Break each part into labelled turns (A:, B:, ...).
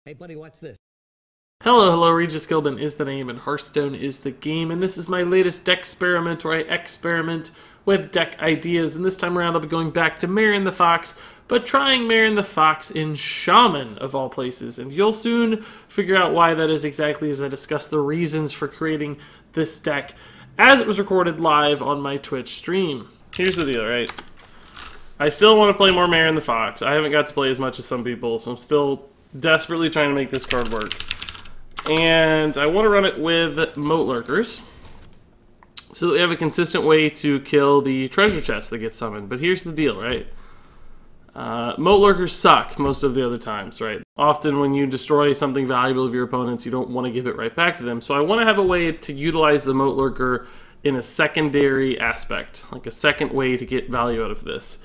A: Hey buddy, watch this.
B: Hello, RegisKillbin is the name and Hearthstone is the game, and this is my latest deck experiment where I experiment with deck ideas, and this time around I'll be going back to Marin the Fox, but trying Marin the Fox in Shaman, of all places, and you'll soon figure out why that is exactly as I discuss the reasons for creating this deck as it was recorded live on my Twitch stream. Here's the deal, right? I still want to play more Marin the Fox. I haven't got to play as much as some people, so I'm still desperately trying to make this card work. And I want to run it with Moat Lurkers, so that we have a consistent way to kill the treasure chest that gets summoned. But here's the deal, right? Moat Lurkers suck most of the other times, right? Often when you destroy something valuable of your opponents, you don't want to give it right back to them. So I want to have a way to utilize the Moat Lurker in a secondary aspect, like a second way to get value out of this.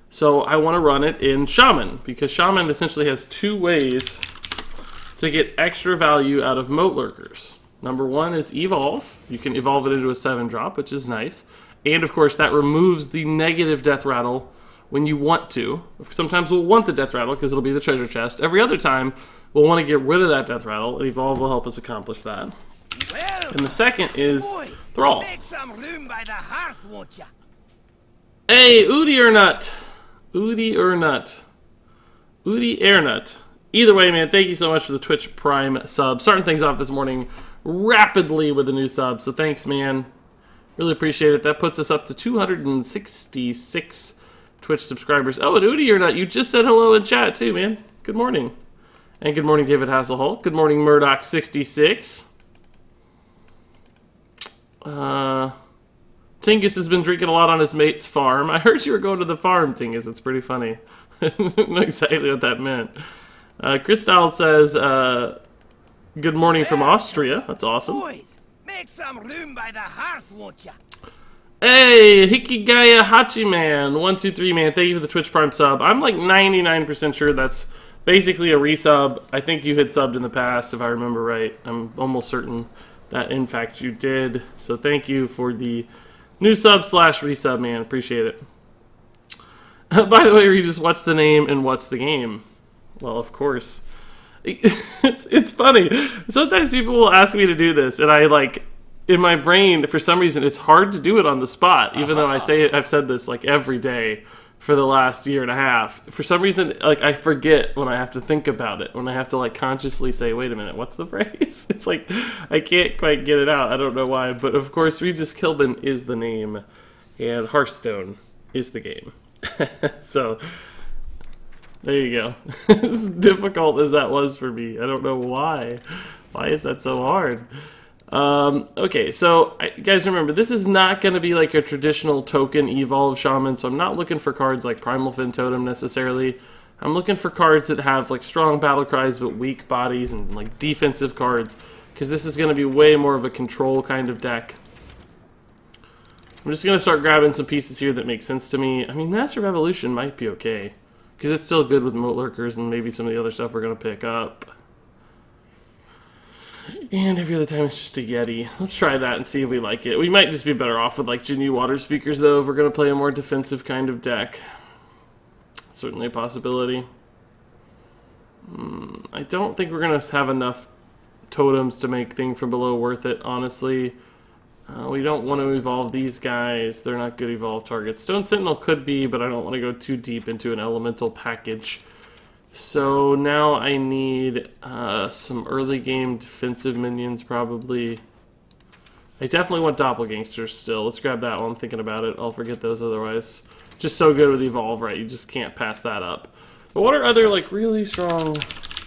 B: So I want to run it in Shaman, because Shaman essentially has two ways to get extra value out of Moat Lurkers. Number one is evolve. You can evolve it into a 7-drop, which is nice. And of course that removes the negative death rattle when you want to. Sometimes we'll want the death rattle because it'll be the treasure chest. Every other time we'll want to get rid of that death rattle, and evolve will help us accomplish that. And the second is Thrall.
C: Make some room by the hearth, won't ya?
B: Hey, Udi or Nut. Udi or Nut. Udi Airnut. Either way, man, thank you so much for the Twitch Prime sub. Starting things off this morning rapidly with a new sub, so thanks, man. Really appreciate it. That puts us up to 266 Twitch subscribers. Oh, and Udi or Not, you just said hello in chat too, man. Good morning. And good morning, David Hasselholt. Good morning, Murdoch66. Tingus has been drinking a lot on his mate's farm. I heard you were going to the farm, Tingus. It's pretty funny. I don't know exactly what that meant. Christal says, good morning from Austria. That's awesome.
C: Boys, make some room by the hearth, won't ya?
B: Hey, Hikigaya Hachiman, 123 man, thank you for the Twitch Prime sub. I'm like 99% sure that's basically a resub. I think you had subbed in the past, if I remember right. I'm almost certain that, in fact, you did. So thank you for the new sub / resub, man. Appreciate it. By the way, Regis, what's the name and what's the game? Well, of course. It's funny. Sometimes people will ask me to do this, and I, like, in my brain, for some reason, it's hard to do it on the spot, even though I've said this, like, every day for the last year and a half. For some reason, like, I forget when I have to think about it, when I have to, like, consciously say, wait a minute, what's the phrase? It's like, I can't quite get it out. I don't know why. But, of course, RegisKillbin is the name, and Hearthstone is the game. So there you go. As difficult as that was for me, I don't know why. Why is that so hard? Okay, so guys, remember, this is not going to be like a traditional token evolve shaman, so I'm not looking for cards like Primal Fin Totem necessarily. I'm looking for cards that have like strong battle cries but weak bodies, and like defensive cards, because this is going to be way more of a control kind of deck. I'm just going to start grabbing some pieces here that make sense to me. I mean, Master of Evolution might be okay, because it's still good with Moat Lurkers and maybe some of the other stuff we're going to pick up. And every other time it's just a Yeti. Let's try that and see if we like it. We might just be better off with like Jinyu Water Speakers, though, if we're going to play a more defensive kind of deck. Certainly a possibility. I don't think we're going to have enough totems to make Thing from Below worth it, honestly. We don't want to evolve these guys. They're not good evolve targets. Stone Sentinel could be, but I don't want to go too deep into an elemental package. So now I need some early game defensive minions, probably. I definitely want Doppelgangsters still. Let's grab that while I'm thinking about it. I'll forget those otherwise. Just so good with evolve, right? You just can't pass that up. But what are other like really strong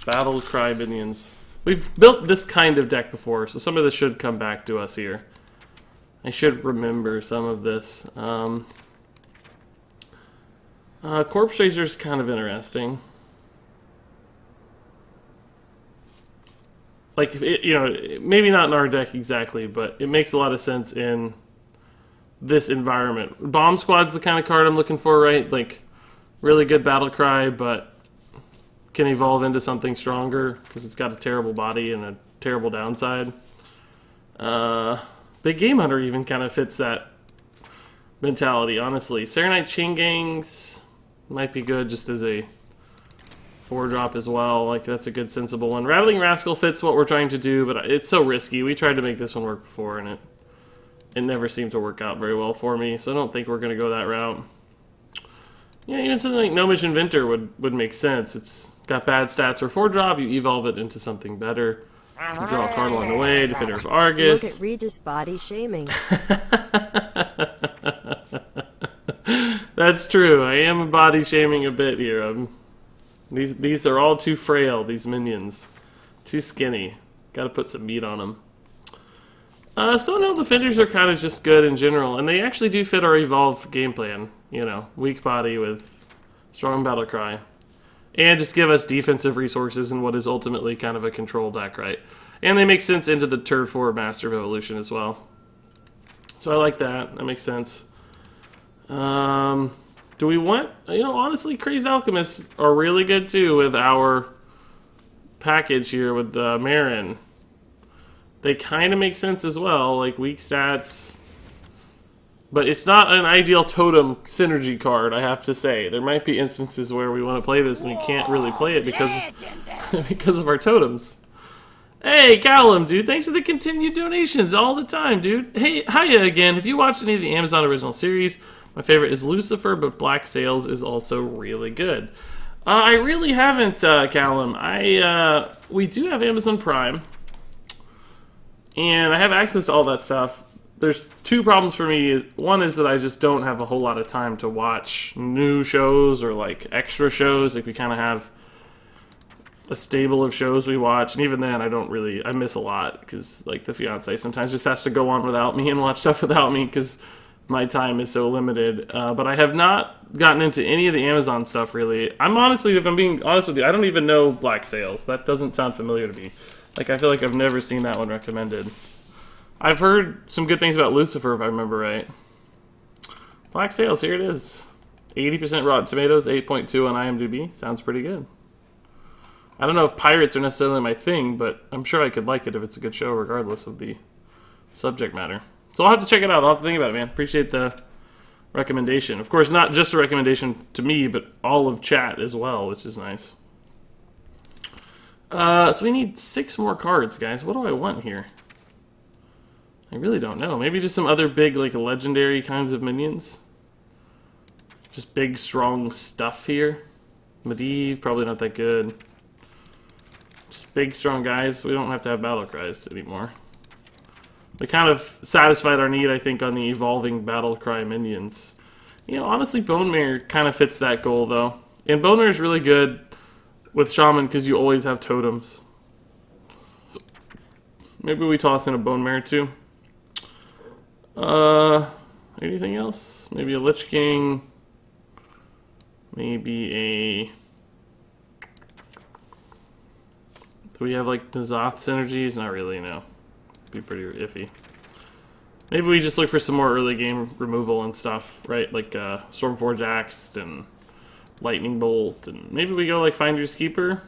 B: battle cry minions? We've built this kind of deck before, so some of this should come back to us here. I should remember some of this. Corpse Razor's kind of interesting. Like, you know, maybe not in our deck exactly, but it makes a lot of sense in this environment. Bomb Squad's the kind of card I'm looking for, right? Like, really good battle cry, but can evolve into something stronger because it's got a terrible body and a terrible downside. Big Game Hunter even kind of fits that mentality, honestly. Serenite Chain Gangs might be good just as a 4-drop as well. Like, that's a good, sensible one. Rattling Rascal fits what we're trying to do, but it's so risky. We tried to make this one work before, and it never seemed to work out very well for me, so I don't think we're going to go that route. Yeah, even something like Gnomish Inventor would make sense. It's got bad stats for 4-drop. You evolve it into something better. You draw a card along the way, Defender of Argus.
A: Look at Regis body shaming.
B: That's true. I am body shaming a bit here. These are all too frail, these minions. Too skinny. Gotta put some meat on them. Stonehill Defenders are kind of just good in general, and they actually do fit our evolved game plan. You know, weak body with strong battle cry. And just give us defensive resources in what is ultimately kind of a control deck, right? And they make sense into the turn 4 Master of Evolution as well. So I like that. That makes sense. Do we want... You know, honestly, Crazed Alchemists are really good too with our package here with Marin. They kind of make sense as well, like weak stats. But it's not an ideal totem synergy card, I have to say. There might be instances where we want to play this and we can't really play it because of our totems. Hey, Callum, dude, thanks for the continued donations all the time, dude. Hey, hiya again. If you watched any of the Amazon original series, my favorite is Lucifer, but Black Sails is also really good. I really haven't, Callum. We do have Amazon Prime, and I have access to all that stuff. There's two problems for me. One is that I just don't have a whole lot of time to watch new shows or like extra shows. Like we kind of have a stable of shows we watch, and even then I miss a lot because like the fiance sometimes just has to go on without me and watch stuff without me because my time is so limited. But I have not gotten into any of the Amazon stuff really. I'm honestly, if I'm being honest with you, I don't even know Black Sails. That doesn't sound familiar to me. Like I feel like I've never seen that one recommended. I've heard some good things about Lucifer, if I remember right. Black Sails, here it is. 80% Rotten Tomatoes, 8.2 on IMDb. Sounds pretty good. I don't know if pirates are necessarily my thing, but I'm sure I could like it if it's a good show, regardless of the subject matter. So I'll have to check it out. I'll have to think about it, man. Appreciate the recommendation. Of course, not just a recommendation to me, but all of chat as well, which is nice. So we need 6 more cards, guys. What do I want here? I really don't know. Maybe just some other big, like, legendary kinds of minions. Just big, strong stuff here. Medivh, probably not that good. Just big, strong guys. We don't have to have battle cries anymore. We kind of satisfied our need, I think, on the evolving battle cry minions. You know, honestly, Bone Mare kind of fits that goal, though. And Bone Mare is really good with Shaman because you always have totems. Maybe we toss in a Bone Mare, too. Anything else? Maybe a Lich King. Maybe a... Do we have, like, N'Zoth synergies? Not really, no. Be pretty iffy. Maybe we just look for some more early game removal and stuff, right? Like, Stormforge Axe and Lightning Bolt, and maybe we go, like, Finder's Keeper?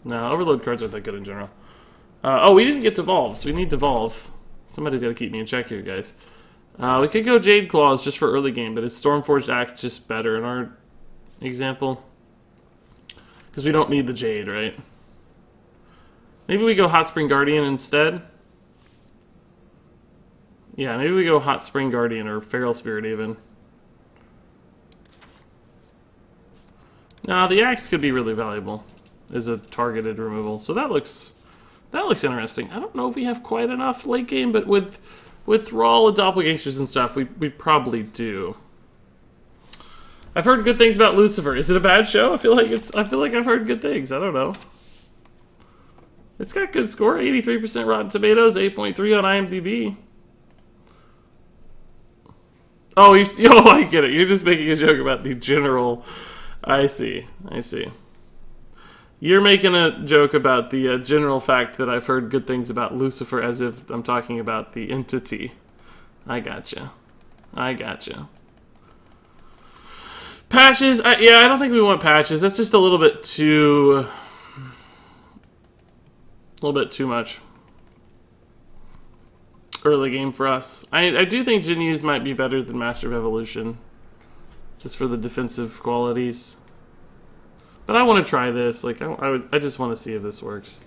B: No, Overload cards aren't that good in general. Oh, we didn't get Devolve, so we need Devolve. Somebody's got to keep me in check here, guys. We could go Jade Claws just for early game, but is Stormforged Axe just better in our example? Because we don't need the Jade, right? Maybe we go Hot Spring Guardian instead? Yeah, maybe we go Hot Spring Guardian or Feral Spirit even. Now, the Axe could be really valuable as a targeted removal, so that looks interesting. I don't know if we have quite enough late game, but with Thrall and Doppelgangsters and stuff, we probably do. I've heard good things about Lucifer. Is it a bad show? I feel like I've heard good things. I don't know. It's got good score, 83% Rotten Tomatoes, 8.3 on IMDb. Oh, I get it. You're just making a joke about the general. I see. You're making a joke about the general fact that I've heard good things about Lucifer as if I'm talking about the entity. I gotcha. Patches? Yeah, I don't think we want patches. That's just a little bit too much early game for us. I do think Jinny's might be better than Master of Evolution, just for the defensive qualities. But I want to try this. Like, I just want to see if this works.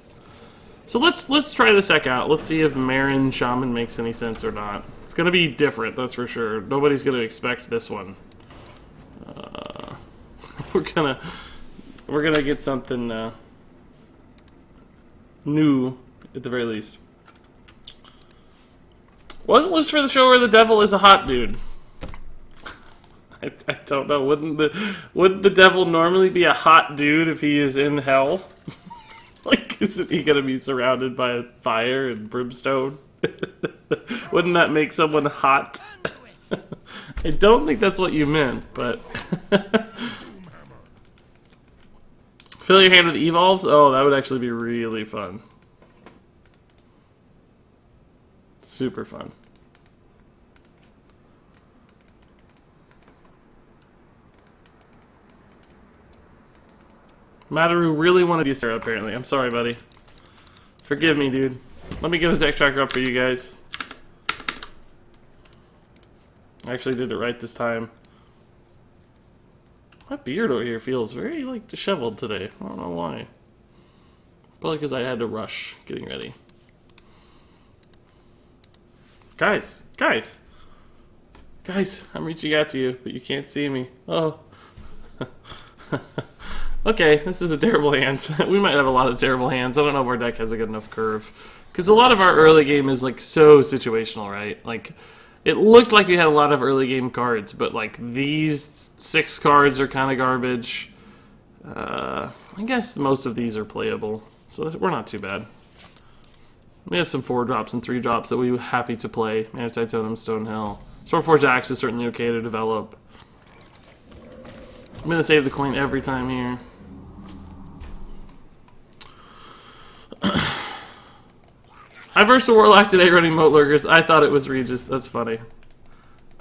B: So let's try this deck out. Let's see if Marin Shaman makes any sense or not. It's gonna be different, that's for sure. Nobody's gonna expect this one. We're gonna get something new at the very least. Wasn't Lucifer the show where the devil is a hot dude? I don't know. Wouldn't the devil normally be a hot dude if he is in hell? Like, isn't he gonna be surrounded by fire and brimstone? Wouldn't that make someone hot? I don't think that's what you meant, but... Fill your hand with evolves? Oh, that would actually be really fun. Super fun. Mataru really wanted to be Sarah, apparently. I'm sorry, buddy. Forgive me, dude. Let me get a deck tracker up for you guys. I actually did it right this time. My beard over here feels very, like, disheveled today. I don't know why. Probably because I had to rush getting ready. Guys! Guys! Guys, I'm reaching out to you, but you can't see me. Oh. Okay, this is a terrible hand. We might have a lot of terrible hands. I don't know if our deck has a good enough curve. Because a lot of our early game is, like, so situational, right? Like, it looked like we had a lot of early game cards, but, like, these 6 cards are kind of garbage. I guess most of these are playable, so we're not too bad. We have some 4-drops and 3-drops that we're happy to play. Manatite Totem, Stonehill. Stormforge Axe is certainly okay to develop. I'm gonna save the coin every time here. I versed a Warlock today running Moat Lurkers. I thought it was Regis. That's funny.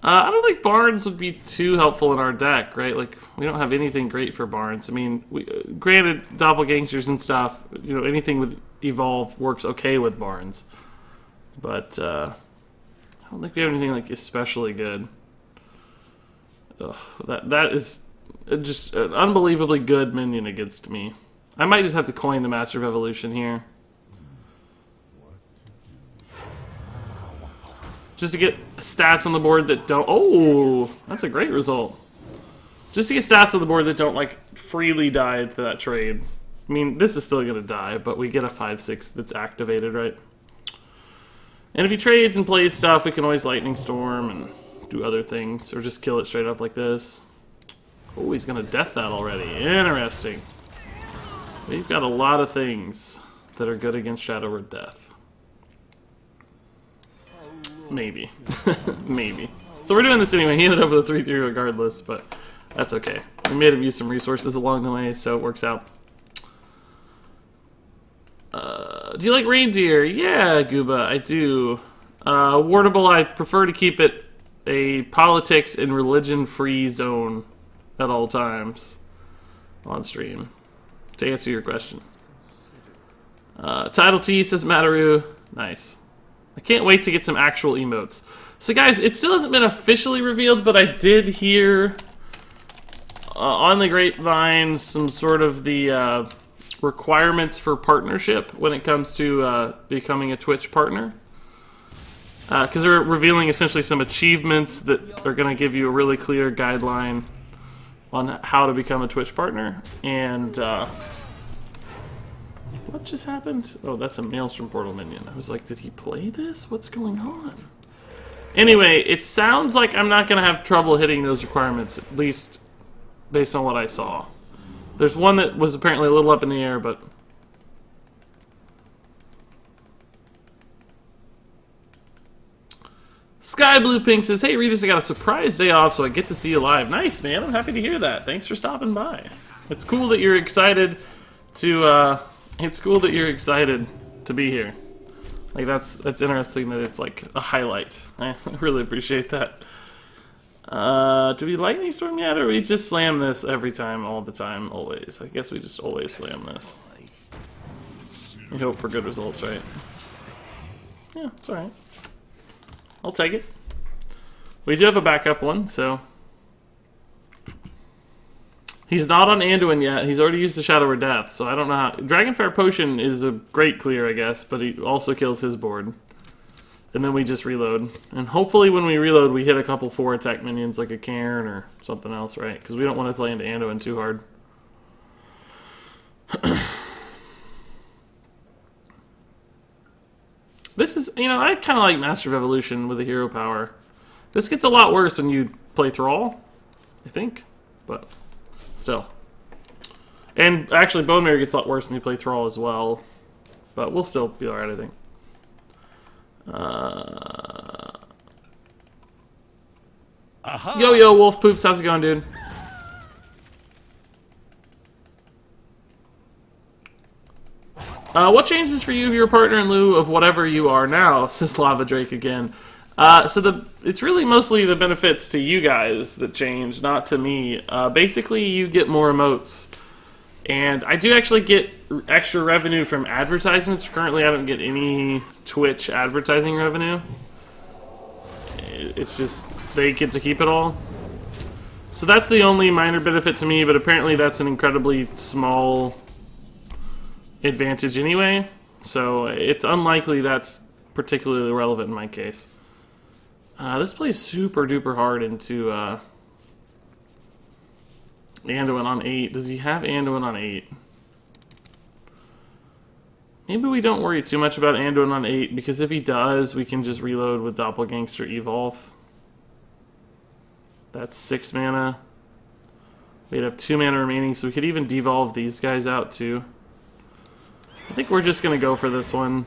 B: I don't think Barnes would be too helpful in our deck, right? Like, we don't have anything great for Barnes. I mean, granted, Doppelgangsters and stuff, you know, anything with Evolve works okay with Barnes. But, I don't think we have anything, like, especially good. Ugh, that is just an unbelievably good minion against me. I might just have to coin the Master of Evolution here. Just to get stats on the board that don't... Oh, that's a great result. Just to get stats on the board that don't, like, freely die to that trade. I mean, this is still going to die, but we get a 5/6 that's activated, right? And if he trades and plays stuff, we can always Lightning Storm and do other things. Or just kill it straight up like this. Oh, he's going to death that already. Interesting. We've got a lot of things that are good against Shadow Word Death. Maybe. Maybe. So we're doing this anyway. He ended up with a 3/3 regardless, but that's okay. We made him use some resources along the way, so it works out. Do you like reindeer? Yeah, Gooba, I do. Wardable, I prefer to keep it a politics and religion-free zone at all times on stream, to answer your question. Title T says Mataru. Nice. I can't wait to get some actual emotes. So guys, it still hasn't been officially revealed, but I did hear on the grapevine some sort of the requirements for partnership when it comes to becoming a Twitch partner. Because they're revealing essentially some achievements that are going to give you a really clear guideline on how to become a Twitch partner. And what just happened? Oh, that's a Maelstrom Portal minion. I was like, did he play this? What's going on? Anyway, it sounds like I'm not going to have trouble hitting those requirements, at least based on what I saw. There's one that was apparently a little up in the air, but... Sky Blue Pink says, hey Regis, I got a surprise day off, so I get to see you live. Nice, man. I'm happy to hear that. Thanks for stopping by. It's cool that you're excited to, It's cool that you're excited to be here. Like, that's interesting that it's, like, a highlight. I really appreciate that. Do we Lightning Storm yet, or we just slam this every time, all the time, always? I guess we just always slam this. We hope for good results, right? Yeah, it's alright. I'll take it. We do have a backup one, so... He's not on Anduin yet. He's already used the Shadow of Death, so I don't know how... Dragonfire Potion is a great clear, I guess, but he also kills his board. And then we just reload. And hopefully when we reload, we hit a couple 4-attack minions, like a Cairn or something else, right? Because we don't want to play into Anduin too hard. This is, you know, I kind of like Master of Evolution with the hero power. This gets a lot worse when you play Thrall, I think, but still. And actually, Bone Marrow gets a lot worse when you play Thrall as well, but we'll still be alright, I think. Yo, Wolf Poops, how's it going, dude? What changes for you if you're a partner in lieu of whatever you are now? Says Lava Drake again. It's really mostly the benefits to you guys that change, not to me. Basically, you get more emotes. And I do actually get extra revenue from advertisements. Currently, I don't get any Twitch advertising revenue. It's just, they get to keep it all. So that's the only minor benefit to me, but apparently that's an incredibly small advantage anyway. So it's unlikely that's particularly relevant in my case. This plays super duper hard into Anduin on 8. Does he have Anduin on 8? Maybe we don't worry too much about Anduin on 8, because if he does, we can just reload with Doppelgangster Evolve. That's 6 mana. We'd have 2 mana remaining, so we could even devolve these guys out too. I think we're just going to go for this one.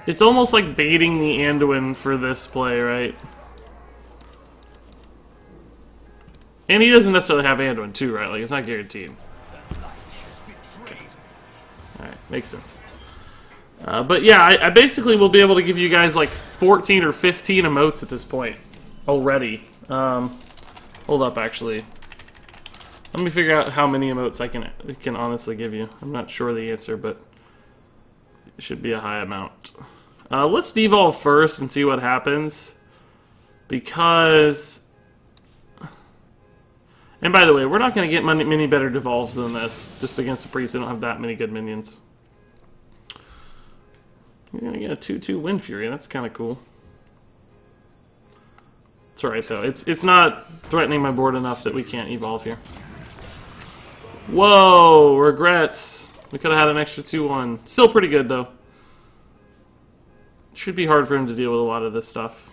B: It's almost like baiting the Anduin for this play, right? And he doesn't necessarily have Anduin too, right? Like, it's not guaranteed. Okay. Alright, makes sense. But yeah, I basically will be able to give you guys like 14 or 15 emotes at this point already. Hold up, actually. Let me figure out how many emotes I can honestly give you. I'm not sure the answer, but it should be a high amount. Let's devolve first and see what happens. Because... And by the way, we're not going to get many better devolves than this. Just against the priest, they don't have that many good minions. He's going to get a 2/2 Wind Fury. That's kind of cool. It's alright, though. It's not threatening my board enough that we can't evolve here. Whoa! Regrets. We could have had an extra 2/1. Still pretty good, though. Should be hard for him to deal with a lot of this stuff.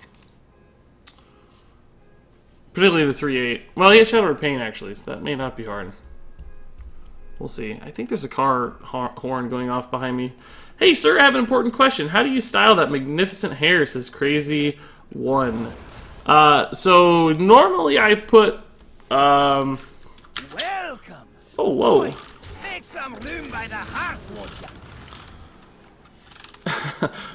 B: Particularly the 3/8. Well, he has Shadow of Pain, actually, so that may not be hard. We'll see. I think there's a car horn going off behind me. Hey, sir, I have an important question. How do you style that magnificent hair? Says Crazy One. So, normally I put,
C: Welcome.
B: Oh, whoa.
C: Boy, make some room by the hearth, won't ya?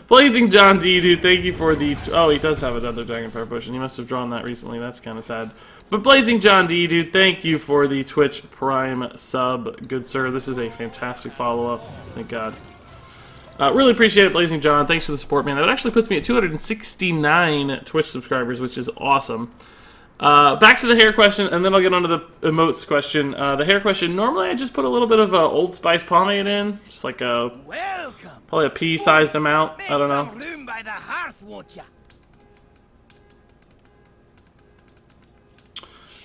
B: Blazing John D, dude, thank you for the... Oh, he does have another Dragonfire Potion. He must have drawn that recently. That's kind of sad. But Blazing John D, dude, thank you for the Twitch Prime sub. Good sir, this is a fantastic follow-up. Thank God. Really appreciate it, Blazing John. Thanks for the support, man. That actually puts me at 269 Twitch subscribers, which is awesome. Back to the hair question, and then I'll get on to the emotes question. The hair question, normally I just put a little bit of Old Spice pomade in. Just like a...
C: Welcome.
B: Probably a pea-sized amount. I don't know.
C: Make some room by the hearth, won't ya?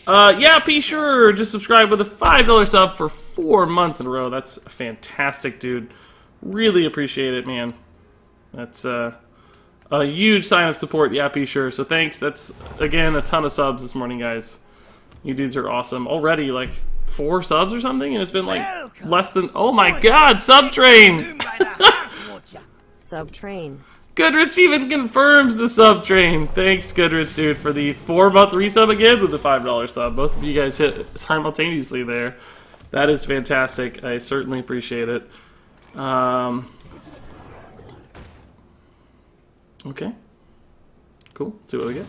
B: Yeah, P, sure. Just subscribe with a $5 sub for 4 months in a row. That's fantastic, dude. Really appreciate it, man. That's a huge sign of support. Yeah, P, sure. So thanks. That's, again, a ton of subs this morning, guys. You dudes are awesome. Already, like, 4 subs or something, and it's been, like, less than... Oh, my God! Subtrain!
A: Subtrain.
B: Goodrich even confirms the sub train. Thanks, Goodrich, dude, for the 4-month resub again with the $5 sub. Both of you guys hit simultaneously there. That is fantastic. I certainly appreciate it. Okay. Cool. Let's see what we get.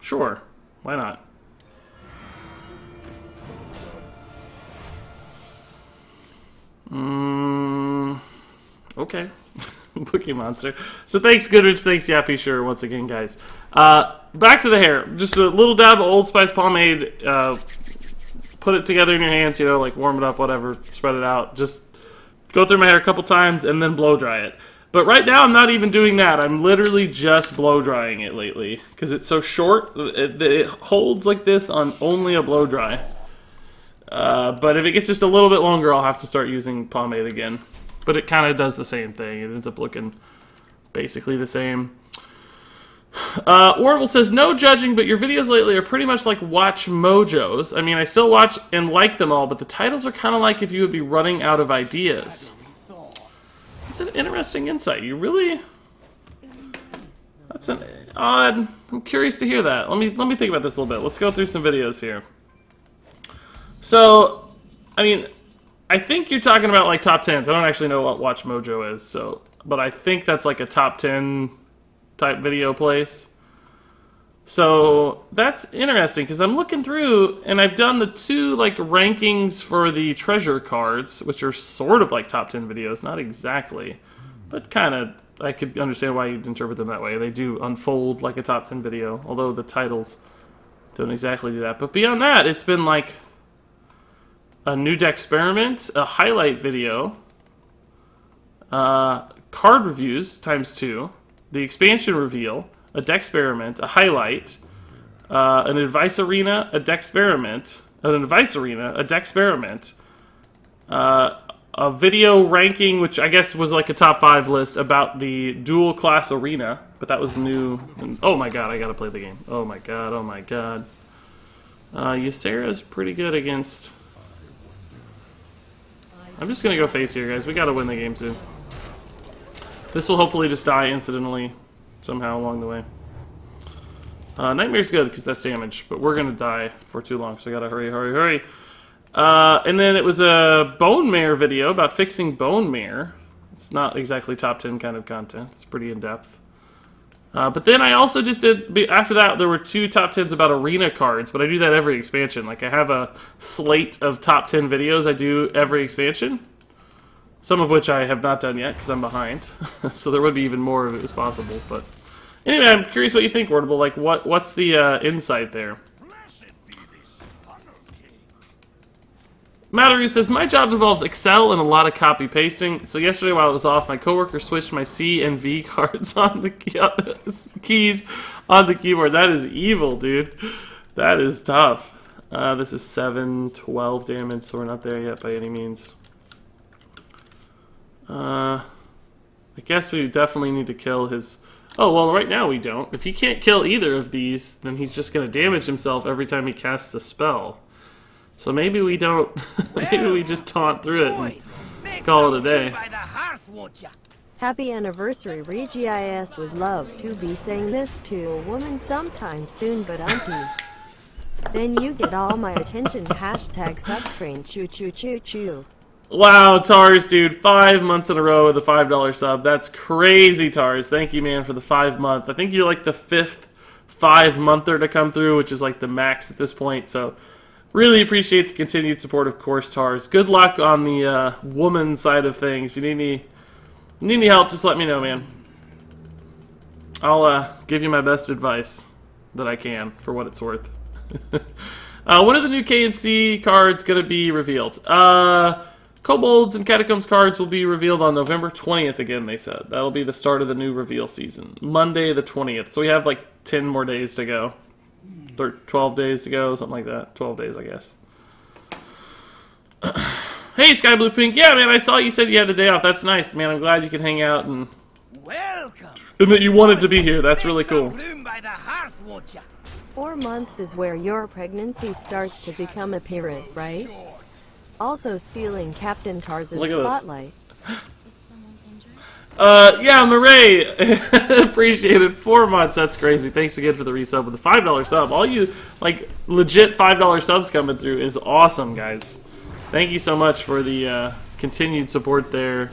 B: Sure. Why not? Okay. Bookie Monster. So thanks, Goodrich. Thanks, Yappy. Sure. Once again, guys. Back to the hair. Just a little dab of Old Spice pomade. Put it together in your hands. You know, like warm it up, whatever. Spread it out. Just go through my hair a couple times and then blow dry it. But right now, I'm not even doing that. I'm literally just blow drying it lately because it's so short. It holds like this on only a blow dry. But if it gets just a little bit longer, I'll have to start using pomade again. But it kind of does the same thing. It ends up looking basically the same. Orville says, no judging, but your videos lately are pretty much like Watch Mojos. I mean, I still watch and like them all, but the titles are kind of like if you would be running out of ideas. That's an interesting insight. You really... That's an odd... I'm curious to hear that. Let me think about this a little bit. Let's go through some videos here. So, I mean, I think you're talking about like top 10s. I don't actually know what Watch Mojo is, so... But I think that's like a top 10 type video place. So, that's interesting, because I'm looking through, and I've done the two, like, rankings for the treasure cards, which are sort of like top 10 videos, not exactly, but kind of, I could understand why you'd interpret them that way. They do unfold like a top 10 video, although the titles don't exactly do that. But beyond that, it's been like a new Decksperiment, a highlight video, card reviews ×2, the expansion reveal, a Decksperiment, a highlight, an advice arena, a Decksperiment, an advice arena, a Decksperiment, a video ranking, which I guess was like a top 5 list about the dual class arena, but that was new. And, oh my god, I gotta play the game. Oh my god, oh my god. Ysera's pretty good against... I'm just gonna go face here, guys. We gotta win the game soon. This will hopefully just die incidentally. Somehow along the way. Nightmare's good because that's damage, but we're gonna die for too long, so I gotta hurry, hurry, hurry. And then it was a Bone Mare video about fixing Bone Mare. It's not exactly top 10 kind of content. It's pretty in-depth. But then I also just did, after that, there were 2 top 10s about arena cards, but I do that every expansion. Like, I have a slate of top 10 videos I do every expansion. Some of which I have not done yet, because I'm behind. So there would be even more if it was possible. But anyway, I'm curious what you think, Wordable. Like, what's the insight there? Mataroo says, my job involves Excel and a lot of copy-pasting. So yesterday while I was off, my coworker switched my C and V cards on the keys on the keyboard. That is evil, dude. That is tough. This is 7, 12 damage, so we're not there yet by any means. I guess we definitely need to kill his... Oh, well, right now we don't. If he can't kill either of these, then he's just going to damage himself every time he casts a spell. So maybe we don't... maybe we just taunt through it and call it a day.
A: Happy anniversary, Regis. Would love to be saying this to a woman sometime soon, but auntie. Then you get all my attention. Hashtag subtrain. Choo choo choo choo.
B: Wow, Tars, dude. 5 months in a row with a $5 sub. That's crazy, Tars. Thank you, man, for the 5 month. I think you're like the 5th 5-monther to come through, which is like the max at this point. So really appreciate the continued support, of course, Tars. Good luck on the woman side of things. If you need any help, just let me know, man. I'll give you my best advice that I can for what it's worth. When are the new KNC cards going to be revealed? Kobolds and Catacombs cards will be revealed on November 20th again, they said. That'll be the start of the new reveal season. Monday the 20th. So we have like 10 more days to go. 12 days to go, something like that. 12 days, I guess. Hey, Sky Blue Pink. Yeah, man, I saw you said you had the day off. That's nice, man. I'm glad you could hang out and...
C: Welcome.
B: And that you wanted to be here. That's really cool.
C: Room by the hearth, won't ya?
A: 4 months is where your pregnancy starts to become apparent, right? Also stealing Captain Tarzan's spotlight.
B: Yeah, Marin, appreciate it. 4 months, that's crazy. Thanks again for the resub with the $5 sub. All you, like, legit $5 subs coming through is awesome, guys. Thank you so much for the continued support there.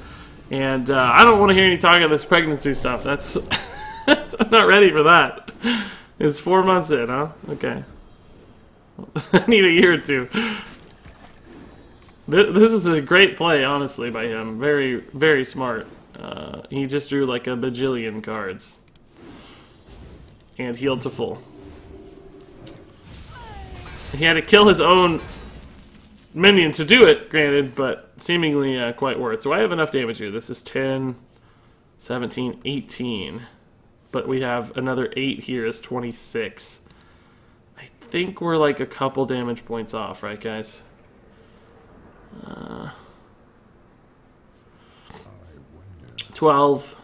B: And I don't want to hear any talk of this pregnancy stuff. That's... I'm not ready for that. It's 4 months in, huh? Okay. I need a year or two. This is a great play, honestly, by him. Very, very smart. He just drew like a bajillion cards. And healed to full. He had to kill his own minion to do it, granted, but seemingly quite worth. So I have enough damage here. This is 10, 17, 18. But we have another 8 here is 26. I think we're like a couple damage points off, right, guys? 12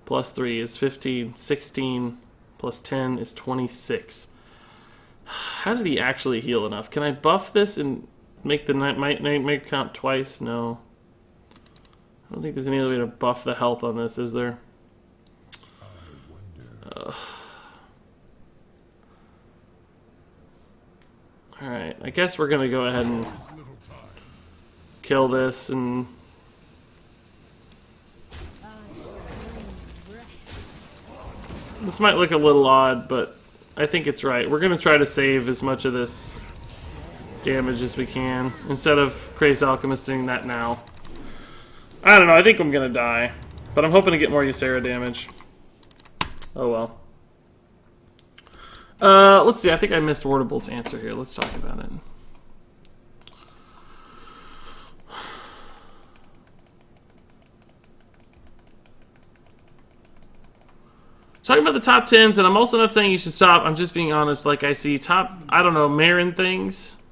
B: plus 3 is 15. 16 plus 10 is 26. How did he actually heal enough? Can I buff this and make the nightmare count twice? No. I don't think there's any other way to buff the health on this, is there? Alright, I guess we're gonna go ahead and kill this and... This might look a little odd, but I think it's right. We're gonna try to save as much of this damage as we can, instead of Crazed Alchemist doing that now. I don't know, I think I'm gonna die. But I'm hoping to get more Ysera damage. Oh well. Let's see, I think I missed Wardable's answer here. Let's talk about it. Talking about the top 10s, and I'm also not saying you should stop. I'm just being honest. Like, I see top, I don't know, Marin things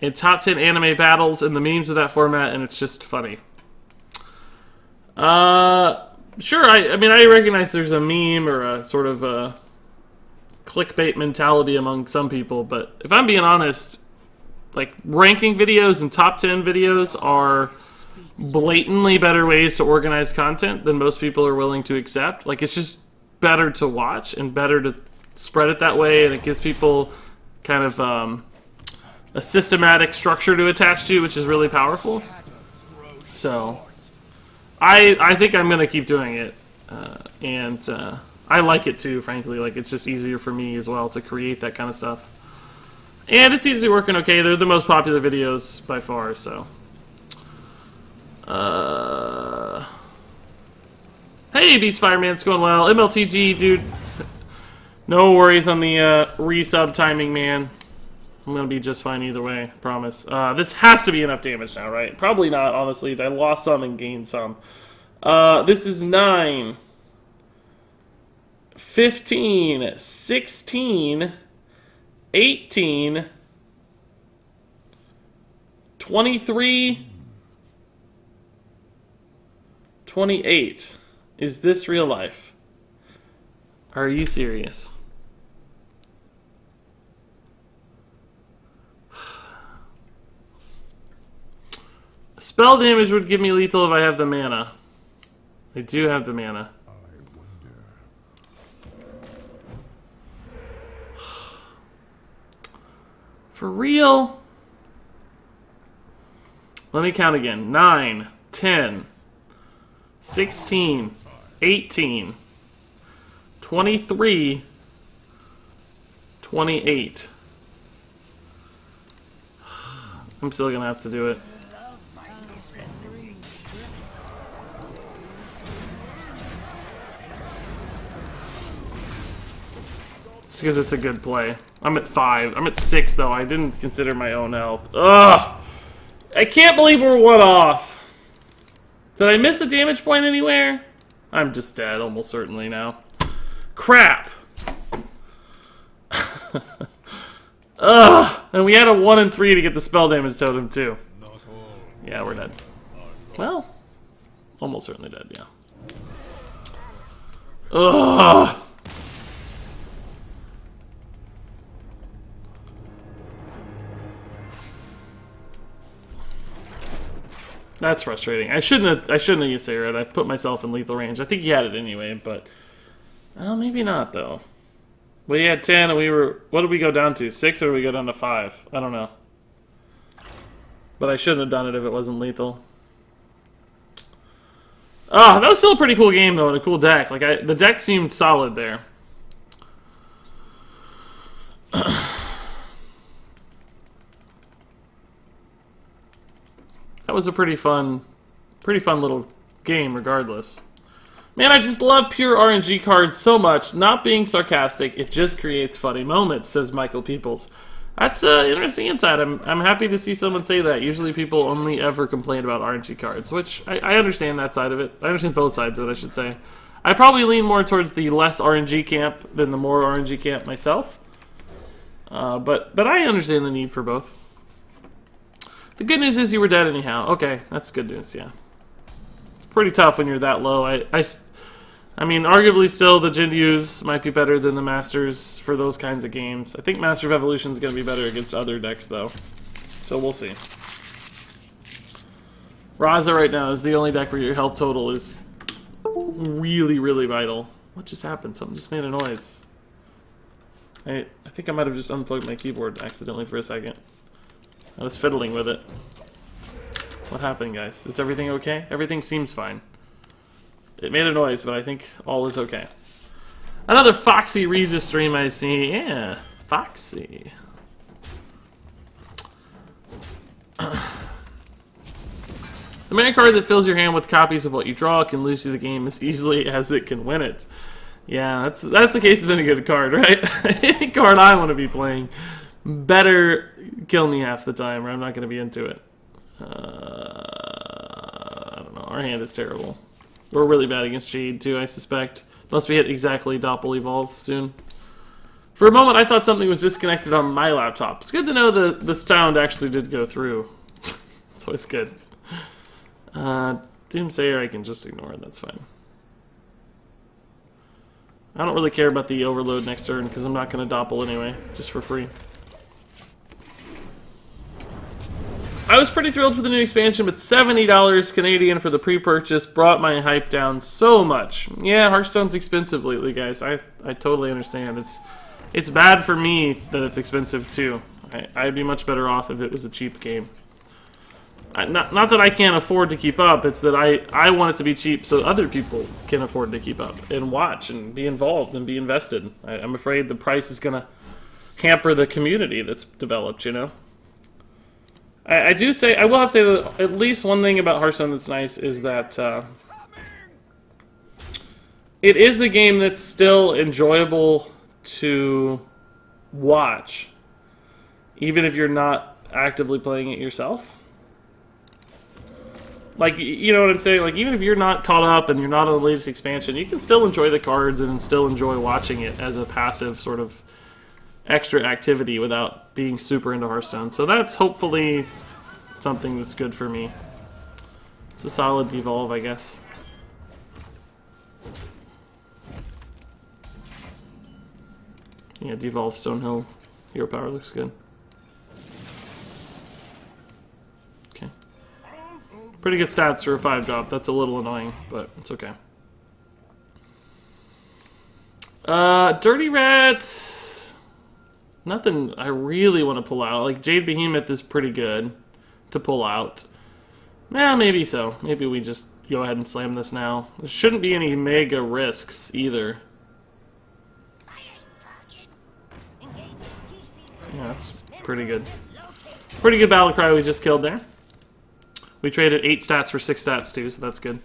B: and top 10 anime battles and the memes of that format, and it's just funny. Sure, I mean, I recognize there's a meme or a sort of a clickbait mentality among some people, but if I'm being honest, like, ranking videos and top 10 videos are blatantly better ways to organize content than most people are willing to accept. Like, it's just better to watch and better to spread it that way, and it gives people kind of a systematic structure to attach to, which is really powerful. So I think I'm going to keep doing it, and I like it too, frankly. Like, it's just easier for me as well to create that kind of stuff. And it seems to be working okay. They're the most popular videos by far, so... Hey, Beast Fireman, it's going well. MLTG, dude. No worries on the resub timing, man. I'm gonna be just fine either way, promise. This has to be enough damage now, right? Probably not, honestly. I lost some and gained some. This is 9, 15, 16, 18, 23, 28. Is this real life? Are you serious? Spell damage would give me lethal if I have the mana. I do have the mana. For real? Let me count again. 9, 10, 16, 18, 23, 28. I'm still gonna have to do it. Just because it's a good play. I'm at 5. I'm at 6 though. I didn't consider my own health. Ugh! I can't believe we're 1 off. Did I miss a damage point anywhere? I'm just dead, almost certainly now. Crap! Ugh! And we had a 1 and 3 to get the spell damage totem, too. Yeah, we're dead. Well, almost certainly dead, yeah. Ugh! That's frustrating. I shouldn't have used it. I put myself in lethal range. I think he had it anyway, but well, maybe not though. We had 10 and we were, what did we go down to? 6 or did we go down to 5? I don't know. But I shouldn't have done it if it wasn't lethal. Ah, that was still a pretty cool game though, and a cool deck. Like the deck seemed solid there. That was a pretty fun pretty fun little game regardless. Man, I just love pure RNG cards so much. Not being sarcastic, it just creates funny moments, says Michael Peoples. That's interesting insight. I'm happy to see someone say that. Usually people only ever complain about RNG cards, which I understand that side of it. I understand both sides of it, I should say. I probably lean more towards the less RNG camp than the more RNG camp myself. But I understand the need for both. The good news is you were dead anyhow. Okay, that's good news, yeah. It's pretty tough when you're that low. I mean, arguably still the Jindyus might be better than the Masters for those kinds of games. I think Master of Evolution is going to be better against other decks, though. So we'll see. Raza right now is the only deck where your health total is really, really vital. What just happened? Something just made a noise. I think I might have just unplugged my keyboard accidentally for a second. I was fiddling with it. What happened, guys? Is everything okay? Everything seems fine. It made a noise, but I think all is okay. Another Foxy Regis stream I see. Yeah, Foxy. The mana card that fills your hand with copies of what you draw can lose you the game as easily as it can win it. Yeah, that's the case with any good card, right? Any card I want to be playing better kill me half the time, or I'm not going to be into it. I don't know. Our hand is terrible. We're really bad against Jade, too, I suspect. Unless we hit exactly Doppel Evolve soon. For a moment, I thought something was disconnected on my laptop. It's good to know the sound actually did go through. It's always good. Doomsayer, I can just ignore it. That's fine. I don't really care about the overload next turn, because I'm not going to Doppel anyway, just for free. I was pretty thrilled for the new expansion, but $70 Canadian for the pre-purchase brought my hype down so much. Yeah, Hearthstone's expensive lately, guys. I totally understand. It's bad for me that it's expensive, too. I'd be much better off if it was a cheap game. Not that I can't afford to keep up, it's that I want it to be cheap so other people can afford to keep up and watch and be involved and be invested. I'm afraid the price is going to hamper the community that's developed, you know? I will have to say that at least one thing about Hearthstone that's nice is that it is a game that's still enjoyable to watch, even if you're not actively playing it yourself. Like, you know what I'm saying? Like, even if you're not caught up and you're not on the latest expansion, you can still enjoy the cards and still enjoy watching it as a passive sort of extra activity without being super into Hearthstone. So that's hopefully something that's good for me. It's a solid devolve, I guess. Yeah, devolve Stonehill Hero Power looks good. Okay. Pretty good stats for a 5-drop. That's a little annoying, but it's okay. Dirty Rats. Nothing I really want to pull out. Like, Jade Behemoth is pretty good to pull out. Yeah, maybe so. Maybe we just go ahead and slam this now. There shouldn't be any mega risks either. Yeah, that's pretty good. Pretty good battle cry we just killed there. We traded 8 stats for 6 stats too, so that's good.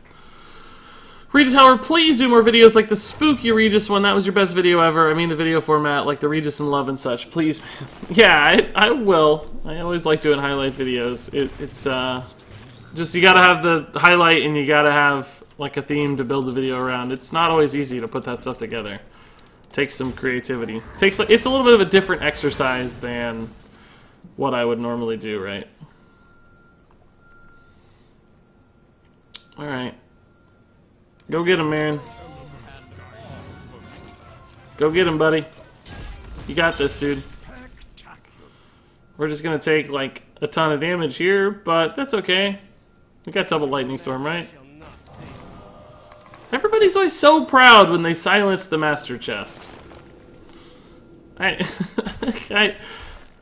B: Regis, however, please do more videos like the spooky Regis one. That was your best video ever. I mean the video format, like the Regis in Love and such. Please, man. Yeah, I will. I always like doing highlight videos. It's just you gotta have the highlight and you gotta have like a theme to build the video around. It's not always easy to put that stuff together. It takes some creativity. It's a little bit of a different exercise than what I would normally do, right? All right. Go get him, Marin. Go get him, buddy. You got this, dude. We're just gonna take, like, a ton of damage here, but that's okay. We got double lightning storm, right? Everybody's always so proud when they silence the master chest. I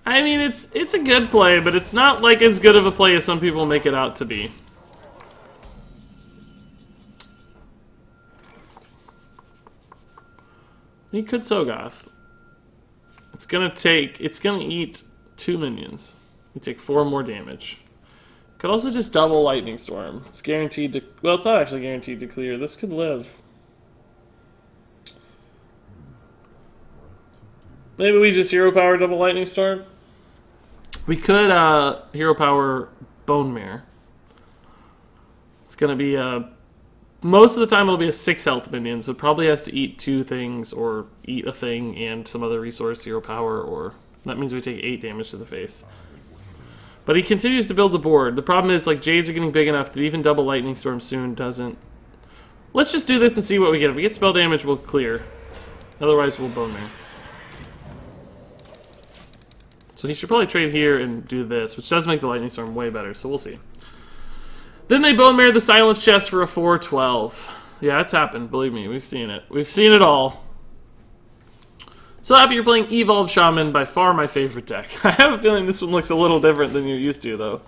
B: mean, it's a good play, but it's not, like, as good of a play as some people make it out to be. He could Sogoth. It's gonna eat 2 minions. We take 4 more damage. Could also just double Lightning Storm. It's guaranteed to... Well, it's not actually guaranteed to clear. This could live. Maybe we just Hero Power double Lightning Storm? We could Hero Power Bone Mare. It's going to be most of the time it'll be a 6 health minion, so it probably has to eat 2 things, or eat a thing and some other resource, Hero Power, or... That means we take 8 damage to the face. But he continues to build the board. The problem is, like, Jades are getting big enough that even double Lightning Storm soon doesn't... Let's just do this and see what we get. If we get spell damage, we'll clear. Otherwise, we'll Bone Mare. So he should probably trade here and do this, which does make the Lightning Storm way better, so we'll see. Then they Bone Mare the Silence Chest for a 4/12. Yeah, it's happened, believe me. We've seen it. We've seen it all. So happy you're playing Evolved Shaman, by far my favorite deck. I have a feeling this one looks a little different than you're used to, though.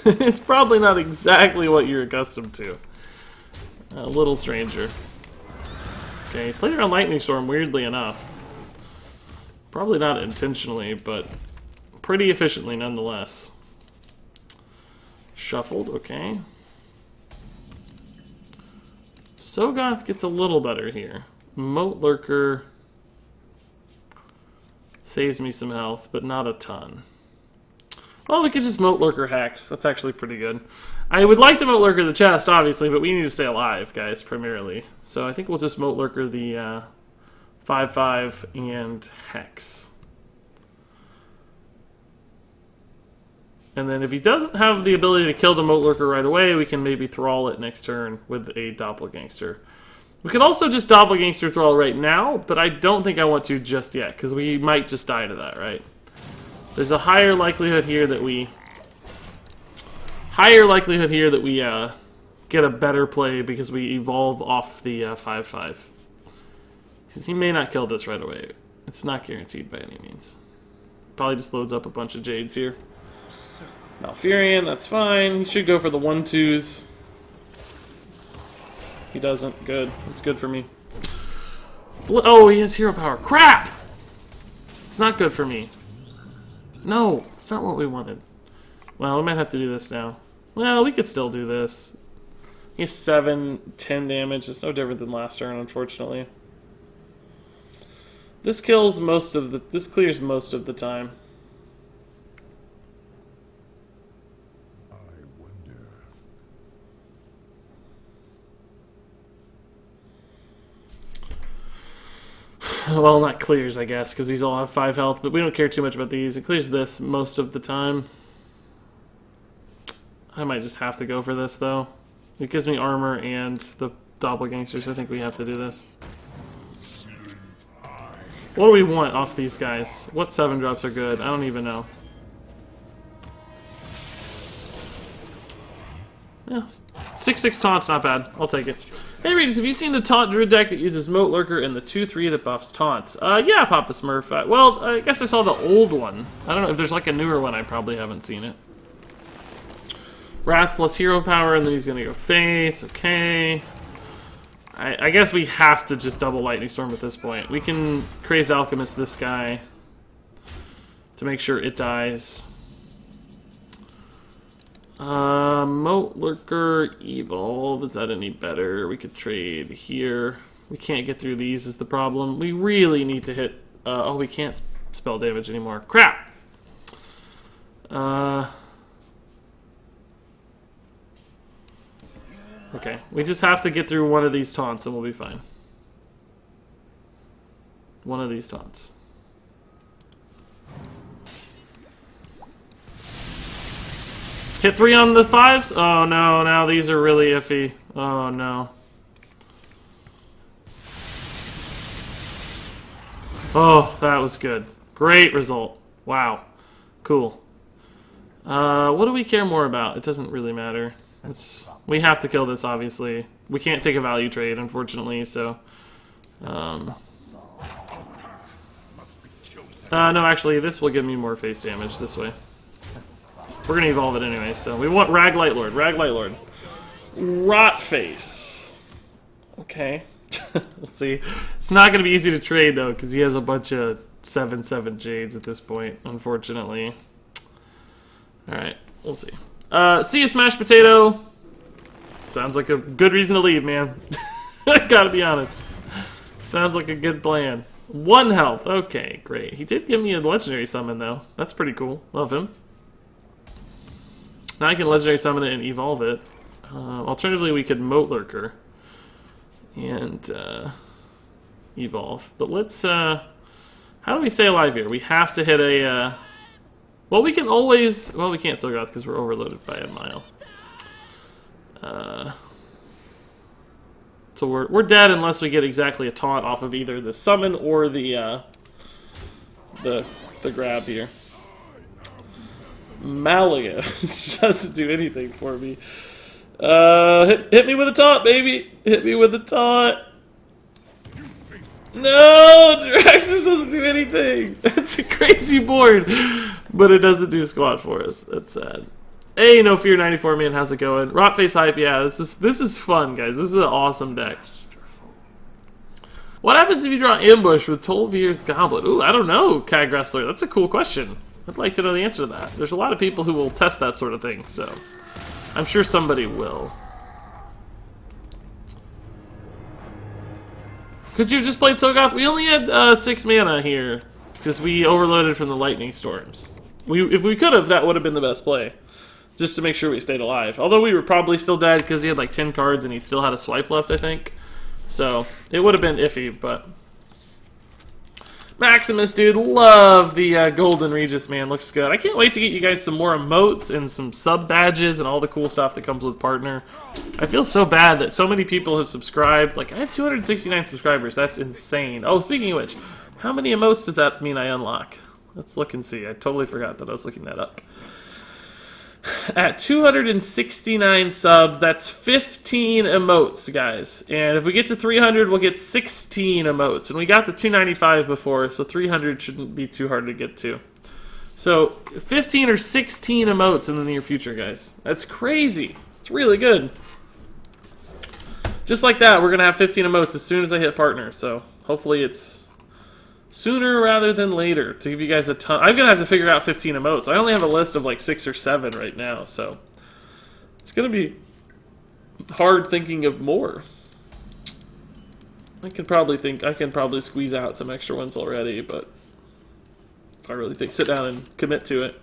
B: It's probably not exactly what you're accustomed to. A little stranger. Okay, played around Lightning Storm, weirdly enough. Probably not intentionally, but pretty efficiently nonetheless. Shuffled, okay. Sogoth gets a little better here. Moat Lurker saves me some health, but not a ton. Well, we could just Moat Lurker Hex. That's actually pretty good. I would like to Moat Lurker the chest, obviously, but we need to stay alive, guys, primarily. So I think we'll just Moat Lurker the 5/5 and Hex. And then if he doesn't have the ability to kill the Moat Lurker right away, we can maybe Thrall it next turn with a Doppelgangster. We could also just Doppelgangster Thrall right now, but I don't think I want to just yet, because we might just die to that, right? There's a higher likelihood here that we... get a better play because we evolve off the 5/5. Because he may not kill this right away. It's not guaranteed by any means. Probably just loads up a bunch of Jades here. Malfurion, that's fine. He should go for the 1/2s. He doesn't. Good. That's good for me. Oh, he has Hero Power. Crap! It's not good for me. No, it's not what we wanted. Well, we might have to do this now. Well, we could still do this. He has 7, 10 damage. It's no different than last turn, unfortunately. This kills most of the... This clears most of the time. Well, not clears, I guess, because these all have 5 health, but we don't care too much about these. It clears this most of the time. I might just have to go for this, though. It gives me armor and the Doppelgangsters. I think we have to do this. What do we want off these guys? What 7-drops are good? I don't even know. Yeah, 6/6 taunt's not bad. I'll take it. Hey Regis, have you seen the taunt druid deck that uses Moat Lurker and the 2/3 that buffs taunts? Yeah, Papa Smurf. Well, I guess I saw the old one. I don't know if there's like a newer one. I probably haven't seen it. Wrath plus Hero Power, and then he's gonna go face. Okay. I guess we have to just double Lightning Storm at this point. We can Crazed Alchemist this guy to make sure it dies. Moat Lurker, Evolve, is that any better? We could trade here. We can't get through these is the problem. We really need to hit, oh, we can't spell damage anymore. Crap! Okay, we just have to get through one of these taunts and we'll be fine. One of these taunts. Hit 3 on the 5s? Oh no, now these are really iffy. Oh no. Oh, that was good. Great result. Wow. Cool. What do we care more about? It doesn't really matter. We have to kill this, obviously. We can't take a value trade, unfortunately, so... no, actually, this will give me more face damage this way. We're going to evolve it anyway, so we want Rag Light Lord. Rag Light Lord. Rot Face. Okay. We'll see. It's not going to be easy to trade, though, because he has a bunch of 7/7 Jades at this point, unfortunately. Alright, we'll see. See you, Smashed Potato. Sounds like a good reason to leave, man. Gotta be honest. Sounds like a good plan. 1 health. Okay, great. He did give me a legendary summon, though. That's pretty cool. Love him. Now I can legendary summon it and evolve it. Alternatively, we could Moat Lurker and evolve. But let's... how do we stay alive here? We have to hit a... well, we can always... well, we can't Silgoth because we're overloaded by a mile. So we're dead unless we get exactly a taunt off of either the summon or the grab here. Malleus doesn't do anything for me. Hit me with a taunt, baby! Hit me with a taunt! No! Draxus doesn't do anything! It's a crazy board! But it doesn't do squat for us. That's sad. Hey, No Fear 94 man, how's it going? Rotface Hype, yeah, this is fun, guys. This is an awesome deck. What happens if you draw Ambush with Tolvir's Goblet? Ooh, I don't know, Cag Wrestler. That's a cool question. I'd like to know the answer to that. There's a lot of people who will test that sort of thing, so I'm sure somebody will. Could you have just played Sogoth? We only had 6 mana here because we overloaded from the Lightning Storms. If we could have, that would have been the best play. Just to make sure we stayed alive. Although we were probably still dead because he had like 10 cards and he still had a swipe left, I think. So, it would have been iffy, but... Maximus, dude, love the Golden Regis, man. Looks good. I can't wait to get you guys some more emotes and some sub-badges and all the cool stuff that comes with Partner. I feel so bad that so many people have subscribed. Like, I have 269 subscribers. That's insane. Oh, speaking of which, how many emotes does that mean I unlock? Let's look and see. I totally forgot that I was looking that up. At 269 subs, that's 15 emotes, guys. And if we get to 300, we'll get 16 emotes. And we got to 295 before, so 300 shouldn't be too hard to get to. So, 15 or 16 emotes in the near future, guys. That's crazy. It's really good. Just like that, we're going to have 15 emotes as soon as I hit Partner. So, hopefully it's sooner rather than later to give you guys a ton. I'm gonna have to figure out 15 emotes. I only have a list of like 6 or 7 right now, so it's gonna be hard thinking of more. I can probably squeeze out some extra ones already, but if I really sit down and commit to it.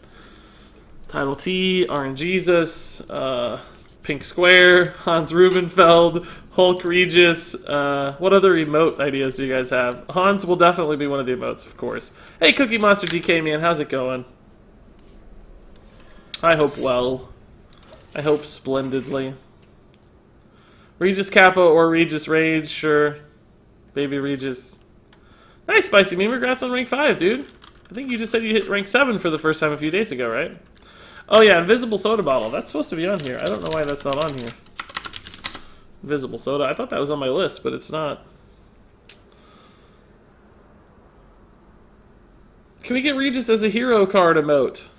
B: Title T, RNGesus, Pink Square, Hans Rubenfeld, Hulk Regis. What other emote ideas do you guys have? Hans will definitely be one of the emotes, of course. Hey, Cookie Monster DK, man, how's it going? I hope well. I hope splendidly. Regis Kappa or Regis Rage, sure. Baby Regis. Nice, Spicy Meme. Congrats on rank 5, dude. I think you just said you hit rank 7 for the first time a few days ago, right? Oh yeah, Invisible Soda Bottle. That's supposed to be on here. I don't know why that's not on here. Invisible Soda. I thought that was on my list, but it's not. Can we get Regis as a hero card emote?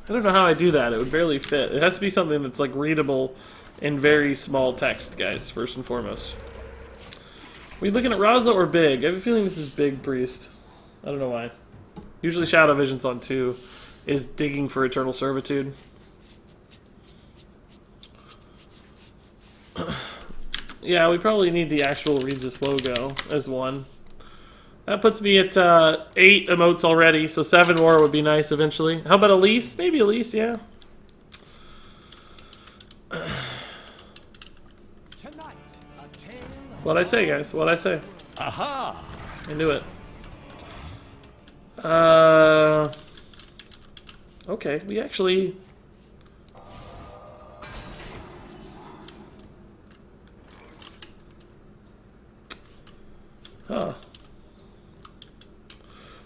B: I don't know how I do that. It would barely fit. It has to be something that's like readable in very small text, guys, first and foremost. Are we looking at Raza or Big? I have a feeling this is Big Priest. I don't know why. Usually Shadow Vision's on 2. Is digging for eternal servitude. Yeah, we probably need the actual Regis logo as 1. That puts me at 8 emotes already, so 7 more would be nice eventually. How about Elise? Maybe Elise, yeah. What'd I say, guys? What'd I say?
C: Aha!
B: I knew it. Okay, we actually... Huh.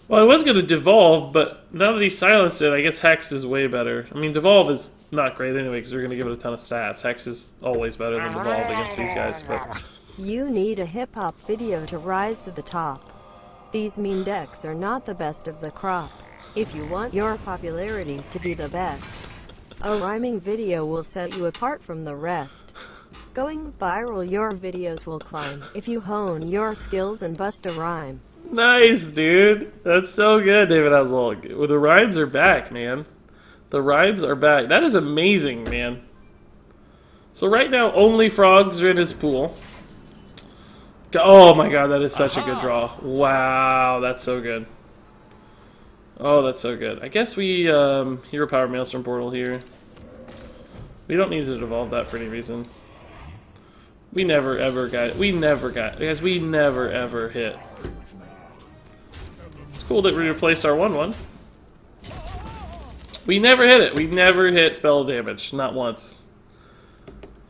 B: Well, I was going to Devolve, but now that he silenced it, I guess Hex is way better. I mean, Devolve is not great anyway, because we're going to give it a ton of stats. Hex is always better than Devolve against these guys, but...
A: You need a hip-hop video to rise to the top. These meme decks are not the best of the crop. If you want your popularity to be the best, a rhyming video will set you apart from the rest. Going viral, your videos will climb if you hone your skills and bust a rhyme.
B: Nice, dude. That's so good, David Haslow. Well, the rhymes are back, man. The ribes are back. That is amazing, man. So right now, only frogs are in his pool. Oh my god, that is such a good draw. Wow, that's so good. Oh, that's so good. I guess we Hero Power Maelstrom Portal here. We don't need to devolve that for any reason. We never ever got guys, we never ever hit. It's cool that we replaced our 1/1. We never hit it. We never hit spell damage, not once.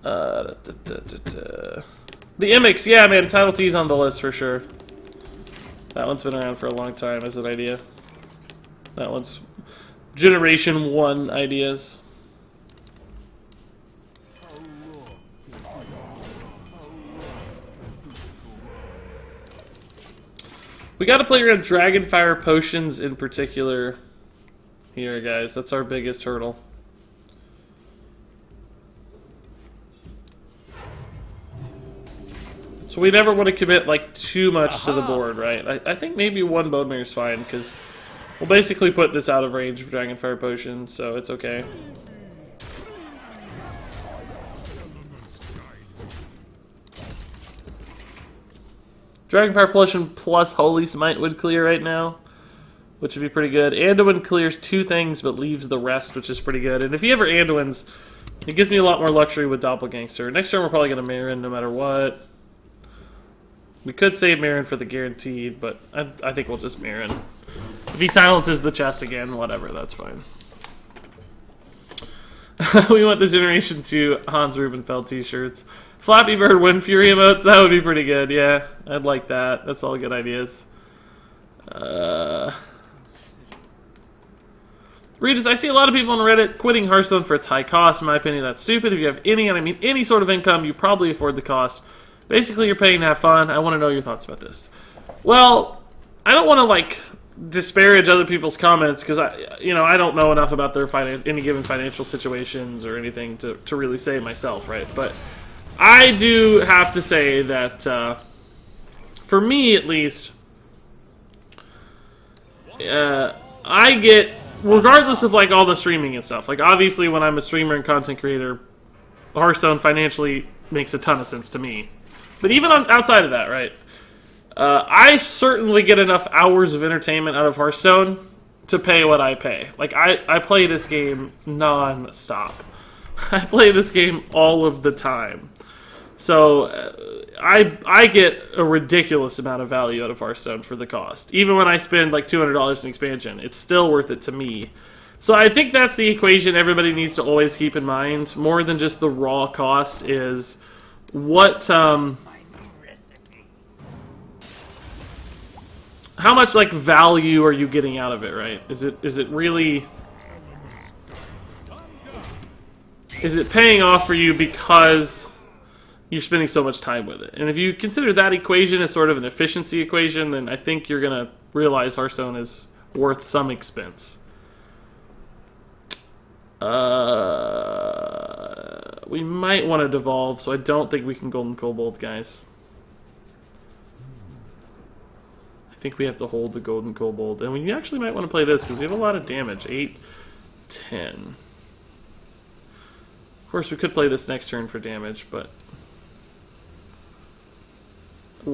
B: The Imix, yeah, man, Title T's on the list for sure. That one's been around for a long time as an idea. That one's Generation 1 ideas. We gotta play around Dragonfire Potions in particular here, guys. That's our biggest hurdle. So we never want to commit like too much to the board, right? I think maybe one Bone Mare's fine, because we'll basically put this out of range of Dragonfire Potion, so it's okay. Dragonfire Potion plus Holy Smite would clear right now, which would be pretty good. Anduin clears 2 things but leaves the rest, which is pretty good. And if he ever Anduins, it gives me a lot more luxury with Doppelgangster. Next turn we're probably going to Marin no matter what. We could save Marin for the guaranteed, but I think we'll just Marin. If he silences the chest again, whatever, that's fine. We want the Generation 2 Hans Rubenfeld t-shirts. Flappy Bird Wind Fury emotes, that would be pretty good, yeah. I'd like that. That's all good ideas. Regis, I see a lot of people on Reddit quitting Hearthstone for its high cost. In my opinion, that's stupid. If you have any, and I mean any sort of income, you probably afford the cost. Basically, you're paying to have fun. I want to know your thoughts about this. Well, I don't want to, like, disparage other people's comments, because I don't know enough about their any given financial situations or anything to really say myself, right? But I do have to say that, for me at least, I get, regardless of like all the streaming and stuff, like obviously when I'm a streamer and content creator, Hearthstone financially makes a ton of sense to me. But even outside of that, right, I certainly get enough hours of entertainment out of Hearthstone to pay what I pay. Like, I play this game non-stop. I play this game all of the time. So, I get a ridiculous amount of value out of Hearthstone for the cost. Even when I spend like $200 in expansion, it's still worth it to me. So I think that's the equation everybody needs to always keep in mind. More than just the raw cost is what, how much like value are you getting out of it, right? Is it really, is it paying off for you because you're spending so much time with it? And if you consider that equation as sort of an efficiency equation, then I think you're going to realize Hearthstone is worth some expense. We might want to devolve, so I don't think we can Golden Kobold, guys. I think we have to hold the Golden Kobold. And we actually might want to play this, because we have a lot of damage. 8, 10. Of course, we could play this next turn for damage, but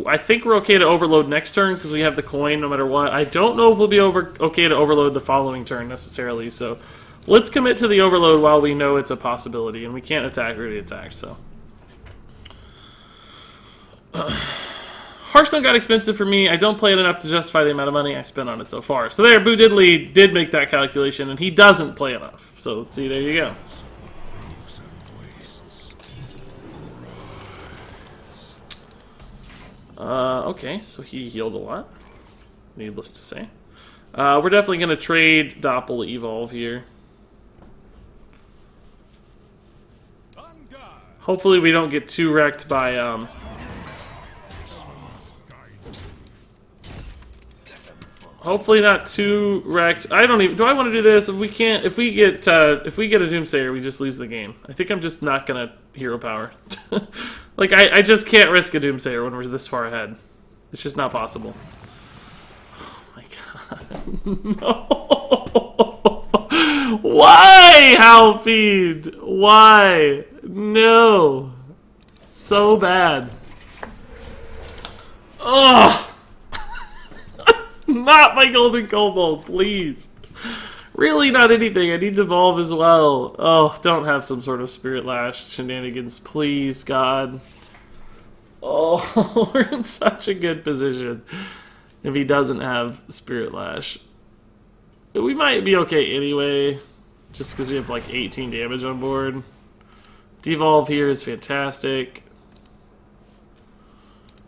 B: I think we're okay to overload next turn because we have the coin no matter what. I don't know if we'll be okay to overload the following turn necessarily, so let's commit to the overload while we know it's a possibility, and we can't attack or attack, so. Hearthstone got expensive for me. I don't play it enough to justify the amount of money I spent on it so far. So there, Boo Diddley did make that calculation, and he doesn't play enough. So let's see, there you go. Okay, so he healed a lot, needless to say. We're definitely going to trade Doppel Evolve here. Hopefully we don't get too wrecked by, hopefully not too wrecked. I don't even, do I want to do this? If we can't, if we get a Doomsayer, we just lose the game. I think I'm just not going to Hero Power. Like, I just can't risk a Doomsayer when we're this far ahead. It's just not possible. Oh my god. No! Why? Why, Halfeed? Why? No. So bad. Ugh. Not my golden kobold, please. Really not anything. I need to evolve as well. Oh, don't have some sort of Spirit Lash shenanigans, please, God. Oh, we're in such a good position if he doesn't have Spirit Lash. We might be okay anyway, just because we have like 18 damage on board. Devolve here is fantastic,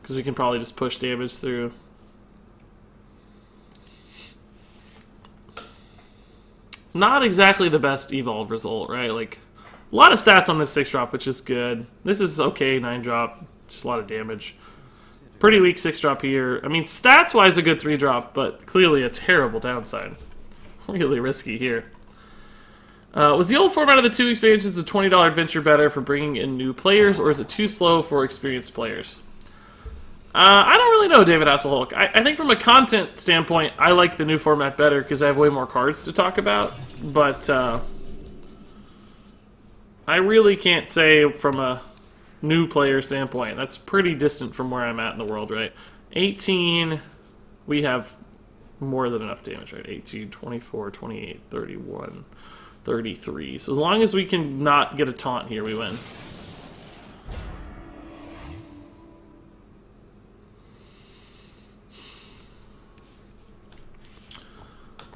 B: because we can probably just push damage through. Not exactly the best evolve result, right? Like, a lot of stats on this 6-drop, which is good. This is okay, 9-drop, just a lot of damage. Pretty weak 6-drop here. I mean, stats-wise a good 3-drop, but clearly a terrible downside. Really risky here. Was the old format of the 2 expansions, the $20 adventure, better for bringing in new players, or is it too slow for experienced players? I don't really know, David Hasselhoek. I think from a content standpoint, I like the new format better because I have way more cards to talk about. But I really can't say from a new player standpoint. That's pretty distant from where I'm at in the world, right? 18, we have more than enough damage, right? 18, 24, 28, 31, 33. So as long as we can not get a taunt here, we win.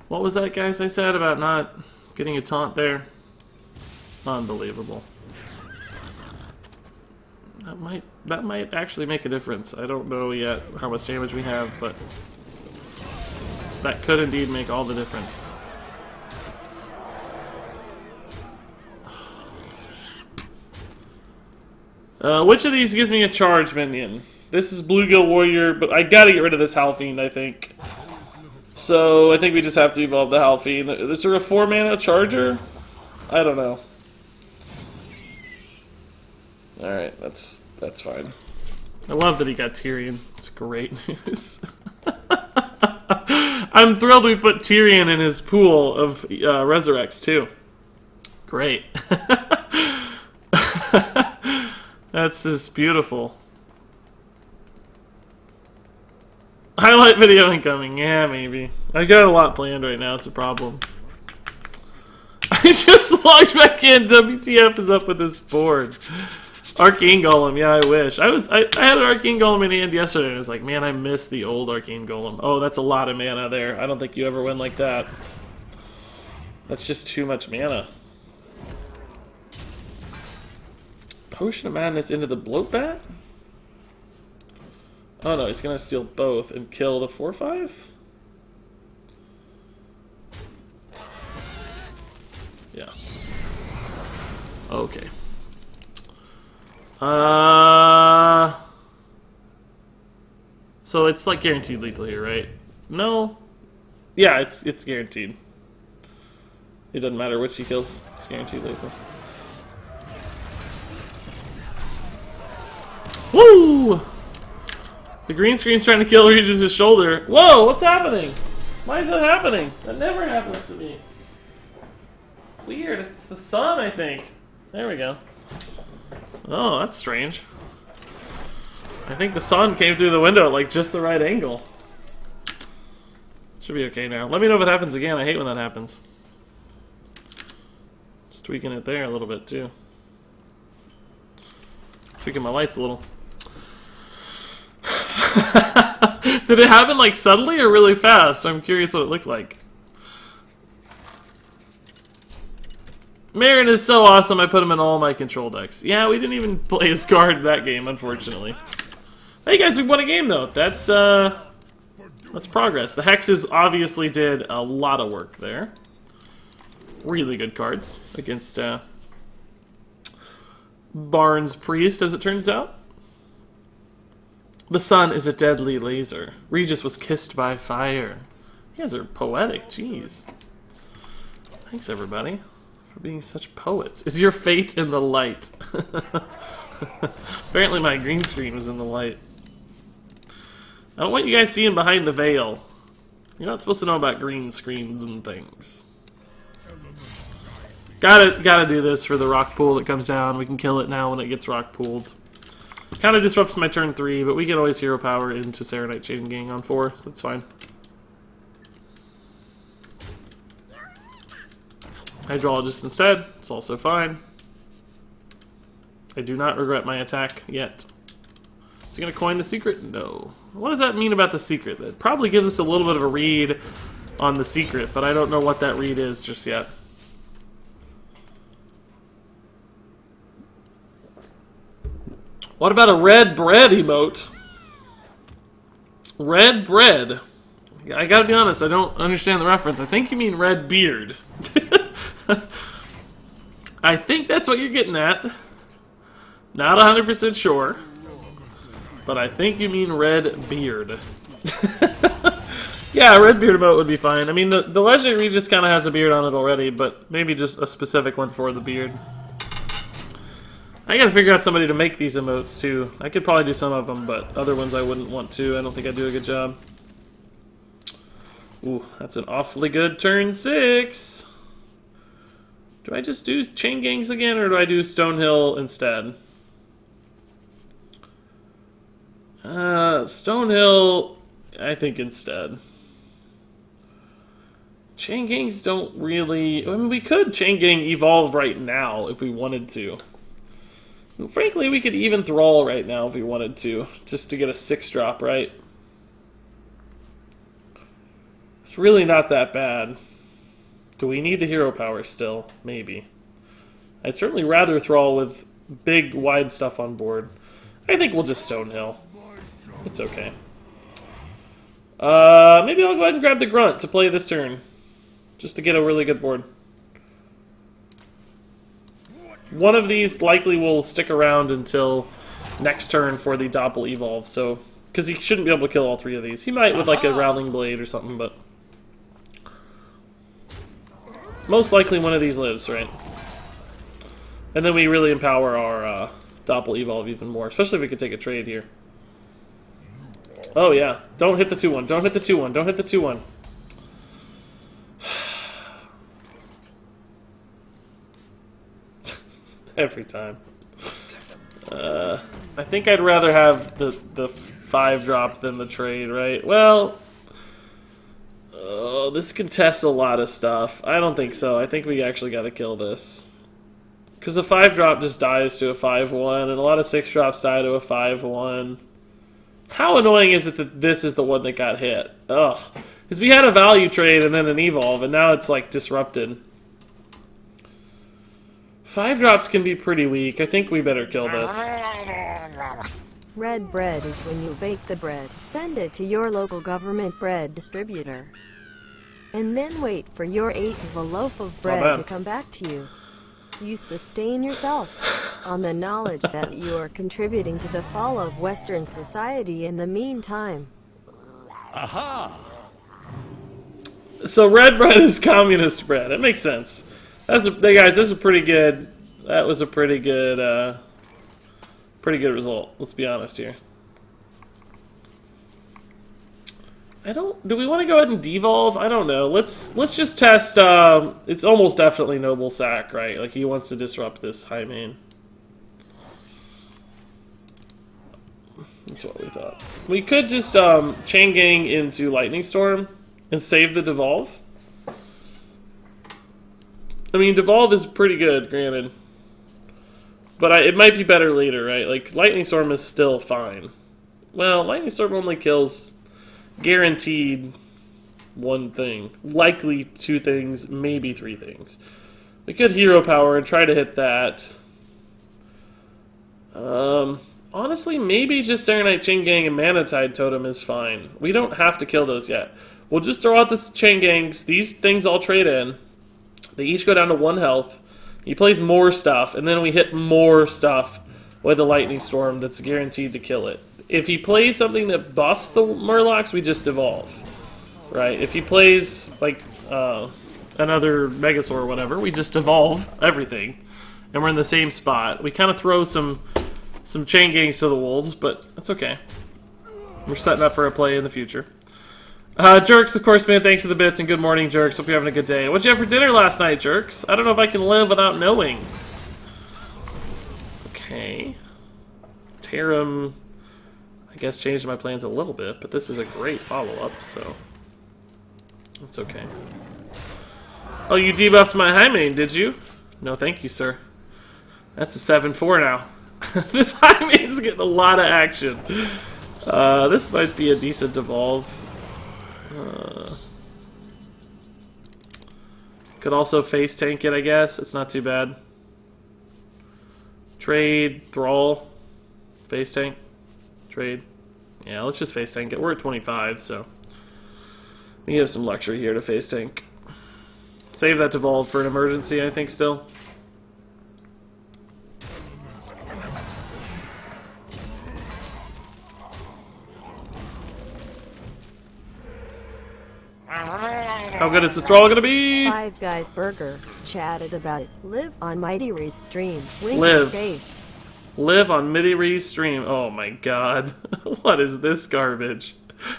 B: What was that, guys, I said about not getting a taunt there? Unbelievable. That might actually make a difference. I don't know yet how much damage we have, but that could indeed make all the difference. Which of these gives me a charge minion? This is Bluegill Warrior, but I gotta get rid of this Halfiend, I think. So I think we just have to evolve the Halfiend. Is there a 4-mana charger? I don't know. Alright, that's fine. I love that he got Tyrion. It's great news. I'm thrilled we put Tyrion in his pool of Resurrects, too. Great. That's just beautiful. Highlight video incoming. Yeah, maybe. I got a lot planned right now. It's a problem. I just logged back in. WTF is up with this board. Arcane Golem. Yeah, I wish. I had an Arcane Golem in the end yesterday, and I was like, man, I miss the old Arcane Golem. Oh, that's a lot of mana there. I don't think you ever win like that. That's just too much mana. Potion of Madness into the Bloatbat? Oh no, he's gonna steal both and kill the 4/5? Yeah. Okay. So it's like guaranteed lethal here, right? No. Yeah, it's guaranteed. It doesn't matter which he kills, it's guaranteed lethal. Woo! The green screen's trying to kill Regis' shoulder. Whoa, what's happening? Why is that happening? That never happens to me. Weird, it's the sun, I think. There we go. Oh, that's strange. I think the sun came through the window at like just the right angle. Should be okay now. Let me know if it happens again. I hate when that happens. Just tweaking it there a little bit too. Tweaking my lights a little. Did it happen like suddenly or really fast? I'm curious what it looked like. Marin is so awesome, I put him in all my control decks. Yeah, we didn't even play his card that game, unfortunately. Hey guys, we won a game though. That's progress. The Hexes obviously did a lot of work there. Really good cards against Barnes Priest, as it turns out. The sun is a deadly laser. Regis was kissed by fire. You guys are poetic, jeez. Thanks everybody for being such poets. Is your fate in the light? Apparently my green screen was in the light. I don't want you guys seeing behind the veil. You're not supposed to know about green screens and things. Gotta do this for the rock pool that comes down. We can kill it now when it gets rock pooled. Kind of disrupts my turn 3, but we can always hero power into Serenite Chain Gang on 4, so that's fine. Hydrologist instead, it's also fine. I do not regret my attack yet. Is he going to coin the secret? No. What does that mean about the secret? That probably gives us a little bit of a read on the secret, but I don't know what that read is just yet. What about a red bread emote? Red bread. I gotta be honest, I don't understand the reference. I think you mean red beard. I think that's what you're getting at. Not 100% sure. But I think you mean red beard. Yeah, a red beard emote would be fine. I mean, the Legendary Regis kind of has a beard on it already, but maybe just a specific one for the beard. I gotta figure out somebody to make these emotes, too. I could probably do some of them, but other ones I wouldn't want to. I don't think I'd do a good job. Ooh, that's an awfully good turn 6. Do I just do Chain Gangs again, or do I do Stonehill instead? Stonehill, I think instead. Chain Gangs don't really... I mean, we could Chain Gang evolve right now if we wanted to. And frankly, we could even Thrall right now if we wanted to, just to get a 6-drop, right? It's really not that bad. Do we need the hero power still? Maybe. I'd certainly rather Thrall with big, wide stuff on board. I think we'll just Stonehill. It's okay. Maybe I'll go ahead and grab the Grunt to play this turn. Just to get a really good board. One of these likely will stick around until next turn for the Doppel Evolve, so... Because he shouldn't be able to kill all 3 of these. He might with like a Rowling Blade or something, but... Most likely one of these lives, right? And then we really empower our Doppel Evolve even more, especially if we could take a trade here. Oh yeah, don't hit the 2-1, don't hit the 2-1, don't hit the 2-1. Every time. I think I'd rather have the 5-drop than the trade, right? Well, this contests a lot of stuff. I don't think so. I think we actually got to kill this. Because a 5-drop just dies to a 5-1, and a lot of 6-drops die to a 5-1. How annoying is it that this is the one that got hit? Ugh. Because we had a value trade and then an evolve, and now it's like disrupted. 5-drops can be pretty weak. I think we better kill this.
A: Red bread is when you bake the bread, send it to your local government bread distributor, and then wait for your 1/8 of a loaf of bread to come back to you. You sustain yourself on the knowledge that you are contributing to the fall of Western society in the meantime.
C: Aha!
B: So red bread is communist bread. It makes sense. Hey guys, this is pretty good. That was a pretty good result. Let's be honest here. Do we want to go ahead and devolve? I don't know. Let's just test. It's almost definitely Noble Sack, right? Like he wants to disrupt this high main. That's what we thought. We could just Chain Gang into Lightning Storm and save the devolve. I mean, devolve is pretty good, granted. But it might be better later, right? Like, Lightning Storm is still fine. Well, Lightning Storm only kills guaranteed 1 thing. Likely 2 things, maybe 3 things. We could hero power and try to hit that. Honestly, maybe just Serenite Chain Gang and Manatide Totem is fine. We don't have to kill those yet. We'll just throw out the Chain Gangs. These things all trade in. They each go down to 1 health. He plays more stuff, and then we hit more stuff with a Lightning Storm that's guaranteed to kill it. If he plays something that buffs the Murlocs, we just evolve. Right? If he plays, like, another Megasaur or whatever, we just evolve everything. And we're in the same spot. We kind of throw some Chain Gangs to the Wolves, but that's okay. We're setting up for a play in the future. Jerks, of course, man, thanks for the bits, and good morning, Jerks. Hope you're having a good day. What'd you have for dinner last night, Jerks? I don't know if I can live without knowing. Okay. Tarum, I guess, changed my plans a little bit, but this is a great follow-up, so... it's okay. Oh, you debuffed my high main, did you? No, thank you, sir. That's a 7-4 now. This high main's getting a lot of action. This might be a decent devolve. Could also face tank it, I guess. It's not too bad. Trade, Thrall, face tank, trade. Yeah, let's just face tank it. We're at 25, so we have some luxury here to face tank. Save that devolve for an emergency, I think, still. How good is this Thrall gonna be?
A: Five Guys Burger chatted about it. Live on Mighty Ree's stream. Wink in the face.
B: Live on Mighty Ree's stream. Oh my god. What is this garbage?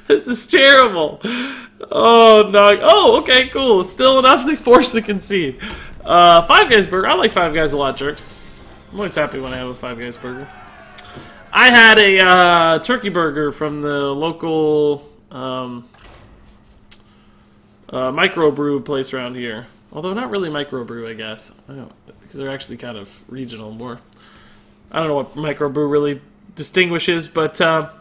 B: This is terrible. Oh no. Oh, okay, cool. Still enough to force the concede. Five Guys Burger. I like Five Guys a lot, Jerks. I'm always happy when I have a Five Guys Burger. I had a turkey burger from the local microbrew place around here. Although not really microbrew, I guess. I don't, because they're actually kind of regional more. I don't know what microbrew really distinguishes, but a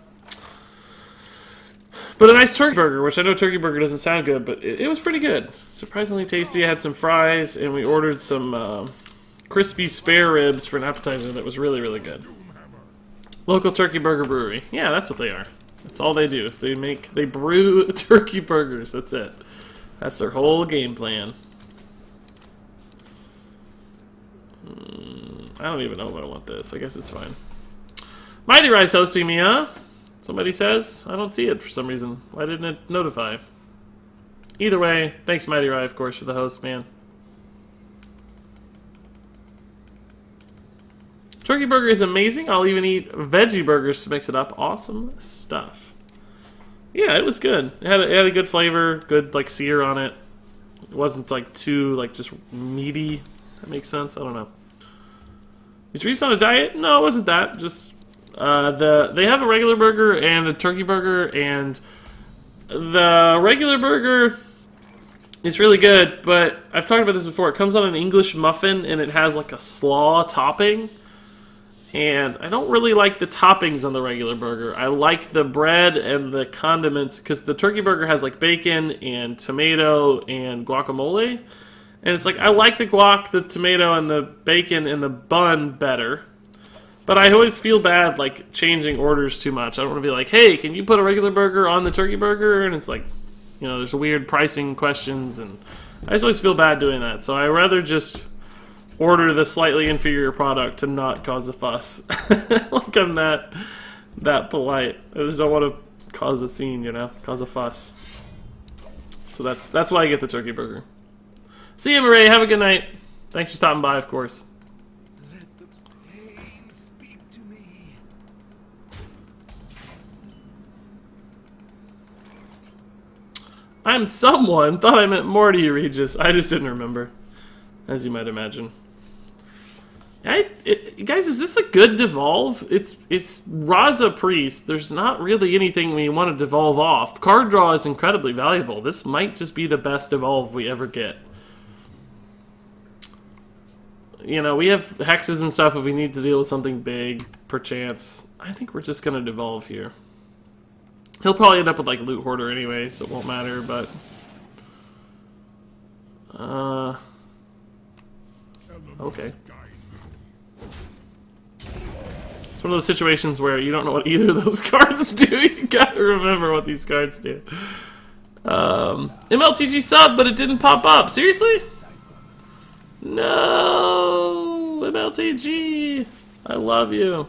B: nice turkey burger, which I know turkey burger doesn't sound good, but it was pretty good. Surprisingly tasty. I had some fries, and we ordered some crispy spare ribs for an appetizer that was really, really good. Local turkey burger brewery. Yeah, that's what they are. That's all they do. Is they brew turkey burgers. That's it. That's their whole game plan. I don't even know if I want this. I guess it's fine. Mighty Rise hosting me, huh? Somebody says. I don't see it for some reason. Why didn't it notify? Either way, thanks Mighty Rise, of course, for the host, man. Turkey burger is amazing. I'll even eat veggie burgers to mix it up. Awesome stuff. Yeah, it was good. It had a good flavor, good like sear on it. It wasn't like too like just meaty. That makes sense. I don't know. Is Reese on a diet? No, it wasn't that. Just they have a regular burger and a turkey burger, and the regular burger is really good. But I've talked about this before. It comes on an English muffin, and it has like a slaw topping. And I don't really like the toppings on the regular burger. I like the bread and the condiments, because the turkey burger has like bacon and tomato and guacamole. And it's like, I like the guac, the tomato, and the bacon and the bun better. But I always feel bad like changing orders too much. I don't want to be like, hey, can you put a regular burger on the turkey burger? And it's like, you know, there's weird pricing questions, and I just always feel bad doing that. So I rather just order the slightly inferior product to not cause a fuss. Like I'm that polite. I just don't want to cause a scene, you know, cause a fuss. So that's why I get the turkey burger. See you, Marie. Have a good night. Thanks for stopping by, of course.
D: Let the pain speak to me.
B: I'm someone. Thought I meant Morty, Regis. I just didn't remember, as you might imagine. Guys, is this a good devolve? It's Raza Priest. There's not really anything we want to devolve off. Card draw is incredibly valuable. This might just be the best devolve we ever get. You know, we have hexes and stuff if we need to deal with something big, perchance. I think we're just going to devolve here. He'll probably end up with, like, Loot Hoarder anyway, so it won't matter, but... okay. It's one of those situations where you don't know what either of those cards do. You gotta remember what these cards do. MLTG sub, but it didn't pop up. Seriously? No, MLTG. I love you.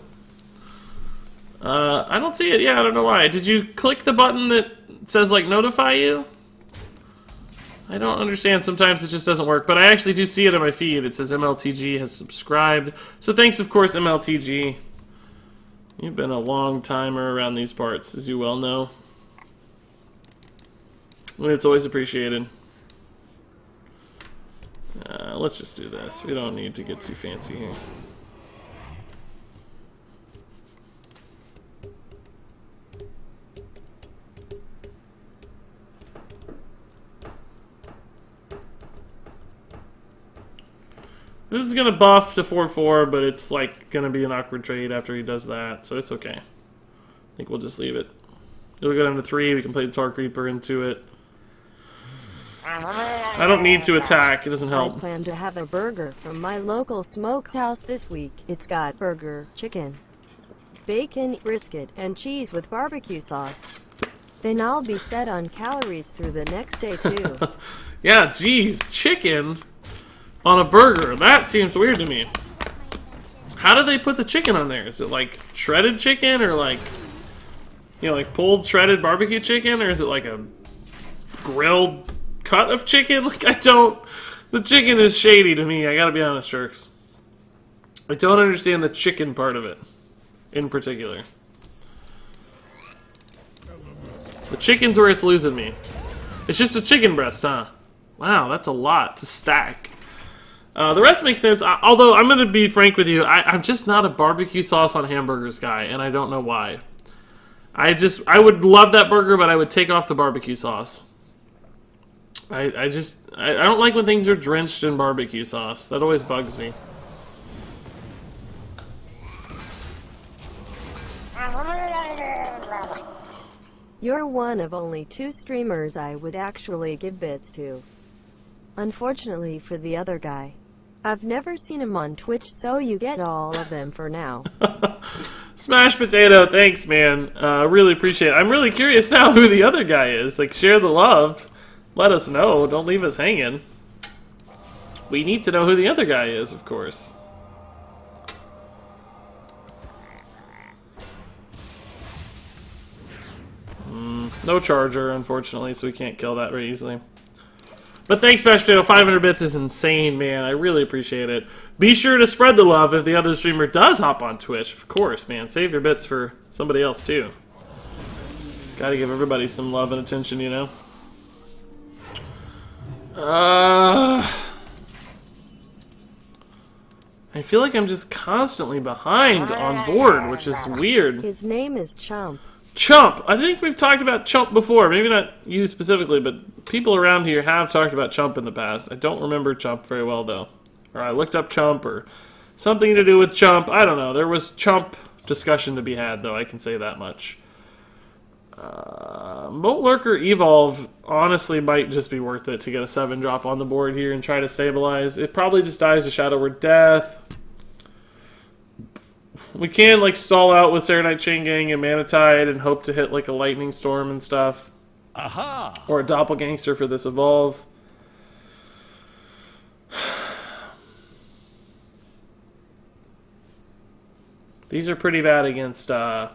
B: I don't see it. Yeah, I don't know why. Did you click the button that says, like, notify you? I don't understand. Sometimes it just doesn't work, but I actually do see it on my feed. It says MLTG has subscribed. So thanks, of course, MLTG. You've been a long timer around these parts, as you well know. It's always appreciated. Let's just do this. We don't need to get too fancy here. This is gonna buff to 4/4, but it's like gonna be an awkward trade after he does that, so it's okay. I think we'll just leave it. It'll go down to 3. We can play the Tar Creeper into it. I don't need to attack. It doesn't help.
A: I plan to have a burger from my local smokehouse this week. It's got burger, chicken, bacon, brisket, and cheese with barbecue sauce. Then I'll be set on calories through the next day too.
B: Yeah, geez, chicken on a burger. That seems weird to me. How do they put the chicken on there? Is it like shredded chicken or like, you know, like pulled shredded barbecue chicken, or is it like a grilled cut of chicken? Like, I don't... The chicken is shady to me, I gotta be honest, jerks. I don't understand the chicken part of it, in particular. The chicken's where it's losing me. It's just a chicken breast, huh? Wow, that's a lot to stack. The rest makes sense, although I'm gonna be frank with you, I'm just not a barbecue sauce on hamburgers guy, and I don't know why. I would love that burger, but I would take off the barbecue sauce. I don't like when things are drenched in barbecue sauce. That always bugs me.
A: You're one of only 2 streamers I would actually give bits to. Unfortunately for the other guy, I've never seen him on Twitch, so you get all of them for now.
B: Smash Potato, thanks, man. Really appreciate it. I'm really curious now who the other guy is. Like, share the love. Let us know. Don't leave us hanging. We need to know who the other guy is, of course. No charger, unfortunately, so we can't kill that very easily. But thanks, Smash Potato. 500 bits is insane, man. I really appreciate it. Be sure to spread the love if the other streamer does hop on Twitch. Of course, man. Save your bits for somebody else, too. Gotta give everybody some love and attention, you know? I feel like I'm just constantly behind on board, which is weird.
A: His name is Chump.
B: Chump! I think we've talked about Chump before. Maybe not you specifically, but people around here have talked about Chump in the past. I don't remember Chump very well, though. Or I looked up Chump, or something to do with Chump. I don't know. There was Chump discussion to be had, though. I can say that much. Moat Lurker Evolve honestly might just be worth it to get a 7-drop on the board here and try to stabilize. It probably just dies to Shadow Word Death. We can, like, stall out with Serenite Chain Gang and Mana Tide and hope to hit, like, a Lightning Storm and stuff.
C: Aha!
B: Or a Doppelgangster for this Evolve. These are pretty bad against, in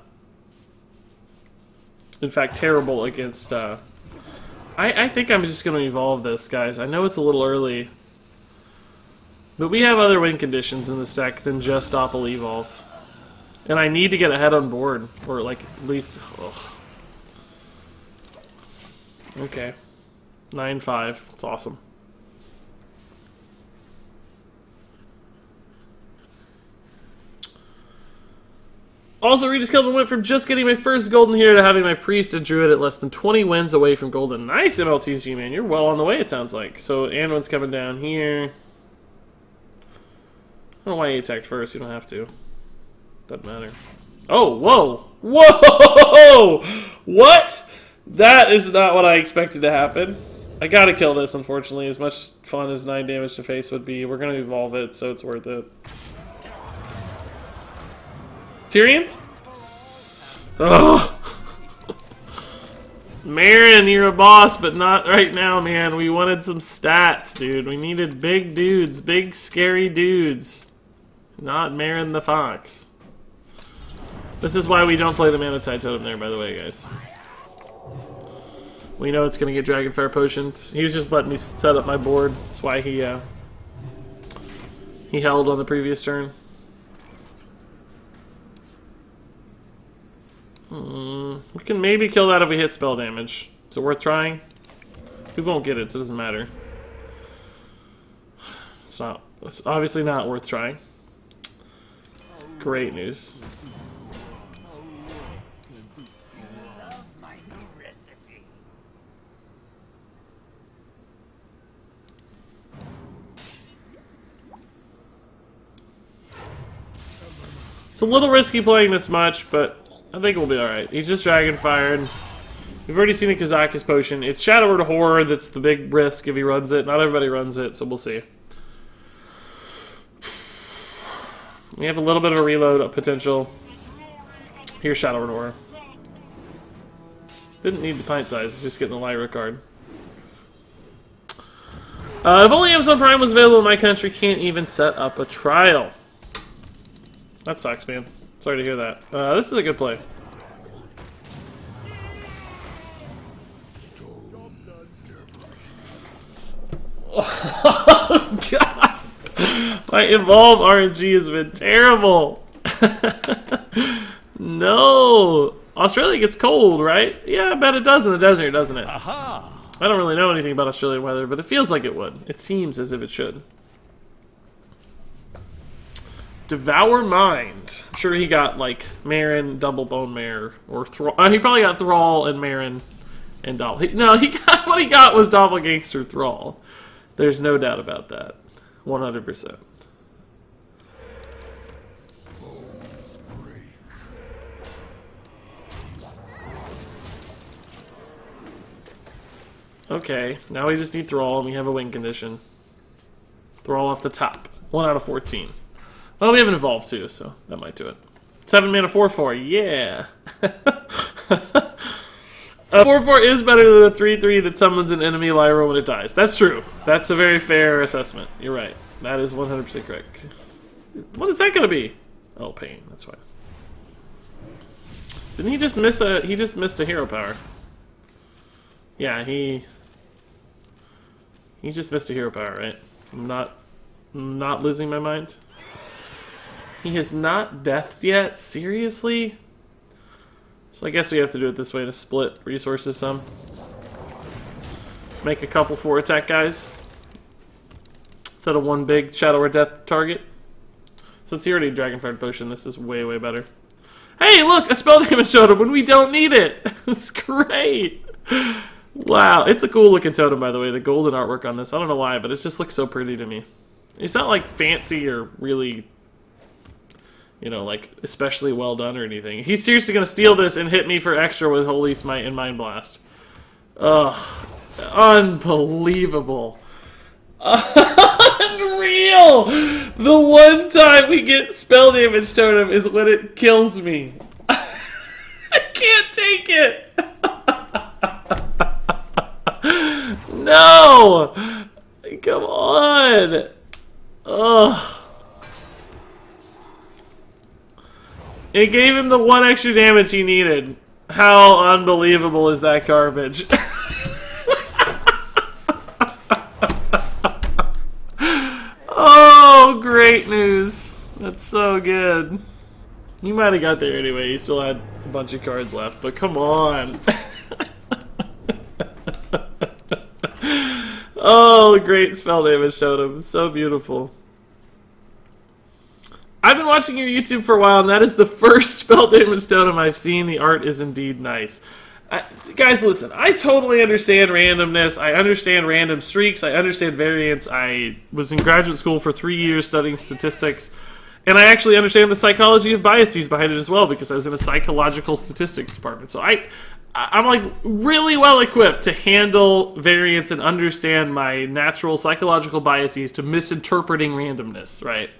B: fact, terrible against, I think I'm just going to evolve this, guys. I know it's a little early. But we have other win conditions in this deck than just Doppel Evolve. And I need to get ahead on board. Or, like, at least... Ugh. Okay. 9-5. It's awesome. Also, RegisKillbin went from just getting my first golden here to having my priest and druid at less than 20 wins away from golden. Nice, MLTG, man. You're well on the way, it sounds like. So, Anwin's coming down here. I don't know why he attacked first. You don't have to. Doesn't matter. Oh, whoa! Whoa! What? That is not what I expected to happen. I gotta kill this, unfortunately. As much fun as 9 damage to face would be, we're gonna evolve it, so it's worth it. Tyrion? Ugh! Marin, you're a boss, but not right now, man. We wanted some stats, dude. We needed big dudes, big scary dudes. Not Marin the Fox. This is why we don't play the Mana Tide Totem there, by the way, guys. We know it's going to get Dragonfire Potioned. He was just letting me set up my board. That's why he held on the previous turn. We can maybe kill that if we hit spell damage. Is it worth trying? We won't get it, so it doesn't matter. It's obviously not worth trying. Great news. It's a little risky playing this much, but I think we'll be alright. He's just Dragonfired. We've already seen a Kazakus potion. It's Shadow Word Horror that's the big risk if he runs it. Not everybody runs it, so we'll see. We have a little bit of a reload potential. Here's Shadow Word Horror. Didn't need the pint size, it's just getting the Lyra card. If only Amazon Prime was available in my country, can't even set up a trial. That sucks, man. Sorry to hear that. This is a good play. Oh, God! My Evolve RNG has been terrible! No! Australia gets cold, right? Yeah, I bet it does in the desert, doesn't it?
C: Aha!
B: I don't really know anything about Australian weather, but it feels like it would. It seems as if it should. Devour Mind. I'm sure he got, like, Marin, Double Bone Mare, or Thrall. He probably got Thrall and Marin and Doppel. No, what he got was Doppelgangster Thrall. There's no doubt about that. 100%. Okay, now we just need Thrall and we have a win condition. Thrall off the top. 1 out of 14. Well, we have an Evolve too, so that might do it. 7 mana 4/4, yeah! 4/4 is better than a 3/3 that summons an enemy Lyra when it dies. That's true. That's a very fair assessment. You're right. That is 100% correct. What is that going to be? Oh, Pain. That's fine. Didn't he just miss a... He just missed a hero power. Yeah, he just missed a hero power, right? I'm not losing my mind. He has not deathed yet? Seriously? So I guess we have to do it this way to split resources some. Make a couple 4-attack guys. Instead of one big Shadow or Death target. Since he already Dragonfired Potion, this is way, way better. Hey, look! A spell damage totem when we don't need it! It's great! Wow, it's a cool looking totem, by the way. The golden artwork on this. I don't know why, but it just looks so pretty to me. It's not like fancy or really, you know, like especially well done or anything. He's seriously gonna steal this and hit me for extra with Holy Smite and Mind Blast. Ugh, unbelievable. Unreal! The one time we get spell damage totem is when it kills me. I can't take it! No! Come on! Ugh. It gave him the one extra damage he needed. How unbelievable is that garbage? Oh, great news. That's so good. You might have got there anyway. You still had a bunch of cards left, but come on. Oh, great spell damage totem. So beautiful. I've been watching your YouTube for a while, and that is the first spell damage totem I've seen. The art is indeed nice. Guys, listen. I totally understand randomness. I understand random streaks. I understand variance. I was in graduate school for 3 years studying statistics. And I actually understand the psychology of biases behind it as well, because I was in a psychological statistics department. So I'm like really well equipped to handle variance and understand my natural psychological biases to misinterpreting randomness, right?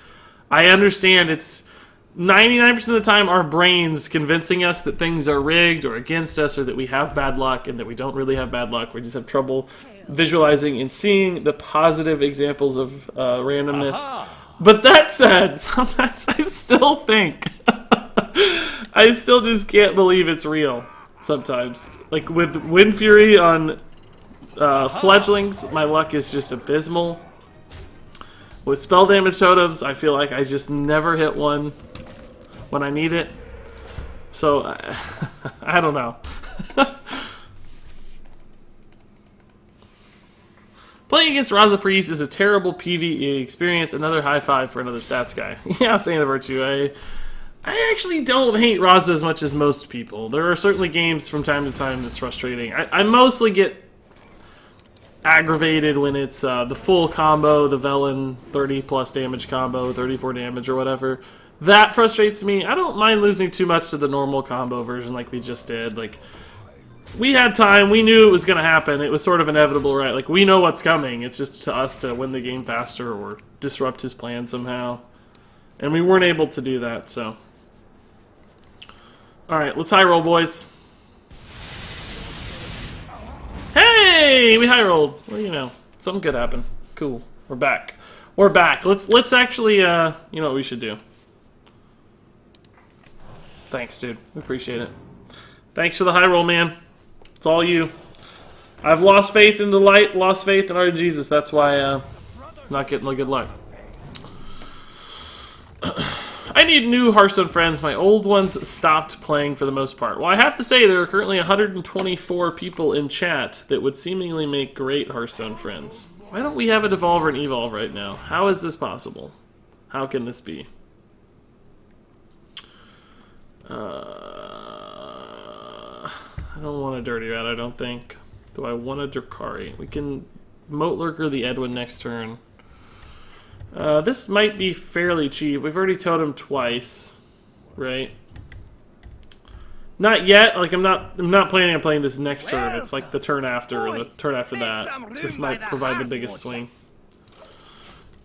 B: I understand it's 99% of the time our brains convincing us that things are rigged or against us or that we have bad luck and that we don't really have bad luck. We just have trouble visualizing and seeing the positive examples of randomness. But that said, sometimes I still think, I still just can't believe it's real. Sometimes. Like with Wind Fury on fledglings, my luck is just abysmal. With spell damage totems, I feel like I just never hit one when I need it. So, I don't know. Playing against Raza Priest is a terrible PvE experience. Another high five for another stats guy. Yeah, Saint of Virtue. I actually don't hate Raza as much as most people. There are certainly games from time to time that's frustrating. I mostly get aggravated when it's the full combo, the Velen 30 plus damage combo, 34 damage or whatever. That frustrates me. I don't mind losing too much to the normal combo version like we just did. Like, we had time, we knew it was going to happen. It was sort of inevitable, right? Like, we know what's coming. It's just to us to win the game faster or disrupt his plan somehow. And we weren't able to do that, so. Alright, let's high roll, boys. Hey! We high rolled. Well, you know, something good happened. Cool. We're back. We're back. Let's actually, you know what we should do. Thanks, dude. We appreciate it. Thanks for the high roll, man. It's all you. I've lost faith in the light, lost faith in our Jesus. That's why I'm not getting the good luck. I need new Hearthstone friends. My old ones stopped playing for the most part. Well, I have to say there are currently 124 people in chat that would seemingly make great Hearthstone friends. Why don't we have a Devolver and Evolve right now? How is this possible? How can this be? I don't want a Dirty Rat, I don't think. Do I want a Drakari? We can Moat Lurker the Edwin next turn. This might be fairly cheap. We've already totemed twice, right? Not yet. Like I'm not planning on playing this next turn. It's like the turn after or the turn after that. This might provide the biggest swing.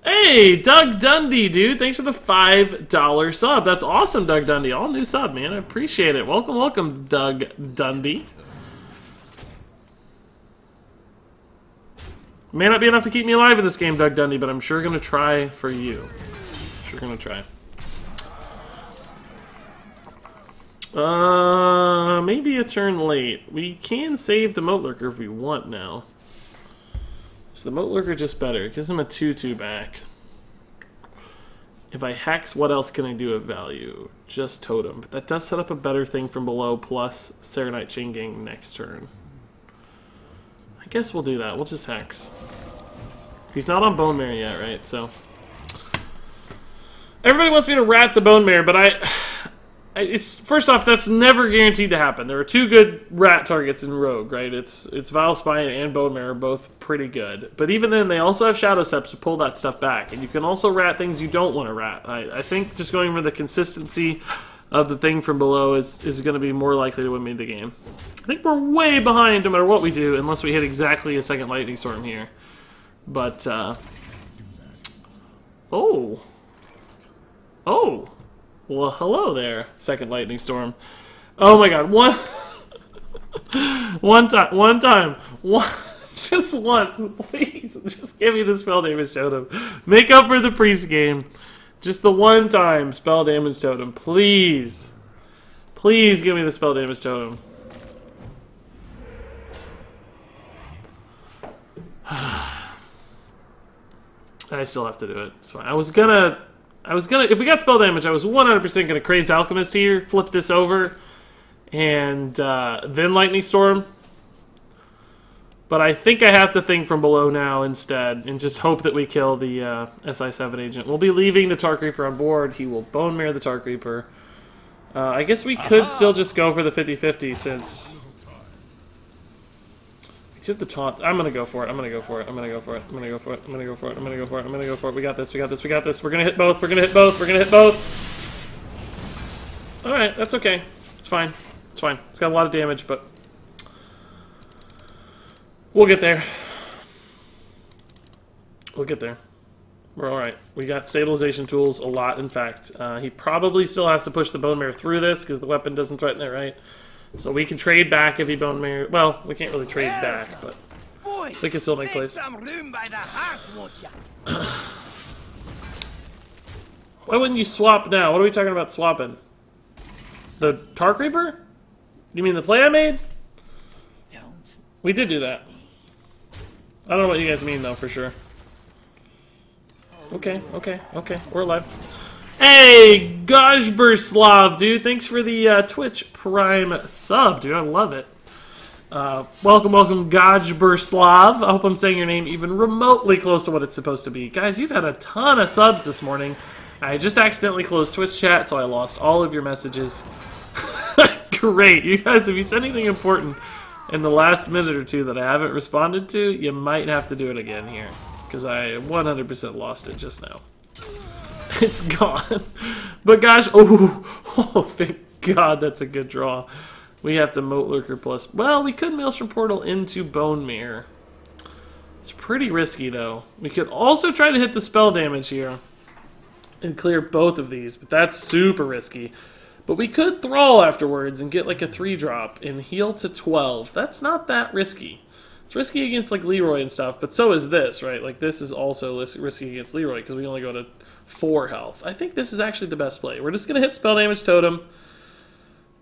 B: Hey, Doug Dundee, dude. Thanks for the $5 sub. That's awesome, Doug Dundee. All new sub, man. I appreciate it. Welcome, welcome, Doug Dundee. May not be enough to keep me alive in this game, Doug Dundee, but I'm sure going to try for you. Sure going to try. Maybe a turn late. We can save the Moat Lurker if we want now. Is the Moat Lurker just better? It gives him a 2/2 back. If I hex, what else can I do of value? Just totem. But that does set up a better thing from below, plus Serenite Chain Gang next turn. I guess we'll do that. We'll just hex. He's not on Bone Mare yet, right? So everybody wants me to rat the Bone Mare, but it's first off, that's never guaranteed to happen. There are two good rat targets in Rogue, right? It's Vile Spine and Bone Mare are both pretty good. But even then, they also have Shadow Steps to pull that stuff back. And you can also rat things you don't want to rat. I think just going for the consistency of the thing from below is going to be more likely to win me the game. I think we're way behind no matter what we do, unless we hit exactly a second Lightning Storm here. But, oh. Well, hello there, second Lightning Storm. Oh my god, just once, please, just give me the spell damage totem. Make up for the priest game. Just the one time spell damage totem, please. Please give me the spell damage totem. I still have to do it. It's fine. I was gonna, if we got spell damage, I was 100% gonna Crazed Alchemist here, flip this over, and then Lightning Storm. But I think I have to think from below now instead, and just hope that we kill the SI7 agent. We'll be leaving the Tar Creeper on board. He will Bone Mare the Tar Creeper. I guess we could still just go for the 50-50 since... We do have the taunt. I'm gonna go for it. I'm gonna go for it. I'm gonna go for it. I'm gonna go for it. I'm gonna go for it. I'm gonna go for it. I'm gonna go for it. We got this. We got this. We got this. We're gonna hit both. We're gonna hit both. We're gonna hit both. Alright, that's okay. It's fine. It's fine. It's got a lot of damage, but... We'll get there. We'll get there. We're alright. We got stabilization tools a lot, in fact. He probably still has to push the Bone Mare through this, because the weapon doesn't threaten it, right? So we can trade back if he Bone Mare... Well, we can't really trade back, but... we can still make plays. Why wouldn't you swap now? What are we talking about swapping? The Tar Creeper? You mean the play I made? We did do that. I don't know what you guys mean, though, for sure. Okay. We're alive. Hey, Gojberslav, dude. Thanks for the Twitch Prime sub, dude. I love it. Welcome, Gajberslav. I hope I'm saying your name even remotely close to what it's supposed to be. Guys, you've had a ton of subs this morning. I just accidentally closed Twitch chat, so I lost all of your messages. Great. You guys, if you said anything important in the last minute or two that I haven't responded to, you might have to do it again here. Because I 100% lost it just now. It's gone. But gosh, oh, thank God that's a good draw. We have to Moat Lurker plus. Well, we could Maelstrom Portal into Bone Mirror. It's pretty risky, though. We could also try to hit the spell damage here and clear both of these, but that's super risky. But we could Thrall afterwards and get like a 3-drop and heal to 12. That's not that risky. It's risky against like Leroy and stuff, but so is this, right? Like this is also risky against Leroy because we only go to 4 health. I think this is actually the best play. We're just going to hit spell damage totem.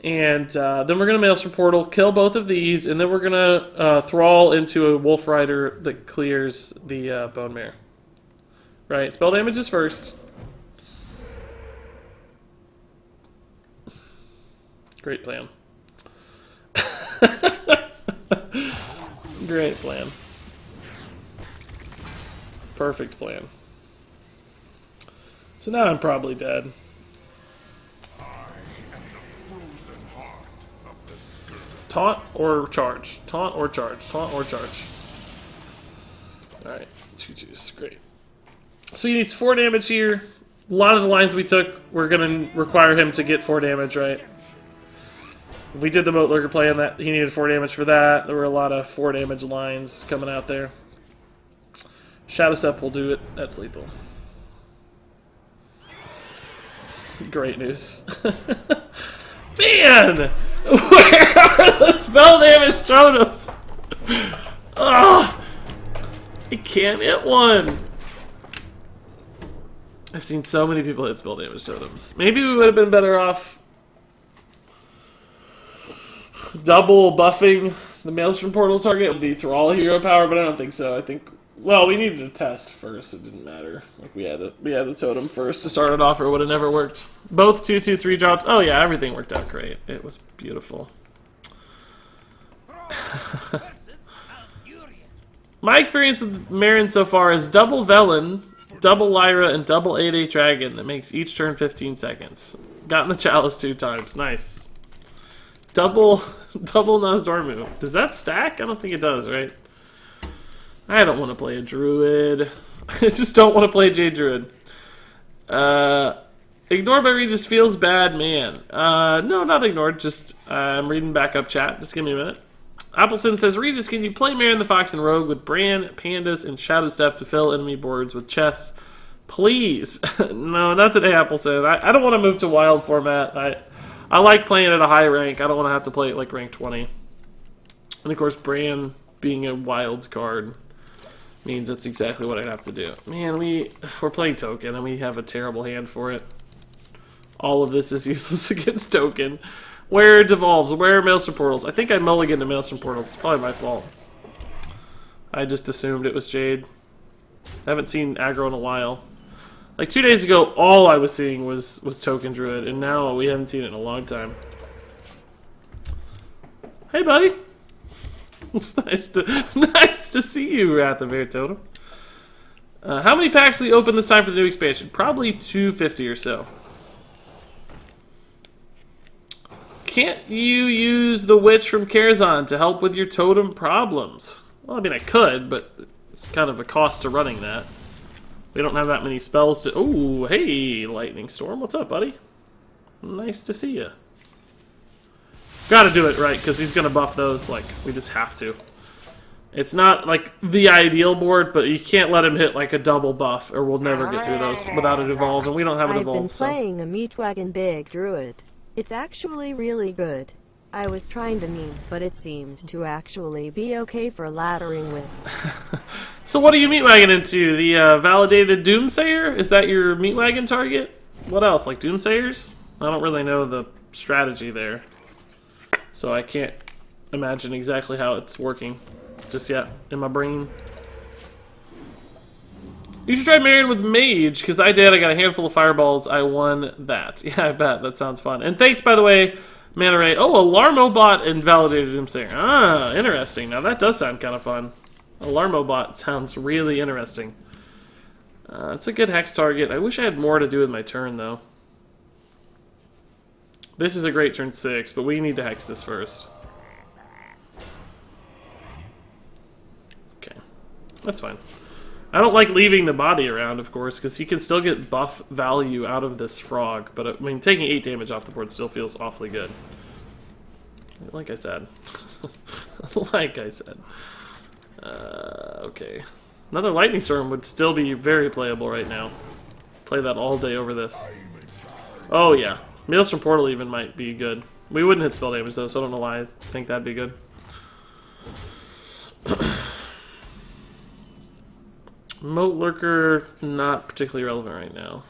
B: And then we're going to Maelstrom Portal, kill both of these, and then we're going to Thrall into a Wolf Rider that clears the Bone Mare. Right, spell damage is first. Great plan. Great plan. Perfect plan. So now I'm probably dead. Taunt or charge? Taunt or charge? Taunt or charge? Alright, 2/2s. Great. So he needs 4 damage here. A lot of the lines we took, we're going to require him to get 4 damage, right? If we did the Moat Lurker play on that, he needed 4 damage for that. There were a lot of 4 damage lines coming out there. Shadow Step will do it. That's lethal. Great news. Man! Where are the spell damage totems? Oh, I can't hit one. I've seen so many people hit spell damage totems. Maybe we would have been better off double buffing the Maelstrom Portal target with the Thrall hero power, but I don't think so. I think, well, we needed a test first. It didn't matter. Like we had the totem first to start it off, or it would have never worked. Both 2/2/3 drops. Oh yeah, everything worked out great. It was beautiful. My experience with Marin so far is double Velen, double Lyra, and double 8/8 Dragon that makes each turn 15 seconds. Gotten the Chalice 2 times. Nice. Double Nozdormu. Does that stack? I don't think it does, right? I don't want to play a Druid. I just don't want to play Jade Druid. Ignored by Regis feels bad, man. No, not ignored. Just, I'm reading back up chat. Just give me a minute. Appleson says, Regis, can you play Marin the Fox and Rogue with Bran, Pandas, and Shadow Step to fill enemy boards with chess? Please. No, not today, Appleson. I don't want to move to wild format. I like playing at a high rank. I don't want to have to play at like rank 20. And of course, Bran being a wild card means that's exactly what I'd have to do. Man, we're playing Token and we have a terrible hand for it. All of this is useless against Token. Where devolves? Where are Maelstrom Portals? I think I mulliganed to Maelstrom Portals. It's probably my fault. I just assumed it was Jade. I haven't seen aggro in a while. Like 2 days ago, all I was seeing was Token Druid, and now we haven't seen it in a long time. Hey, buddy. It's nice to see you, Wrath of Air Totem. How many packs will we open this time for the new expansion? Probably 250 or so. Can't you use the Witch from Karazhan to help with your totem problems? Well, I mean, I could, but it's kind of a cost to running that. We don't have that many spells to... Oh, hey, Lightning Storm. What's up, buddy? Nice to see you. Gotta do it right, because he's gonna buff those. Like, we just have to. It's not, like, the ideal board, but you can't let him hit, like, a double buff, or we'll never get through those without it evolve, and we don't have it evolve,
A: I've been playing a Meatwagon Big Druid. It's actually really good. I was trying to meme, but it seems to actually be okay for laddering with.
B: So what are you meatwagon into? The validated Doomsayer? Is that your meatwagon target? What else? Like Doomsayers? I don't really know the strategy there. So I can't imagine exactly how it's working just yet in my brain. You should try Marin with Mage, because I did. I got a handful of fireballs. I won that. Yeah, I bet. That sounds fun. And thanks, by the way, Mana Ray. Oh, Alarmobot invalidated him saying, ah, interesting. Now that does sound kind of fun. Alarmobot sounds really interesting. It's a good hex target. I wish I had more to do with my turn, though. This is a great turn 6, but we need to hex this first. Okay. That's fine. I don't like leaving the body around, of course, because he can still get buff value out of this frog. But, I mean, taking 8 damage off the board still feels awfully good. Like I said. Like I said. Okay. Another Lightning Storm would still be very playable right now. Play that all day over this. Oh, yeah. Maelstrom Portal even might be good. We wouldn't hit spell damage, though, so I don't know why I think that'd be good. Moat Lurker, not particularly relevant right now.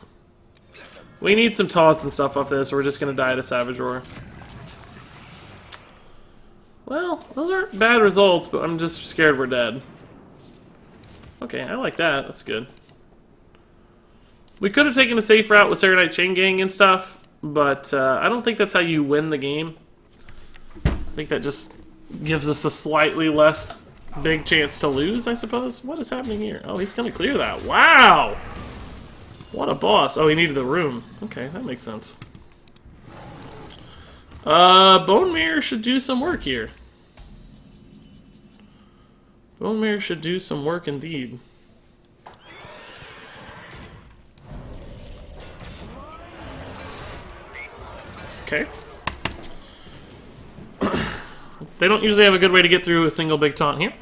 B: We need some taunts and stuff off this, or we're just going to die to Savage Roar. Well, those aren't bad results, but I'm just scared we're dead. Okay, I like that. That's good. We could have taken a safe route with Serenite Chain Gang and stuff, but I don't think that's how you win the game. I think that just gives us a slightly less big chance to lose, I suppose. What is happening here? Oh, he's going to clear that. Wow! What a boss. Oh, he needed the room. Okay, that makes sense. Bone Mirror should do some work here. Bone Mirror should do some work indeed. Okay. They don't usually have a good way to get through a single big taunt here.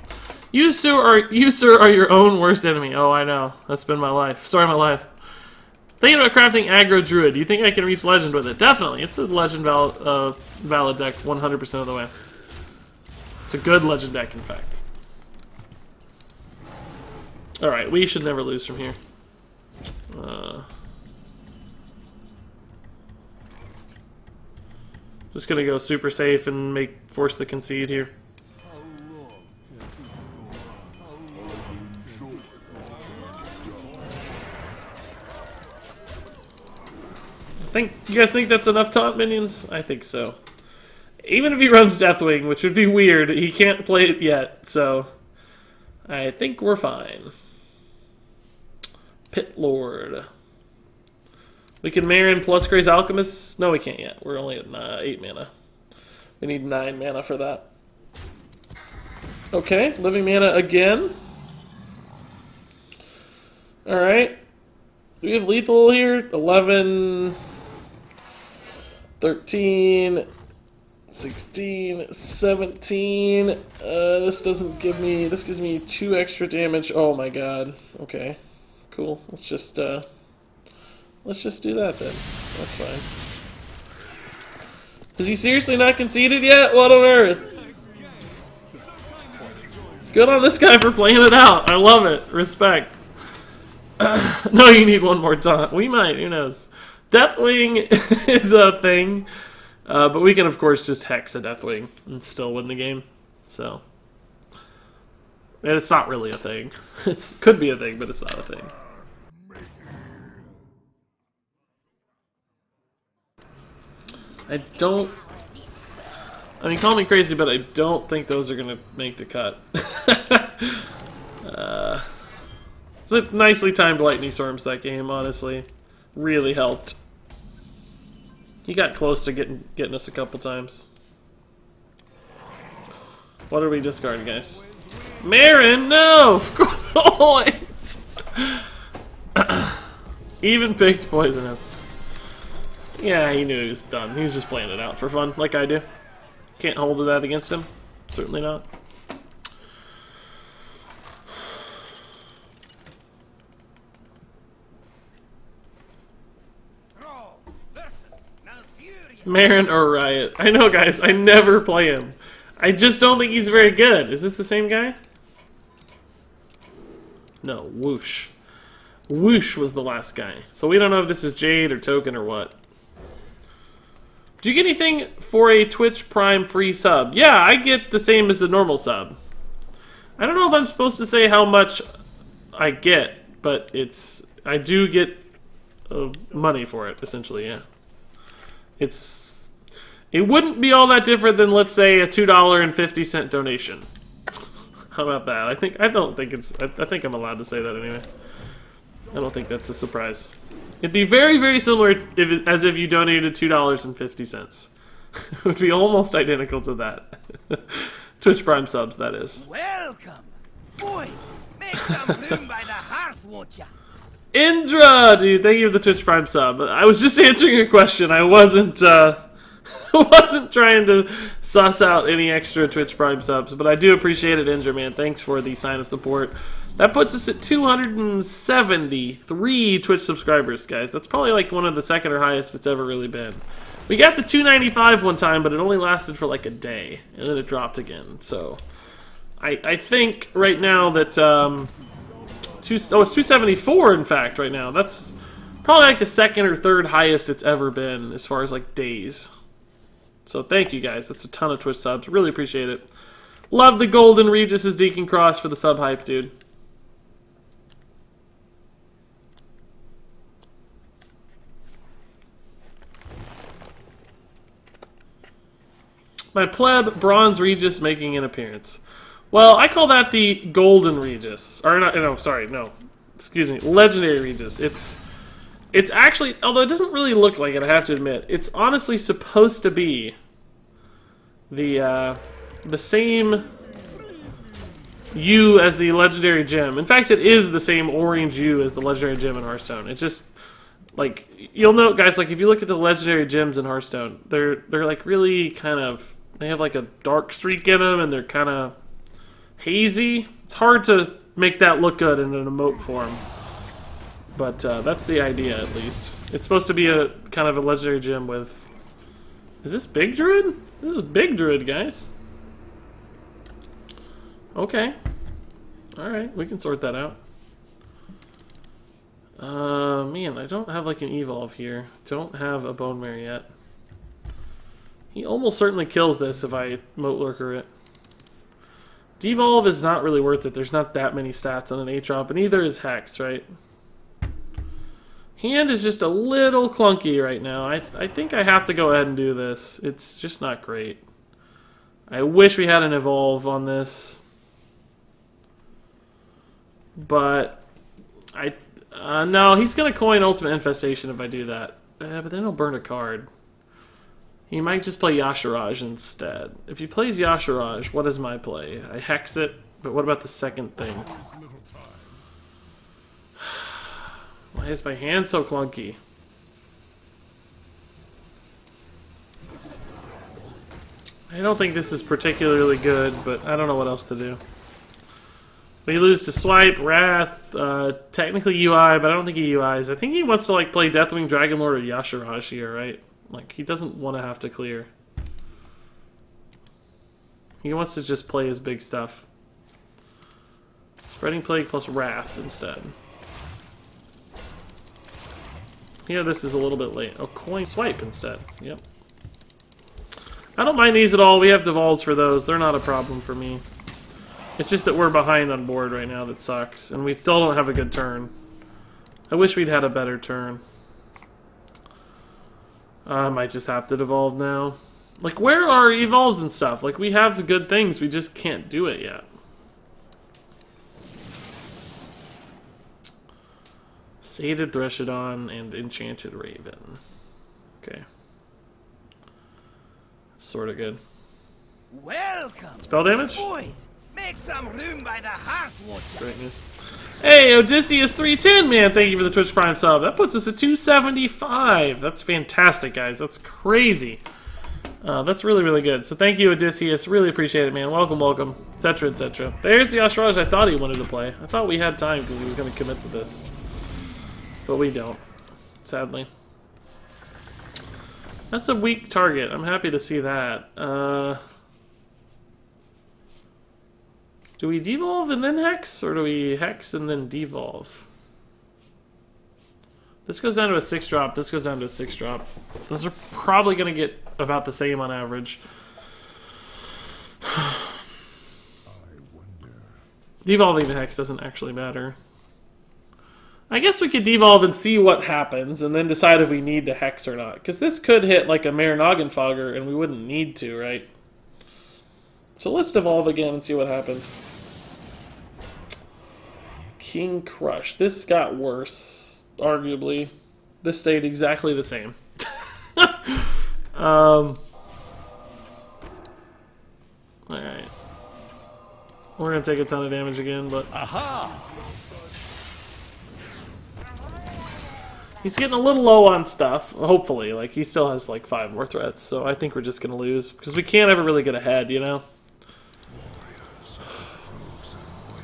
B: You, sir, are your own worst enemy. Oh, I know. That's been my life. Sorry, my life. Thinking about crafting aggro druid. Do you think I can reach legend with it? Definitely. It's a legend valid deck 100% of the way. It's a good legend deck, in fact. Alright, we should never lose from here. Just gonna go super safe and force the concede here. You guys think that's enough taunt minions? I think so. Even if he runs Deathwing, which would be weird, he can't play it yet, so I think we're fine. Pit Lord. We can Marin plus Grey's Alchemist? No, we can't yet. We're only at 8 mana. We need 9 mana for that. Okay, living mana again. Alright. Do we have lethal here? 11, 13, 16, 17. This doesn't give me... This gives me 2 extra damage. Oh my god. Okay. Cool. Let's just do that then. That's fine. Is he seriously not conceded yet? What on earth? Good on this guy for playing it out. I love it. Respect. No, you need one more taunt. We might. Who knows? Deathwing is a thing. But we can, of course, just hex a Deathwing and still win the game. So. And it's not really a thing. It could be a thing, but it's not a thing. I mean, call me crazy, but I don't think those are going to make the cut. It's a nicely timed Lightning Storms that game, honestly. Really helped. He got close to getting us a couple times. What are we discarding, guys? Marin, no! Coins! Even picked Poisonous. Yeah, he knew he was done. He was just playing it out for fun, like I do. Can't hold that against him. Certainly not. Marin or Riot. I know, guys. I never play him. I just don't think he's very good. Is this the same guy? No, Whoosh. Whoosh was the last guy. So we don't know if this is Jade or Token or what. Do you get anything for a Twitch Prime free sub? Yeah, I get the same as the normal sub. I don't know if I'm supposed to say how much I get, but I do get money for it, essentially, yeah. It's It wouldn't be all that different than, let's say, a $2.50 donation. How about that? I think I'm allowed to say that anyway. I don't think that's a surprise. It'd be very, very similar as if you donated $2.50. It would be almost identical to that. Twitch Prime subs, that is.
D: Welcome. Boys, make some room by the hearth, won't ya?
B: Indra, dude, thank you for the Twitch Prime sub. I was just answering a question. I wasn't trying to suss out any extra Twitch Prime subs, but I do appreciate it, Indra, man. Thanks for the sign of support. That puts us at 273 Twitch subscribers, guys. That's probably like one of the second or highest it's ever really been. We got to 295 one time, but it only lasted for like a day, and then it dropped again. So I think right now that it's 274 in fact right now. That's probably like the second or third highest it's ever been as far as like days. So thank you guys. That's a ton of Twitch subs. Really appreciate it. Love the golden Regis' Deacon Cross for the sub hype, dude. My pleb, Bronze Regis, making an appearance. Well, I call that the Golden Regis. Or, no, sorry, no. Excuse me, Legendary Regis. It's actually, although it doesn't really look like it, I have to admit, it's honestly supposed to be the same U as the Legendary Gem. In fact, it is the same orange U as the Legendary Gem in Hearthstone. It just, like, you'll note, guys, like, if you look at the Legendary Gems in Hearthstone, they're like, really kind of, they have, like, a dark streak in them, and they're kind of hazy. It's hard to make that look good in an emote form. But that's the idea, at least. It's supposed to be a kind of a Legendary Gem with... Is this Big Druid? This is Big Druid, guys. Okay. Alright, we can sort that out. Man, I don't have like an evolve here. Don't have a Bone Mare yet. He almost certainly kills this if I Moat Lurker it. Devolve is not really worth it. There's not that many stats on an Aatrox, and neither is Hex, right? Hand is just a little clunky right now. I think I have to go ahead and do this. It's just not great. I wish we had an evolve on this. But no, he's going to coin Ultimate Infestation if I do that. But then he'll burn a card. He might just play Yashiraj instead. If he plays Yashiraj, what is my play? I hex it, but what about the second thing? Why is my hand so clunky? I don't think this is particularly good, but I don't know what else to do. We lose to Swipe, Wrath, technically UI, but I don't think he UIs. I think he wants to like play Deathwing Dragonlord or Yashiraj here, right? Like, he doesn't want to have to clear. He wants to just play his big stuff. Spreading Plague plus Wrath instead. Yeah, this is a little bit late. Oh, coin Swipe instead. Yep. I don't mind these at all. We have devolves for those. They're not a problem for me. It's just that we're behind on board right now that sucks. And we still don't have a good turn. I wish we'd had a better turn. I might just have to devolve now. Like, where are evolves and stuff? Like, we have the good things, we just can't do it yet. Sated Threshodon and Enchanted Raven. Okay. That's sort of good.
D: Welcome.
B: Spell damage?
D: Boys, make some room by the hearth, won't ya?
B: Greatness. Hey, Odysseus310, man, thank you for the Twitch Prime sub. That puts us at 275. That's fantastic, guys. That's crazy. That's really, really good. So thank you, Odysseus. Really appreciate it, man. Welcome, welcome, etc., etc. There's the Yashiraj I thought he wanted to play. I thought we had time because he was going to commit to this. But we don't, sadly. That's a weak target. I'm happy to see that. Do we devolve and then hex, or do we hex and then devolve? This goes down to a 6-drop, this goes down to a 6-drop. Those are probably going to get about the same on average. Devolving the hex doesn't actually matter. I guess we could devolve and see what happens, and then decide if we need to hex or not. Because this could hit like a Marin Fogger, and we wouldn't need to, right? So let's devolve again and see what happens. King Crush. This got worse, arguably. This stayed exactly the same. Alright. We're gonna take a ton of damage again, but...
C: Aha!
B: He's getting a little low on stuff, hopefully. Like, he still has, like, 5 more threats, so I think we're just gonna lose. Because we can't ever really get ahead, you know?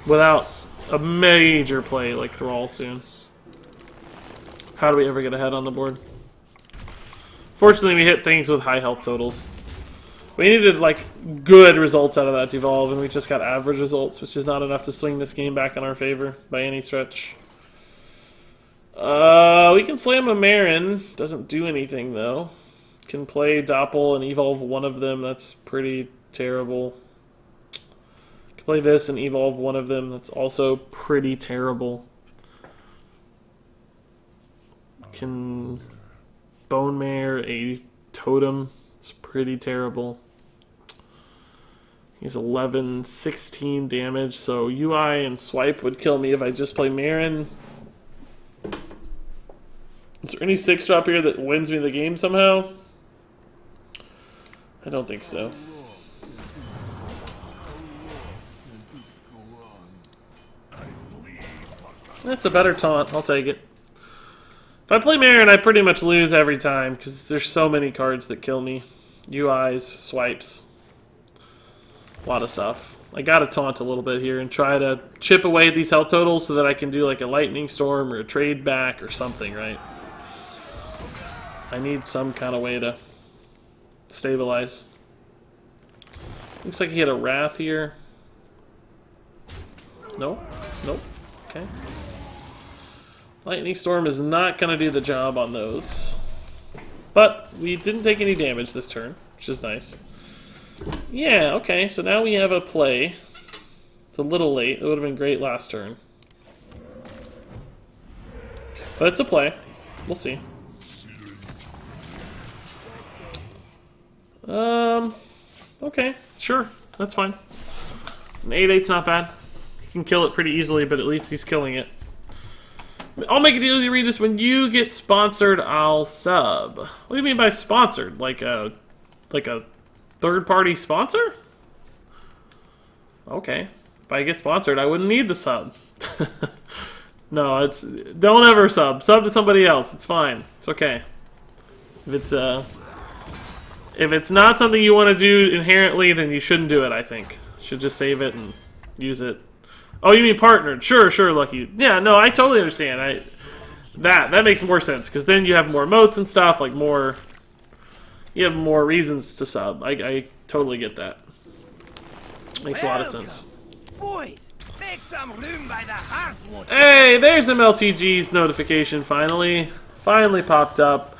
B: Without a major play like Thrall soon. How do we ever get ahead on the board? Fortunately, we hit things with high health totals. We needed, like, good results out of that devolve, and we just got average results, which is not enough to swing this game back in our favor by any stretch. We can slam a Marin. Doesn't do anything, though. Can play Doppel and evolve one of them. That's pretty terrible. Can play this and evolve one of them. That's also pretty terrible. Can Bone Mare a Totem. It's pretty terrible. He's 11, 16 damage, so UI and Swipe would kill me if I just play Marin. Is there any 6-drop here that wins me the game somehow? I don't think so. That's a better taunt. I'll take it. If I play Marin, I pretty much lose every time because there's so many cards that kill me. UIs, swipes, a lot of stuff. I gotta taunt a little bit here and try to chip away at these health totals so that I can do like a lightning storm or a trade back or something, right? I need some kind of way to stabilize. Looks like he had a Wrath here. Nope. Nope. Okay. Lightning Storm is not going to do the job on those. But we didn't take any damage this turn, which is nice. Yeah, okay, so now we have a play. It's a little late. It would have been great last turn. But it's a play. We'll see. Okay, sure. That's fine. An 8-8's not bad. He can kill it pretty easily, but at least he's killing it. I'll make a deal with you, Regis. When you get sponsored, I'll sub. What do you mean by sponsored? Like a third-party sponsor? Okay. If I get sponsored, I wouldn't need the sub. No, it's... Don't ever sub. Sub to somebody else. It's fine. It's okay. If it's not something you want to do inherently, then you shouldn't do it, I think. You should just save it and use it. Oh, you mean partnered? Sure, Lucky. Yeah, no, I totally understand. That makes more sense, because then you have more moats and stuff, like more... You have more reasons to sub. I totally get that. Makes a lot of sense.
D: Boys, make some room by the Hearthstone.
B: Hey, there's MLTG's notification finally. Finally popped up.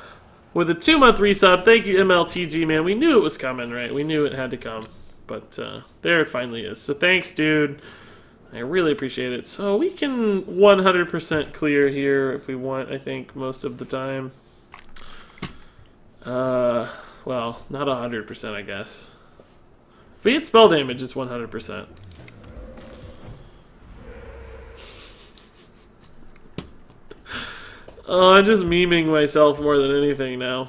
B: With a 2-month resub. Thank you, MLTG, man. We knew it was coming, right? We knew it had to come. But there it finally is. So thanks, dude. I really appreciate it. So we can 100% clear here if we want, I think, most of the time. Well, not 100%, I guess. If we hit spell damage, it's 100%. Oh, I'm just memeing myself more than anything now.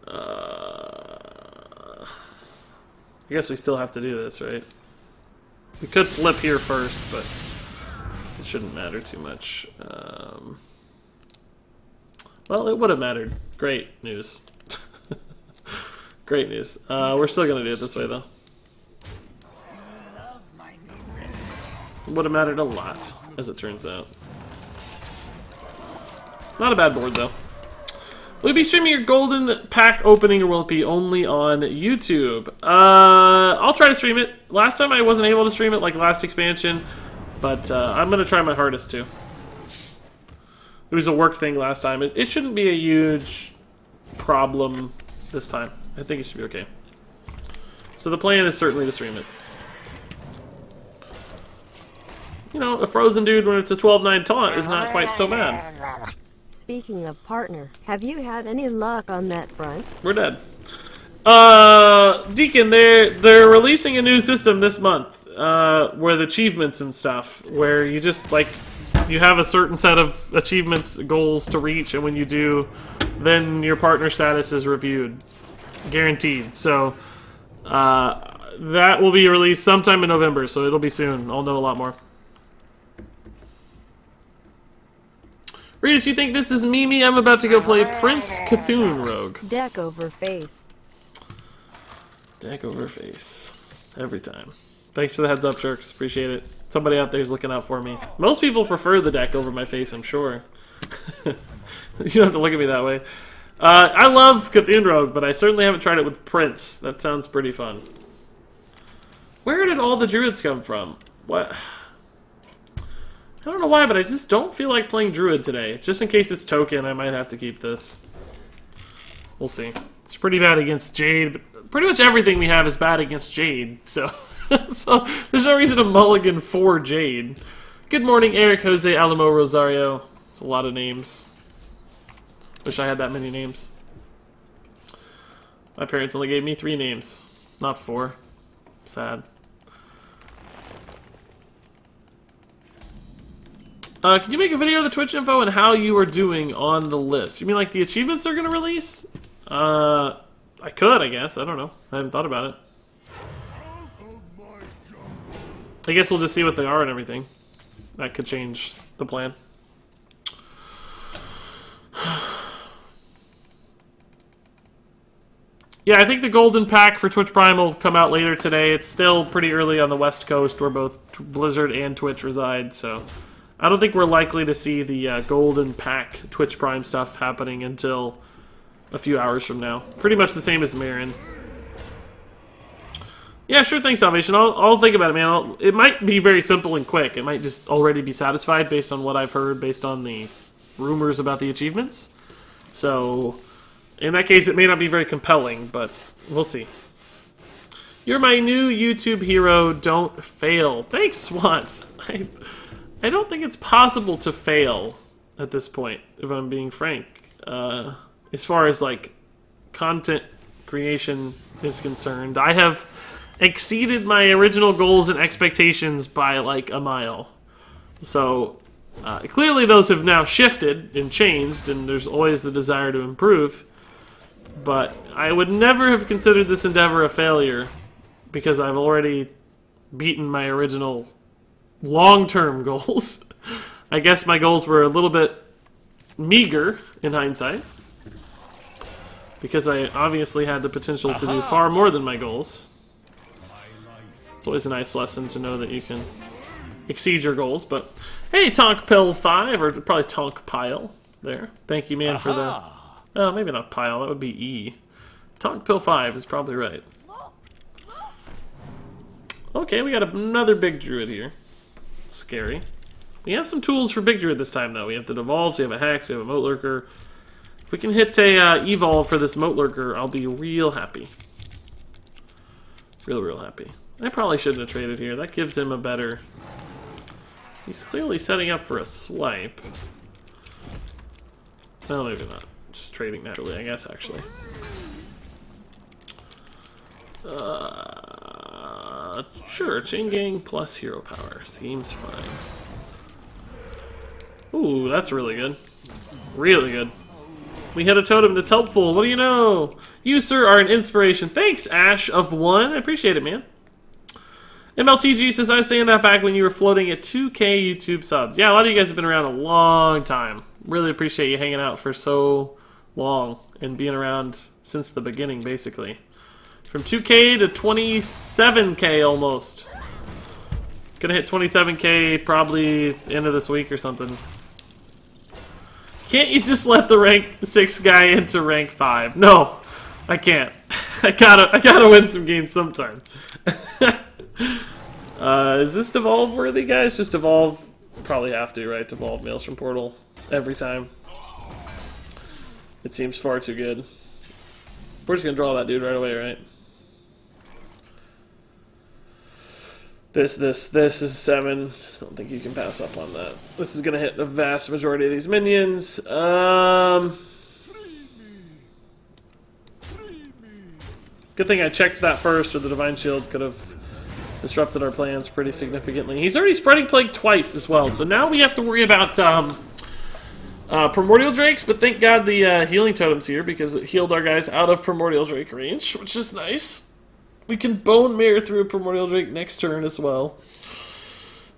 B: I guess we still have to do this, right? We could flip here first, but it shouldn't matter too much. Well, it would have mattered. Great news. Great news. We're still going to do it this way, though. It would have mattered a lot, as it turns out. Not a bad board, though. Will you be streaming your golden pack opening, or will it be only on YouTube? I'll try to stream it. Last time I wasn't able to stream it, like last expansion, but I'm going to try my hardest to. It was a work thing last time. It shouldn't be a huge problem this time. I think it should be okay. So the plan is certainly to stream it. you know, a frozen dude when it's a 12-9 taunt is not quite so bad.
A: Speaking of partner, have you had any luck on that front?
B: We're dead. Deacon, they're releasing a new system this month, with achievements and stuff, where you just, like, you have a certain set of achievements, goals to reach, and when you do, then your partner status is reviewed. Guaranteed. So, that will be released sometime in November, so it'll be soon. I'll know a lot more. Regis, you think this is Mimi? I'm about to go play Prince Cthulhu Rogue.
A: Deck over face.
B: Deck over face. Every time. Thanks for the heads up, Jerks. Appreciate it. Somebody out there is looking out for me. Most people prefer the deck over my face, I'm sure. You don't have to look at me that way. I love Cthulhu Rogue, but I certainly haven't tried it with Prince. That sounds pretty fun. Where did all the druids come from? What? I don't know why, but I just don't feel like playing druid today. Just in case it's token, I might have to keep this. We'll see. It's pretty bad against Jade. Pretty much everything we have is bad against Jade, so... so there's no reason to mulligan for Jade. Good morning, Eric, Jose, Alamo, Rosario. It's a lot of names. Wish I had that many names. My parents only gave me 3 names, not 4. Sad. Can you make a video of the Twitch info and how you are doing on the list? You mean like the achievements they're going to release? I could, I guess. I don't know. I haven't thought about it. I guess we'll just see what they are and everything. That could change the plan. Yeah, I think the Golden Pack for Twitch Prime will come out later today. It's still pretty early on the West Coast where both Blizzard and Twitch reside, so... I don't think we're likely to see the Golden Pack Twitch Prime stuff happening until a few hours from now. Pretty much the same as Marin. Yeah, sure thing, Salvation. I'll think about it, man. It might be very simple and quick. It might just already be satisfied based on what I've heard, based on the rumors about the achievements. So, in that case, it may not be very compelling, but we'll see. You're my new YouTube hero. Don't fail. Thanks, Swans. I don't think it's possible to fail at this point, if I'm being frank. As far as, like, content creation is concerned. I have exceeded my original goals and expectations by, like, a mile. So, clearly those have now shifted and changed, and there's always the desire to improve. But I would never have considered this endeavor a failure, because I've already beaten my original long-term goals. I guess my goals were a little bit meager in hindsight, because I obviously had the potential to do far more than my goals. It's always a nice lesson to know that you can exceed your goals, but hey, Tonk Pill 5, or probably Tonk Pile there. Thank you, man, for the... Oh, maybe not Pile, that would be E. Tonk Pill 5 is probably right. Okay, we got another big druid here. Scary. We have some tools for Big Druid this time, though. We have the Devolves, we have a Hex, we have a Moat Lurker. If we can hit a Evolve for this Moat Lurker, I'll be real happy. Real happy. I probably shouldn't have traded here. That gives him a better... He's clearly setting up for a swipe. No, maybe not. Just trading naturally, I guess, actually. Sure, Chain Gang plus Hero Power. Seems fine. Ooh, that's really good. Really good. We hit a totem that's helpful. What do you know? You, sir, are an inspiration. Thanks, Ash of 1. I appreciate it, man. MLTG says, I was saying that back when you were floating at 2K YouTube subs. Yeah, a lot of you guys have been around a long time. Really appreciate you hanging out for so long and being around since the beginning, basically. From 2K to 27K almost. Gonna hit 27K probably end of this week or something. Can't you just let the rank 6 guy into rank 5? No, I can't. I gotta win some games sometime. Is this devolve worthy, guys? Just evolve. Probably have to, right? Devolve Maelstrom Portal every time. It seems far too good. We're just gonna draw that dude right away, right? This is 7. I don't think you can pass up on that. This is going to hit a vast majority of these minions. Good thing I checked that first, or the Divine Shield could have disrupted our plans pretty significantly. He's already spreading Plague twice as well, so now we have to worry about Primordial Drakes, but thank God the Healing Totem's here, because it healed our guys out of Primordial Drake range, which is nice. We can Bone Mare through a Primordial Drake next turn as well,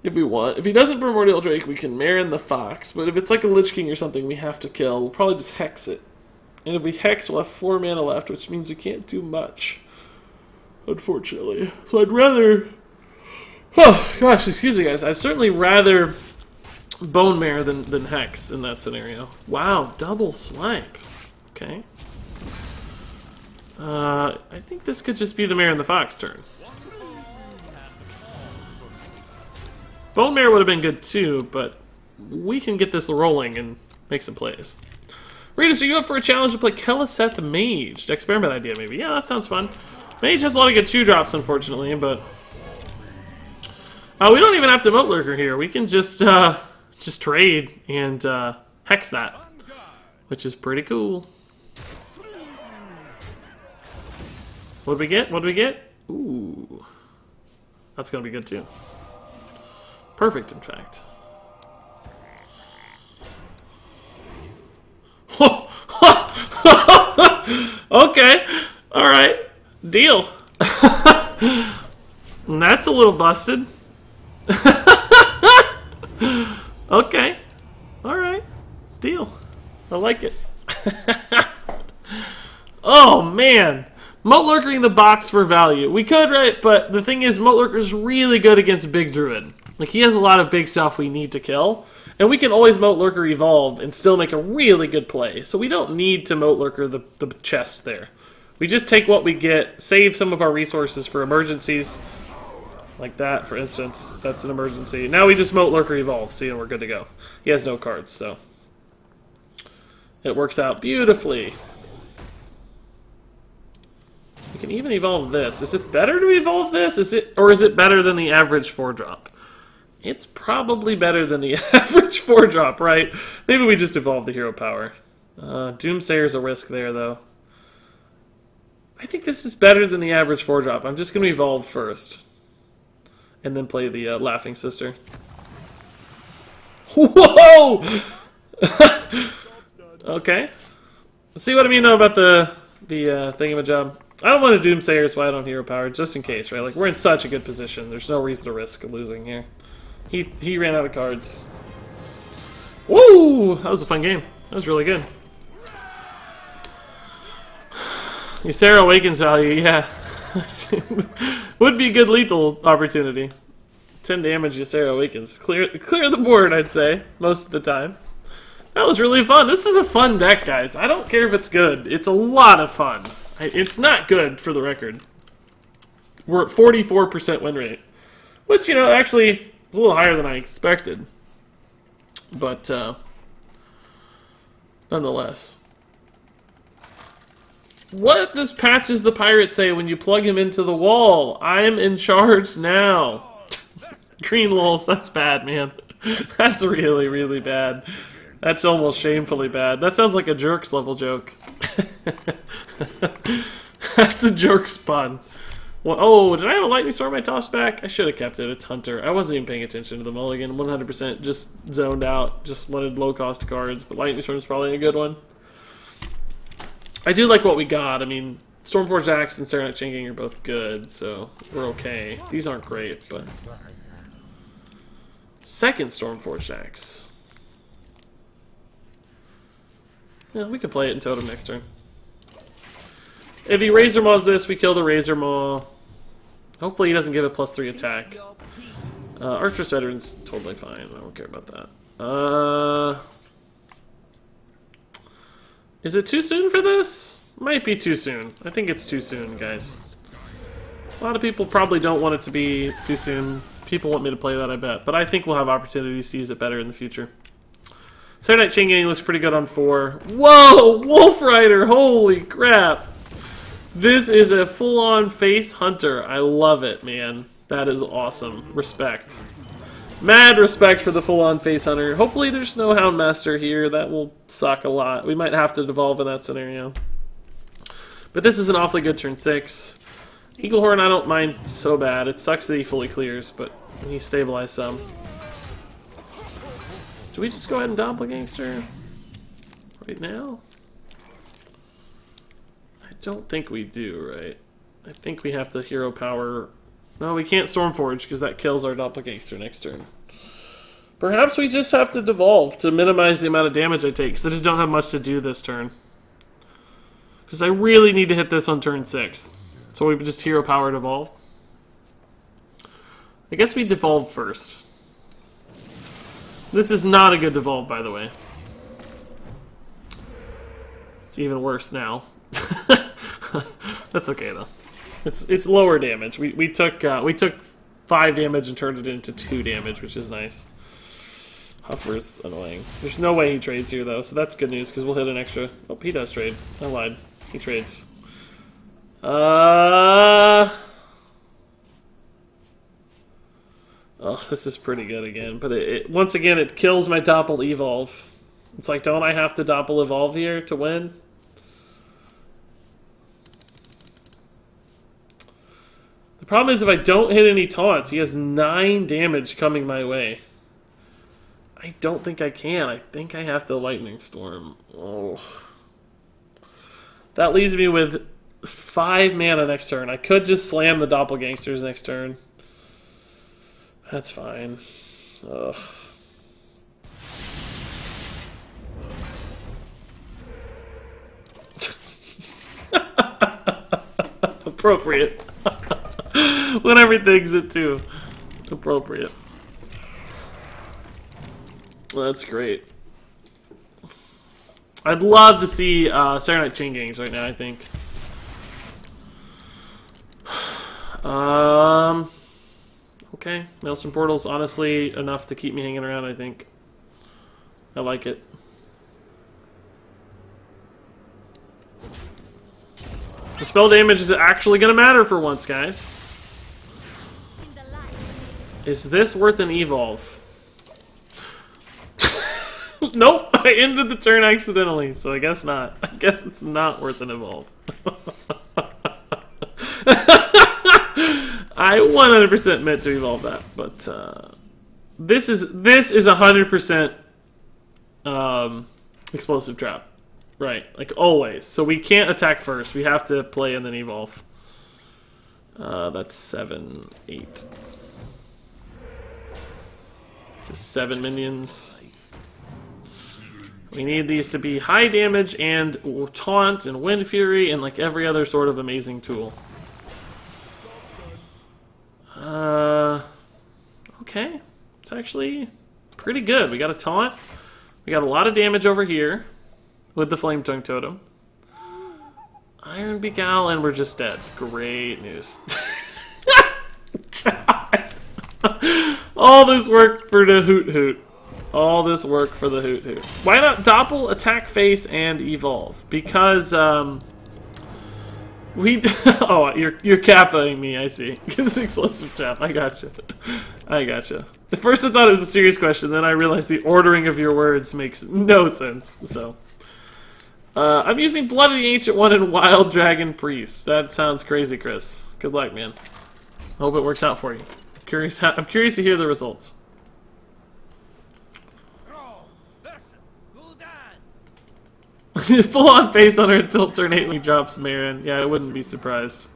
B: if we want. If he doesn't Primordial Drake, we can Marin the Fox, but if it's like a Lich King or something we have to kill, we'll probably just Hex it. And if we Hex, we'll have 4 mana left, which means we can't do much, unfortunately. So I'd rather... Oh, gosh, excuse me, guys. I'd certainly rather Bone Mare than Hex in that scenario. Wow, double swipe. Okay. I think this could just be the Mare and the Fox turn. Bone Mare would have been good too, but we can get this rolling and make some plays. Regis, are you up for a challenge to play Keleseth Mage? Decksperiment idea, maybe. Yeah, that sounds fun. Mage has a lot of good 2-drops, unfortunately, but... we don't even have to Moat Lurker here. We can just trade and Hex that, which is pretty cool. What do we get? What do we get? Ooh. That's going to be good, too. Perfect, in fact. Okay. Alright. Deal. That's a little busted. Okay. Alright. Deal. I like it. Oh, man. Moat Lurkering the box for value. We could, right? But the thing is, Moat Lurker's really good against Big Druid. Like, he has a lot of big stuff we need to kill. And we can always Moat Lurker evolve and still make a really good play. So we don't need to Moat Lurker the chest there. We just take what we get, save some of our resources for emergencies. Like that, for instance. That's an emergency. Now we just Moat Lurker evolve, see, and we're good to go. He has no cards, so... it works out beautifully. We can even evolve this. Is it better to evolve this? Or is it better than the average 4-drop? It's probably better than the average 4-drop, right? Maybe we just evolve the hero power. Doomsayer's a risk there, though. I think this is better than the average 4-drop. I'm just going to evolve first. And then play the Laughing Sister. Whoa! Okay. See what I mean, though, about the thingamajig? I don't want to Doomsayer, so I don't hero power, just in case, right? Like, we're in such a good position. There's no reason to risk losing here. He ran out of cards. Woo! That was a fun game. That was really good. Ysera Awakens value, yeah. Would be a good lethal opportunity. 10 damage, Ysera Awakens. Clear the board, I'd say, most of the time. That was really fun. This is a fun deck, guys. I don't care if it's good. It's a lot of fun. It's not good, for the record. We're at 44% win rate. Which, you know, actually is a little higher than I expected. But, nonetheless. What does Patches the Pirate say when you plug him into the wall? I'm in charge now. Green lulz, that's bad, man. That's really, really bad. That's almost shamefully bad. That sounds like a Jerks level joke. That's a Jerks pun. Well, oh, did I have a Lightning Storm I tossed back? I should have kept it. It's Hunter. I wasn't even paying attention to the mulligan. 100% just zoned out. Just wanted low-cost cards. But Lightning Storm is probably a good one. I do like what we got. I mean, Stormforged Axe and Serenite Chain Gang are both good, so we're okay. These aren't great, but... Second Stormforged Axe. Yeah, we can play it in Totem next turn. If he Razor Maws this, we kill the Razor Maw. Hopefully he doesn't give it +3 attack. Archer's Veteran's totally fine. I don't care about that. Is it too soon for this? Might be too soon. I think it's too soon, guys. A lot of people probably don't want it to be too soon. People want me to play that, I bet. But I think we'll have opportunities to use it better in the future. Serenite Chain Gang looks pretty good on 4. Whoa! Wolf Rider! Holy crap! This is a full-on face hunter. I love it, man. That is awesome. Respect. Mad respect for the full-on face hunter. Hopefully there's no Houndmaster here. That will suck a lot. We might have to devolve in that scenario. But this is an awfully good turn 6. Eaglehorn I don't mind so bad. It sucks that he fully clears, but he stabilized some. Do we just go ahead and Doppelgangster right now? I don't think we do, right? I think we have to hero power. No, we can't Stormforge because that kills our Doppelgangster next turn. Perhaps we just have to devolve to minimize the amount of damage I take because I just don't have much to do this turn. Because I really need to hit this on turn 6. So we just hero power devolve. I guess we devolve first. This is not a good devolve, by the way. It's even worse now. That's okay though. It's lower damage. We took 5 damage and turned it into 2 damage, which is nice. Huffer's annoying. There's no way he trades here though, so that's good news because we'll hit an extra. Oh, he does trade. I lied. He trades. Oh, this is pretty good again, but once again it kills my Doppel Evolve. It's like, don't I have to Doppel Evolve here to win? The problem is if I don't hit any taunts, he has 9 damage coming my way. I don't think I can. I think I have to Lightning Storm. Oh. That leaves me with 5 mana next turn. I could just slam the Doppelgangsters next turn. That's fine. Ugh. Appropriate. When everything's it too. Appropriate. Well, that's great. I'd love to see Serenite Chain Gangs right now, I think. Okay. Maelstrom Portal's honestly enough to keep me hanging around, I think. I like it. The spell damage is actually going to matter for once, guys. Is this worth an evolve? Nope, I ended the turn accidentally, so I guess not. I guess it's not worth an evolve. I 100% meant to evolve that, but this is 100% explosive trap, right? Like always. So we can't attack first. We have to play and then evolve. That's 7, 8. It's 7 minions. We need these to be high damage and taunt and wind fury and like every other sort of amazing tool. Okay. It's actually pretty good. We got a taunt. We got a lot of damage over here with the Flame Tongue Totem. Iron Beguile, and we're just dead. Great news. All this work for the hoot hoot. All this work for the hoot hoot. Why not Doppel, attack face, and evolve? Because we. Oh, you're capping me. I see. It's explosive trap. I gotcha. I gotcha. At first, I thought it was a serious question. Then I realized the ordering of your words makes no sense. So, I'm using Blood of the Ancient One and Wild Dragon Priest. That sounds crazy, Chris. Good luck, man. Hope it works out for you. I'm curious to hear the results. Full on face on her until turn 8 when he drops Marin. Yeah, I wouldn't be surprised.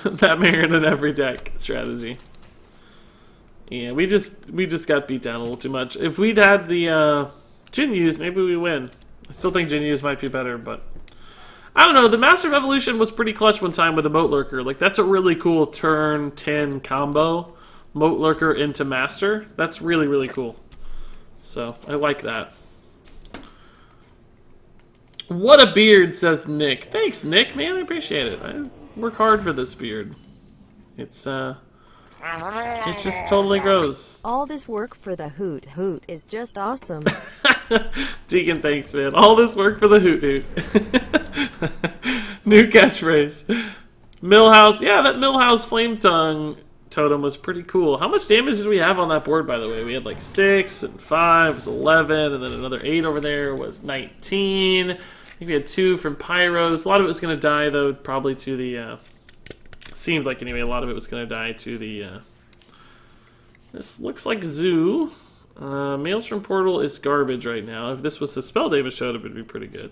B: That Marin in every deck strategy. Yeah, we just got beat down a little too much. If we'd had the Jinyus, maybe we win. I still think Jinyus might be better, but I don't know. The Master of Evolution was pretty clutch one time with the Moat Lurker. Like that's a really cool turn 10 combo. Moat Lurker into Master. That's really, really cool. So I like that. What a beard, says Nick. Thanks, Nick, man. I appreciate it. I work hard for this beard. It just totally grows.
A: All this work for the hoot hoot is just awesome.
B: Deacon, thanks, man. All this work for the hoot hoot. New catchphrase. Millhouse. Yeah, that Millhouse Flame Tongue totem was pretty cool. How much damage did we have on that board, by the way? We had like 6 and 5 was 11, and then another 8 over there was 19. I think we had 2 from Pyros. A lot of it was going to die, though, probably to the... seemed like, anyway, a lot of it was going to die to the... this looks like Zoo. Maelstrom Portal is garbage right now. If this was the spell damage showed, it would be pretty good.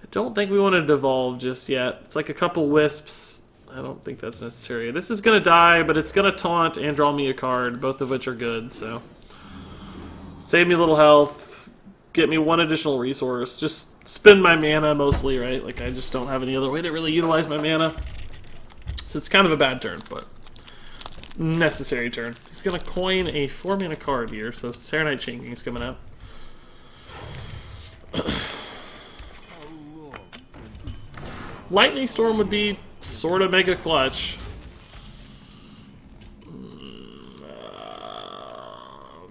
B: I don't think we want to devolve just yet. It's like a couple wisps. I don't think that's necessary. This is going to die, but it's going to taunt and draw me a card, both of which are good, so... Save me a little health. Get me 1 additional resource. Just spend my mana mostly, right? Like, I just don't have any other way to really utilize my mana. So it's kind of a bad turn, but... necessary turn. He's going to coin a 4-mana card here, so Serenite Chain King's coming out. Lightning Storm would be sort of mega clutch.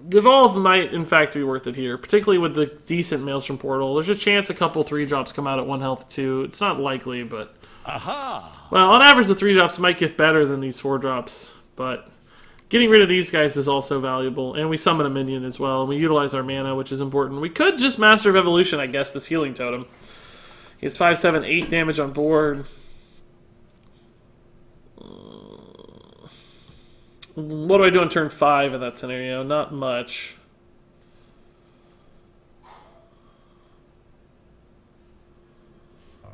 B: Devolve might, in fact, be worth it here, particularly with the decent Maelstrom Portal. There's a chance a couple 3-drops come out at 1 health, too. It's not likely, but...
C: Aha!
B: Well, on average, the 3-drops might get better than these 4-drops, but getting rid of these guys is also valuable, and we summon a minion as well, and we utilize our mana, which is important. We could just Master of Evolution, I guess, this Healing Totem. He has 5, 7, 8 damage on board. What do I do on turn 5 in that scenario? Not much.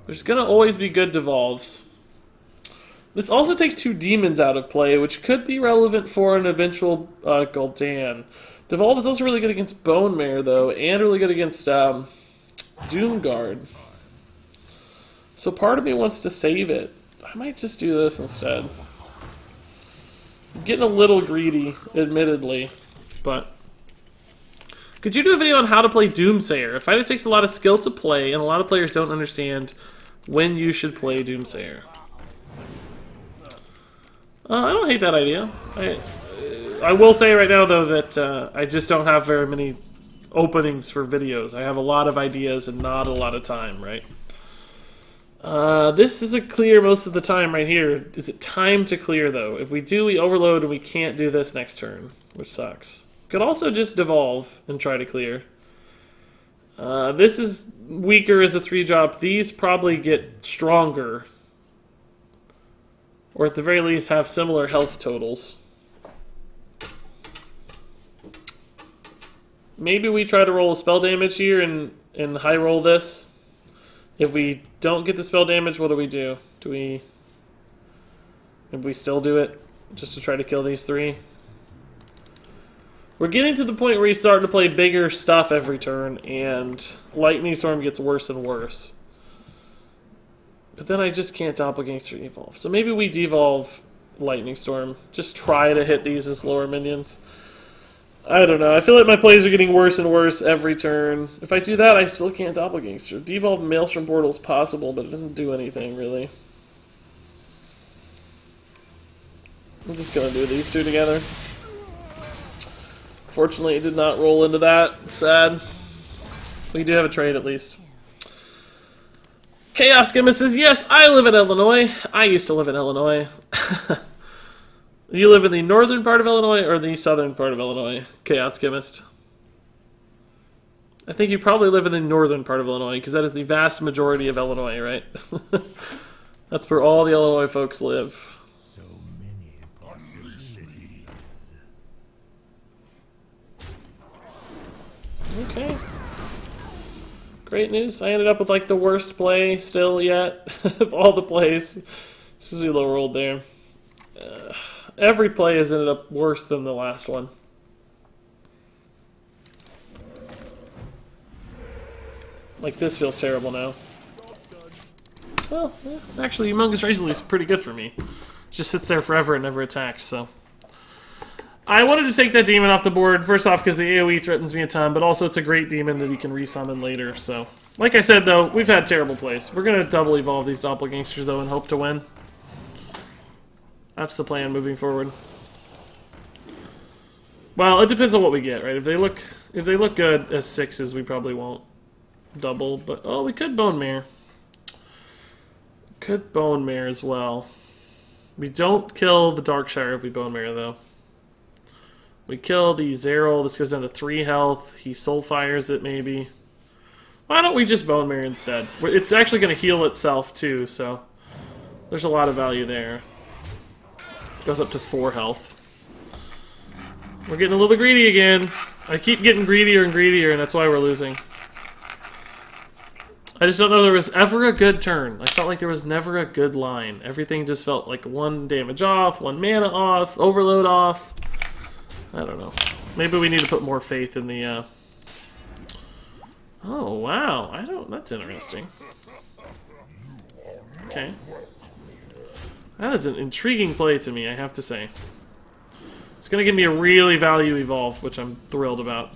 B: There's going to always be good devolves. This also takes 2 demons out of play, which could be relevant for an eventual Gul'dan. Devolve is also really good against Bone Mare, though, and really good against Doomguard. So part of me wants to save it. I might just do this instead. I'm getting a little greedy, admittedly, but... Could you do a video on how to play Doomsayer? I find it takes a lot of skill to play, and a lot of players don't understand when you should play Doomsayer. I don't hate that idea. I will say right now, though, that I just don't have very many openings for videos. I have a lot of ideas and not a lot of time, right? This is a clear most of the time right here. Is it time to clear, though? If we do, we overload and we can't do this next turn, which sucks. Could also just devolve and try to clear. This is weaker as a 3-drop. These probably get stronger. Or at the very least have similar health totals. Maybe we try to roll a spell damage here and high roll this. If we don't get the spell damage, what do we do? Maybe we still do it just to try to kill these 3? We're getting to the point where he's starting to play bigger stuff every turn, and Lightning Storm gets worse and worse. But then I just can't Doppelgangster evolve. So maybe we devolve Lightning Storm. Just try to hit these as lower minions. I don't know. I feel like my plays are getting worse and worse every turn. If I do that, I still can't Doppelgangster. Devolve Maelstrom Portal is possible, but it doesn't do anything, really. I'm just going to do these 2 together. Fortunately, it did not roll into that. It's sad. We do have a trade, at least. Chaos Gimma says, yes, I live in Illinois. I used to live in Illinois. You live in the northern part of Illinois or the southern part of Illinois, Chaos Chemist? I think you probably live in the northern part of Illinois, because that is the vast majority of Illinois, right? That's where all the Illinois folks live.
C: So many possibilities.
B: Okay. Great news. I ended up with like the worst play still yet of all the plays. This is low rolled there. Every play has ended up worse than the last one. Like this feels terrible now. Well, yeah, actually, Humongous Razor is pretty good for me. It just sits there forever and never attacks, so. I wanted to take that demon off the board, first off because the AoE threatens me a ton, but also it's a great demon that you can resummon later, so. Like I said, though, we've had terrible plays. We're going to double evolve these Doppelgangsters, though, and hope to win. That's the plan moving forward. Well, it depends on what we get, right? If they look good as 6s, we probably won't double, but oh, we could Bone Mare. Could Bone Mare as well. We don't kill the Darkshire if we Bone Mare, though. We kill the Zeril. This goes down to 3 health. He Soul Fires it, maybe. Why don't we just Bone Mare instead? It's actually going to heal itself, too, so... There's a lot of value there. Goes up to 4 health. We're getting a little greedy again. I keep getting greedier and greedier, and that's why we're losing. I just don't know there was ever a good turn. I felt like there was never a good line. Everything just felt like 1 damage off, 1 mana off, overload off. I don't know. Maybe we need to put more faith in the, Oh, wow. That's interesting. Okay. That is an intriguing play to me, I have to say. It's going to give me a really value evolve, which I'm thrilled about.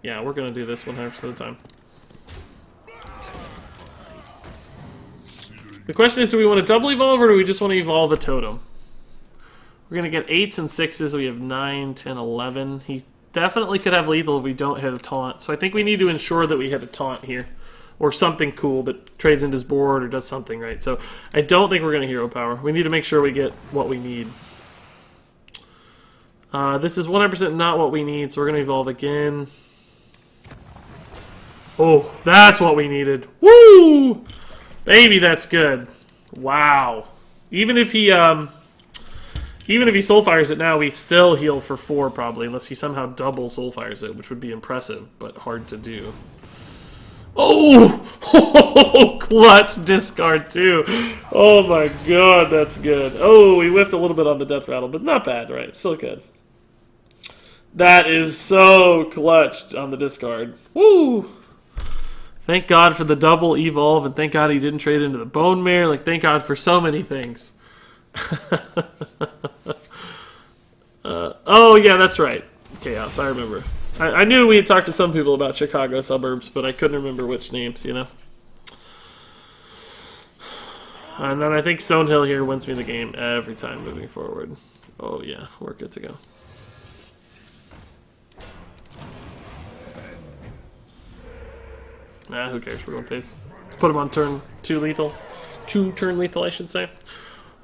B: Yeah, we're going to do this 100% of the time. The question is, do we want to double evolve or do we just want to evolve a totem? We're going to get 8s and 6s. We have 9, 10, 11. He definitely could have lethal if we don't hit a taunt. So I think we need to ensure that we hit a taunt here. Or something cool that trades into his board or does something right. So I don't think we're going to hero power. We need to make sure we get what we need. This is 100% not what we need, so we're going to evolve again. Oh, that's what we needed. Woo! Baby, that's good. Wow. Even if he Soulfires it now, we still heal for 4 probably, unless he somehow double Soulfires it, which would be impressive, but hard to do. Oh! Clutch discard too. Oh my god, that's good. Oh, we whiffed a little bit on the death rattle, but not bad, right? Still good. That is so clutched on the discard. Woo! Thank God for the double evolve, and thank God he didn't trade into the Bone Mare. Like, thank God for so many things. Oh, yeah, that's right. Chaos, I remember. I knew we had talked to some people about Chicago suburbs, but I couldn't remember which names, you know? And then I think Stonehill here wins me the game every time moving forward. Oh, yeah, we're good to go. Nah, who cares? We're going face. Put him on turn 2 lethal. 2 turn lethal, I should say.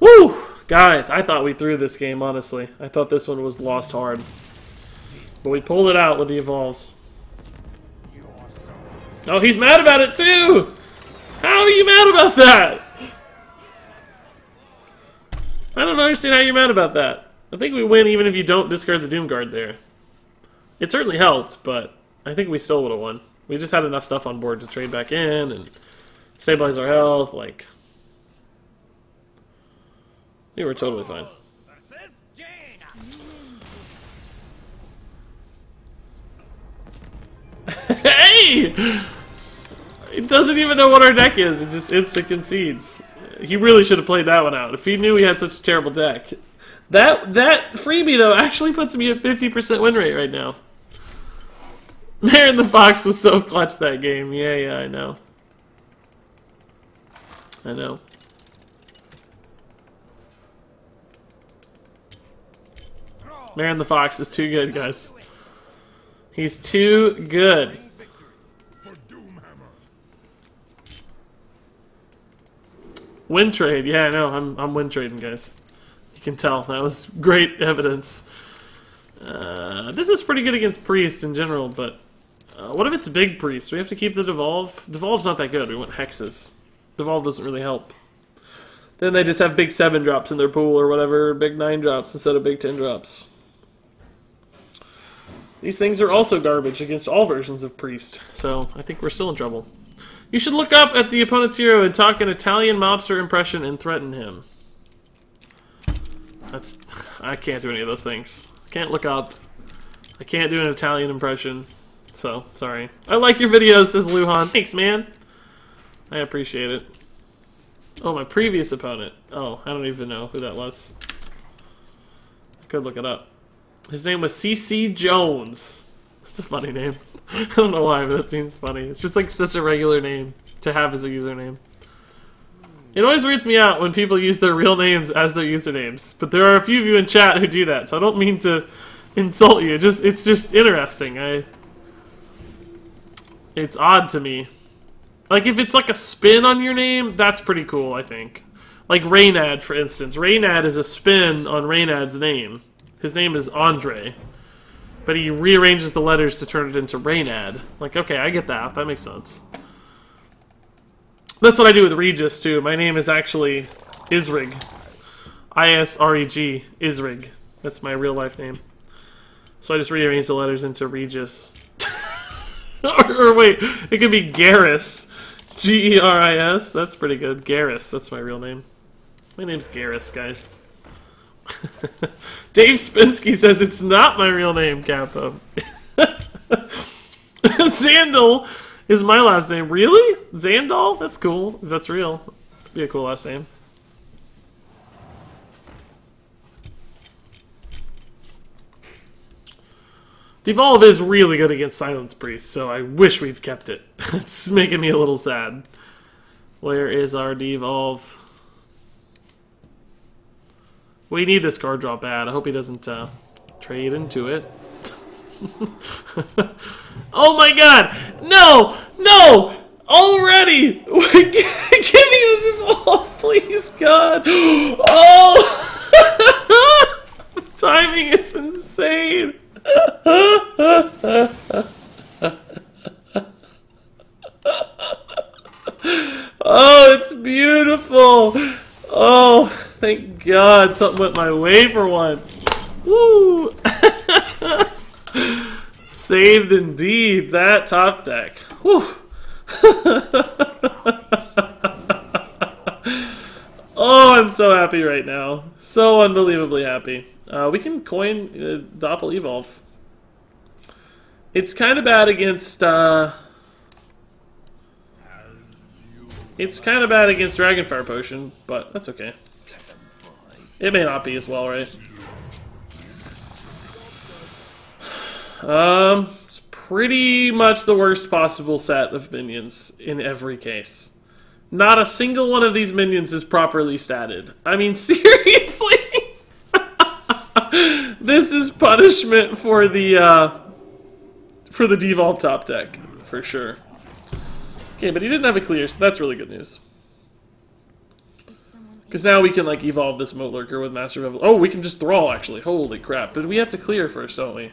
B: Woo! Guys, I thought we threw this game, honestly. I thought this one was lost hard. But we pulled it out with the evolves. Oh, he's mad about it too! How are you mad about that? I don't understand how you're mad about that. I think we win even if you don't discard the Doomguard there. It certainly helped, but I think we still would have won. We just had enough stuff on board to trade back in and stabilize our health, like... We were totally fine. Hey! He doesn't even know what our deck is. It just instant concedes. He really should have played that one out. If he knew he had such a terrible deck. That freebie, though, actually puts me at 50% win rate right now. Marin the Fox was so clutch that game. Yeah, I know. I know. Marin the Fox is too good, guys. He's too good. Win trade, yeah, I know. I'm win trading, guys. You can tell that was great evidence. This is pretty good against Priest in general, but what if it's big Priest? We have to keep the Devolve. Devolve's not that good. We want Hexes. Devolve doesn't really help. Then they just have big 7 drops in their pool or whatever, big 9 drops instead of big 10 drops. These things are also garbage against all versions of Priest, so I think we're still in trouble. You should look up at the opponent's hero and talk an Italian mobster impression and threaten him. I can't do any of those things. Can't look up. I can't do an Italian impression, so sorry. I like your videos, says Luhan. Thanks, man. I appreciate it. Oh, my previous opponent. Oh, I don't even know who that was. I could look it up. His name was CC Jones. That's a funny name. I don't know why, but that seems funny. It's just like such a regular name to have as a username. It always weirds me out when people use their real names as their usernames, but there are a few of you in chat who do that, so I don't mean to insult you. It's just interesting. It's odd to me. Like, if it's like a spin on your name, that's pretty cool, I think. Like Reynad, for instance. Reynad is a spin on Reynad's name. His name is Andre. But he rearranges the letters to turn it into Reynad. Like, okay, I get that. That makes sense. That's what I do with Regis, too. My name is actually Isrig. I-S-R-E-G. Isrig. That's my real-life name. So I just rearrange the letters into Regis. or wait, it could be Garrus. G-E-R-I-S. That's pretty good. Garrus. That's my real name. My name's Garrus, guys. Dave Spinsky says it's not my real name, Kappa. Zandal is my last name. Really? Zandal? That's cool. If that's real. That'd be a cool last name. Devolve is really good against Silence Priest, so I wish we'd kept it. It's making me a little sad. Where is our Devolve? We need this card draw bad. I hope he doesn't trade into it. Oh my god! No! No! Already! Give me the Devolve, please, God! Oh! The timing is insane! Oh, it's beautiful! Oh, thank God something went my way for once. Woo! Saved indeed, that top deck. Whew. Oh, I'm so happy right now. So unbelievably happy. We can coin Doppel Evolve. It's kind of bad against it's kind of bad against Dragonfire Potion, but that's okay. It may not be as well, right? It's pretty much the worst possible set of minions in every case. Not a single one of these minions is properly statted. I mean, seriously? This is punishment for the Devolve top deck, for sure. Okay, but he didn't have a clear, so that's really good news. Because now we can, like, evolve this Moat Lurker with Master of... Oh, we can just thrall, actually. Holy crap. But we have to clear first, don't we?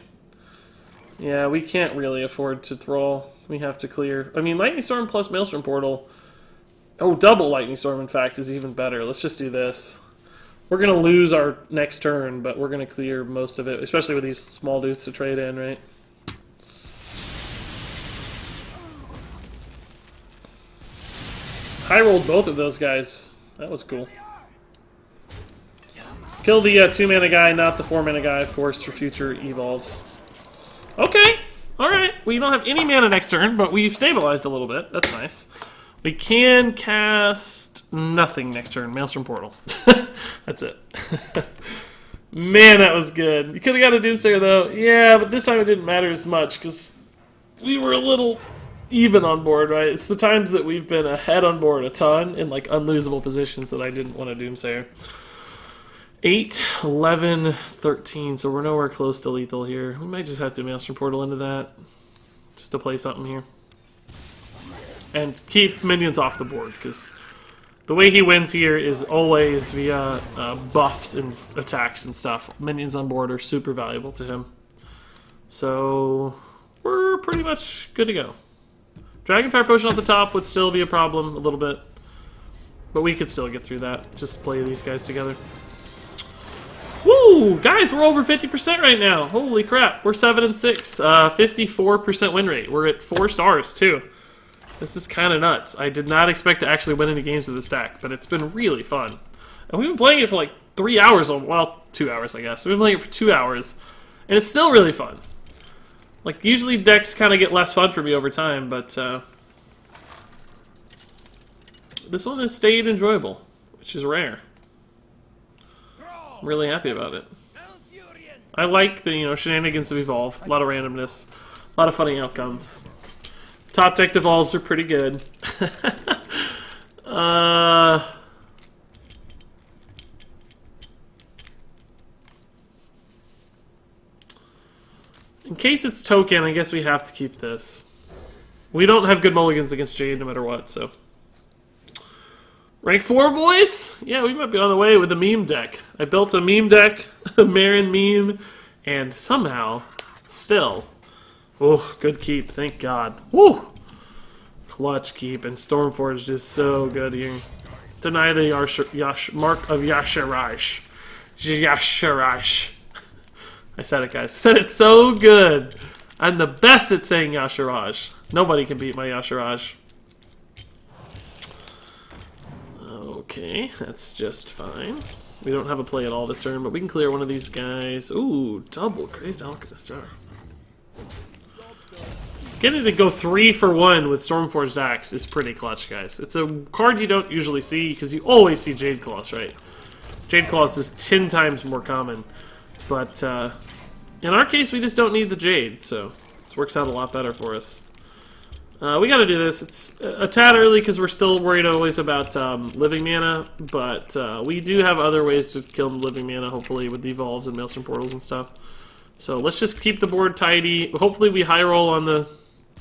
B: Yeah, we can't really afford to thrall. We have to clear. I mean, Lightning Storm plus Maelstrom Portal. Oh, double Lightning Storm, in fact, is even better. Let's just do this. We're going to lose our next turn, but we're going to clear most of it, especially with these small dudes to trade in, right? I rolled both of those guys. That was cool. Kill the 2-mana guy, not the 4-mana guy, of course, for future evolves. Okay, alright. We don't have any mana next turn, but we've stabilized a little bit. That's nice. We can cast nothing next turn. Maelstrom Portal. That's it. Man, that was good. You could have got a Doomsayer, though. Yeah, but this time it didn't matter as much, because we were a little even on board, right? It's the times that we've been ahead on board a ton in, like, unlosable positions that I didn't want a Doomsayer. 8, 11, 13, so we're nowhere close to lethal here. We might just have to Maelstrom Portal into that, just to play something here. And keep minions off the board, because the way he wins here is always via buffs and attacks and stuff. Minions on board are super valuable to him. So we're pretty much good to go. Dragonfire Potion off the top would still be a problem a little bit, but we could still get through that. Just play these guys together. Woo! Guys, we're over 50% right now. Holy crap. We're 7-6. 54% win rate. We're at 4 stars, too. This is kind of nuts. I did not expect to actually win any games with this deck, but it's been really fun. And we've been playing it for like 3 hours, well, 2 hours, I guess. We've been playing it for 2 hours, and it's still really fun. Like, usually decks kind of get less fun for me over time, but this one has stayed enjoyable, which is rare. I'm really happy about it. I like the, shenanigans of Evolve. A lot of randomness. A lot of funny outcomes. Top deck Devolves are pretty good. In case it's token, I guess we have to keep this. We don't have good mulligans against Jade no matter what, so. Rank 4, boys? Yeah, we might be on the way with a meme deck. I built a meme deck, a Marin meme, and somehow, still. Oh, good keep, thank God. Woo! Clutch keep, and Stormforged is so good here. Deny the mark of Yasharash. Yasharash. I said it, guys. I said it so good. I'm the best at saying Yasharaj. Nobody can beat my Yasharaj. Okay, that's just fine. We don't have a play at all this turn, but we can clear one of these guys. Ooh, double Crazed Alchemist. Getting to go 3 for 1 with Stormforged Axe is pretty clutch, guys. It's a card you don't usually see, because you always see Jade Claws, right? Jade Claws is 10 times more common. But, in our case, we just don't need the Jade, so this works out a lot better for us. We gotta do this. It's a tad early, because we're still worried always about living mana, but we do have other ways to kill living mana, hopefully, with Devolves and Maelstrom Portals and stuff. So let's just keep the board tidy. Hopefully we high roll on the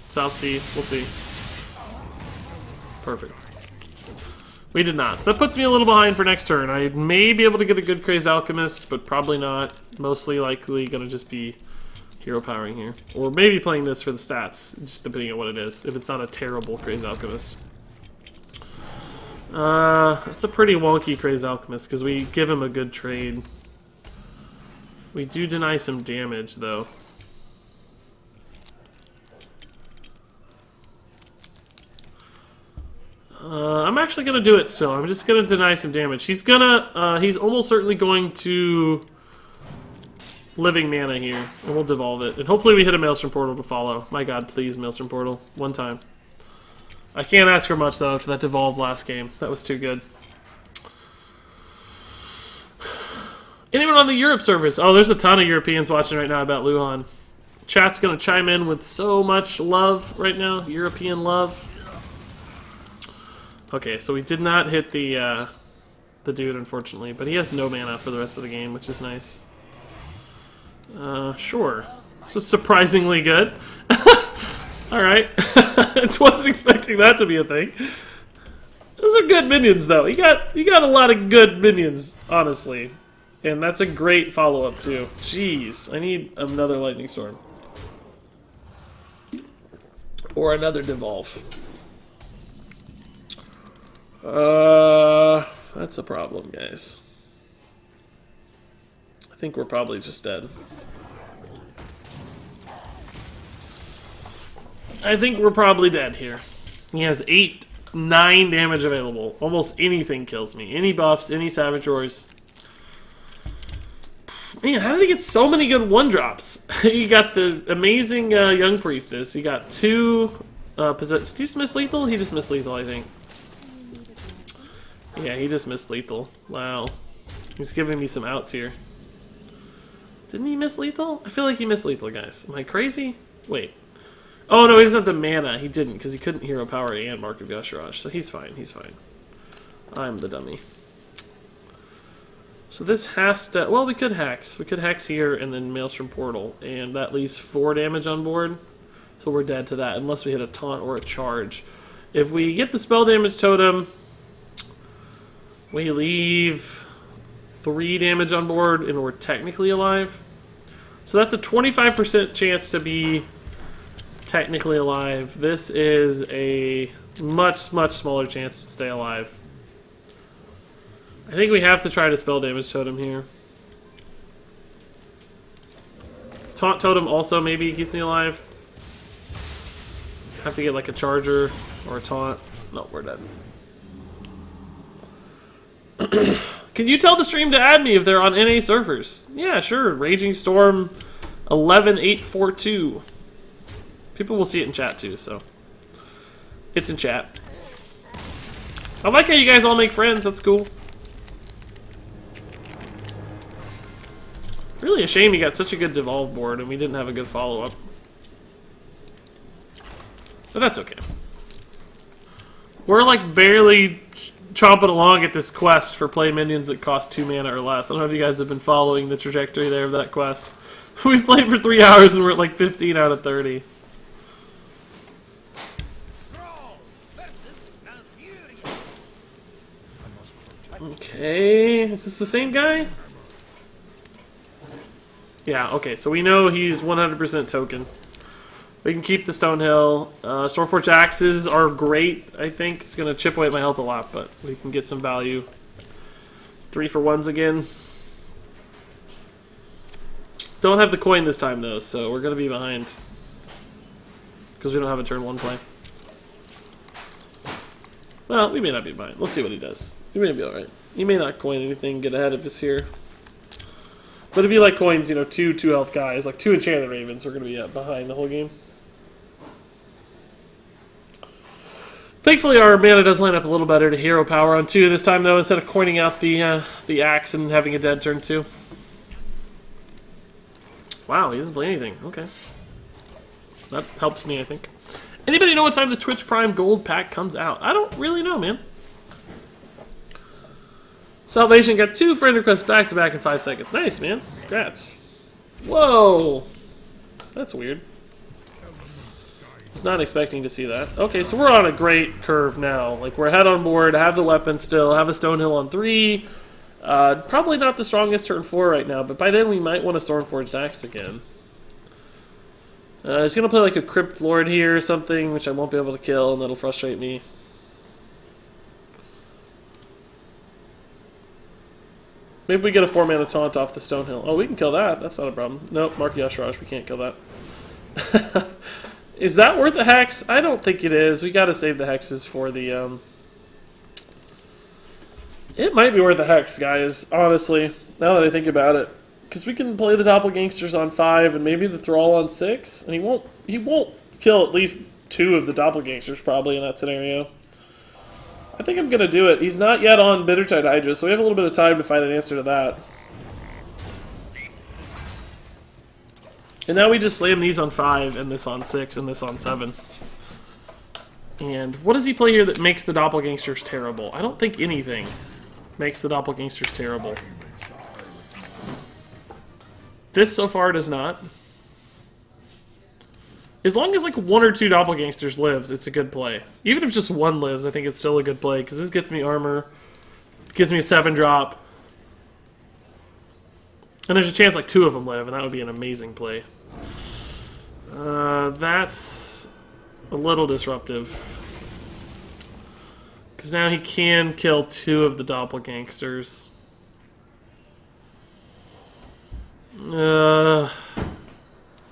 B: South Sea. We'll see. Perfect. We did not. So that puts me a little behind for next turn. I may be able to get a good Crazed Alchemist, but probably not. Mostly likely going to just be hero powering here. Or maybe playing this for the stats, just depending on what it is. If it's not a terrible Crazed Alchemist. That's a pretty wonky Crazed Alchemist, because we give him a good trade. We do deny some damage, though. I'm actually gonna do it still. I'm just gonna deny some damage. He's almost certainly going to living mana here, and we'll devolve it. And hopefully we hit a Maelstrom Portal to follow. My God, please, Maelstrom Portal. One time. I can't ask for much, though, after that devolved last game. That was too good. Anyone on the Europe servers? Oh, there's a ton of Europeans watching right now about Luhan. Chat's gonna chime in with so much love right now. European love. Okay, so we did not hit the dude, unfortunately, but he has no mana for the rest of the game, which is nice. Sure. This was surprisingly good. Alright. I wasn't expecting that to be a thing. Those are good minions, though. You got a lot of good minions, honestly. And that's a great follow-up, too. Jeez, I need another Lightning Storm. Or another Devolve. That's a problem, guys. I think we're probably just dead. I think we're probably dead here. He has 8, 9 damage available. Almost anything kills me. Any buffs, any Savage Roars. Man, how did he get so many good 1-drops? He got the amazing Young Priestess. He got 2... Did he just miss lethal? He just missed lethal, I think. Yeah, he just missed lethal. Wow. He's giving me some outs here. Didn't he miss lethal? I feel like he missed lethal, guys. Am I crazy? Wait. Oh, no, he doesn't have the mana. He didn't, because he couldn't hero power and Mark of Yasharaj. So he's fine, he's fine. I'm the dummy. So this has to... Well, we could hex. We could hex here and then Maelstrom Portal. And that leaves 4 damage on board. So we're dead to that, unless we hit a taunt or a charge. If we get the spell damage totem... We leave 3 damage on board, and we're technically alive. So that's a 25% chance to be technically alive. This is a much, much smaller chance to stay alive. I think we have to try to spell damage totem here. Taunt totem also maybe keeps me alive. Have to get like a charger or a taunt. No, we're dead. Can you tell the stream to add me if they're on NA servers? Yeah, sure. Raging Storm 11842. People will see it in chat too, so it's in chat. I like how you guys all make friends. That's cool. Really a shame you got such a good devolve board and we didn't have a good follow-up. But that's okay. We're like barely chomping along at this quest for play minions that cost 2 mana or less. I don't know if you guys have been following the trajectory there of that quest. We've played for 3 hours and we're at like 15 out of 30. Okay, is this the same guy? Yeah, okay, so we know he's 100% token. We can keep the Stonehill. Stoneforge Axes are great, I think. It's going to chip away at my health a lot, but we can get some value. 3 for 1s again. Don't have the coin this time, though, so we're going to be behind. Because we don't have a turn 1 play. Well, we may not be behind. Let's see what he does. He may be alright. He may not coin anything, get ahead of us here. But if you like coins, you know, 2 2-health guys, like 2 Enchanted Ravens, we're going to be behind the whole game. Thankfully, our mana does line up a little better to hero power on 2 this time, though, instead of coining out the axe and having a dead turn 2. Wow, he doesn't play anything. Okay. That helps me, I think. Anybody know what time the Twitch Prime Gold Pack comes out? I don't really know, man. Salvation got 2 friend requests back-to-back in 5 seconds. Nice, man. Congrats. Whoa. That's weird. Was not expecting to see that. Okay, so we're on a great curve now. Like, we're ahead on board, have the weapon still, have a Stonehill on 3. Probably not the strongest turn 4 right now, but by then we might want a Stormforged Axe again. He's going to play like a Crypt Lord here or something, which I won't be able to kill, and that'll frustrate me. Maybe we get a 4-mana taunt off the Stonehill. Oh, we can kill that. That's not a problem. Nope, Mark Yashraj, we can't kill that. Is that worth a hex? I don't think it is. We gotta save the hexes for the, It might be worth a hex, guys, honestly, now that I think about it. Because we can play the Doppelgangsters on 5 and maybe the Thrall on 6, and he won't kill at least 2 of the Doppelgangsters probably in that scenario. I think I'm going to do it. He's not yet on Bittertide Hydra, so we have a little bit of time to find an answer to that. And now we just slam these on 5, and this on 6, and this on 7. And what does he play here that makes the Doppelgangsters terrible? I don't think anything makes the Doppelgangsters terrible. This so far does not. As long as like 1 or 2 Doppelgangsters lives, it's a good play. Even if just 1 lives, I think it's still a good play, because this gets me armor, gives me a 7-drop, and there's a chance like 2 of them live, and that would be an amazing play. That's a little disruptive, because now he can kill 2 of the Doppelgangsters.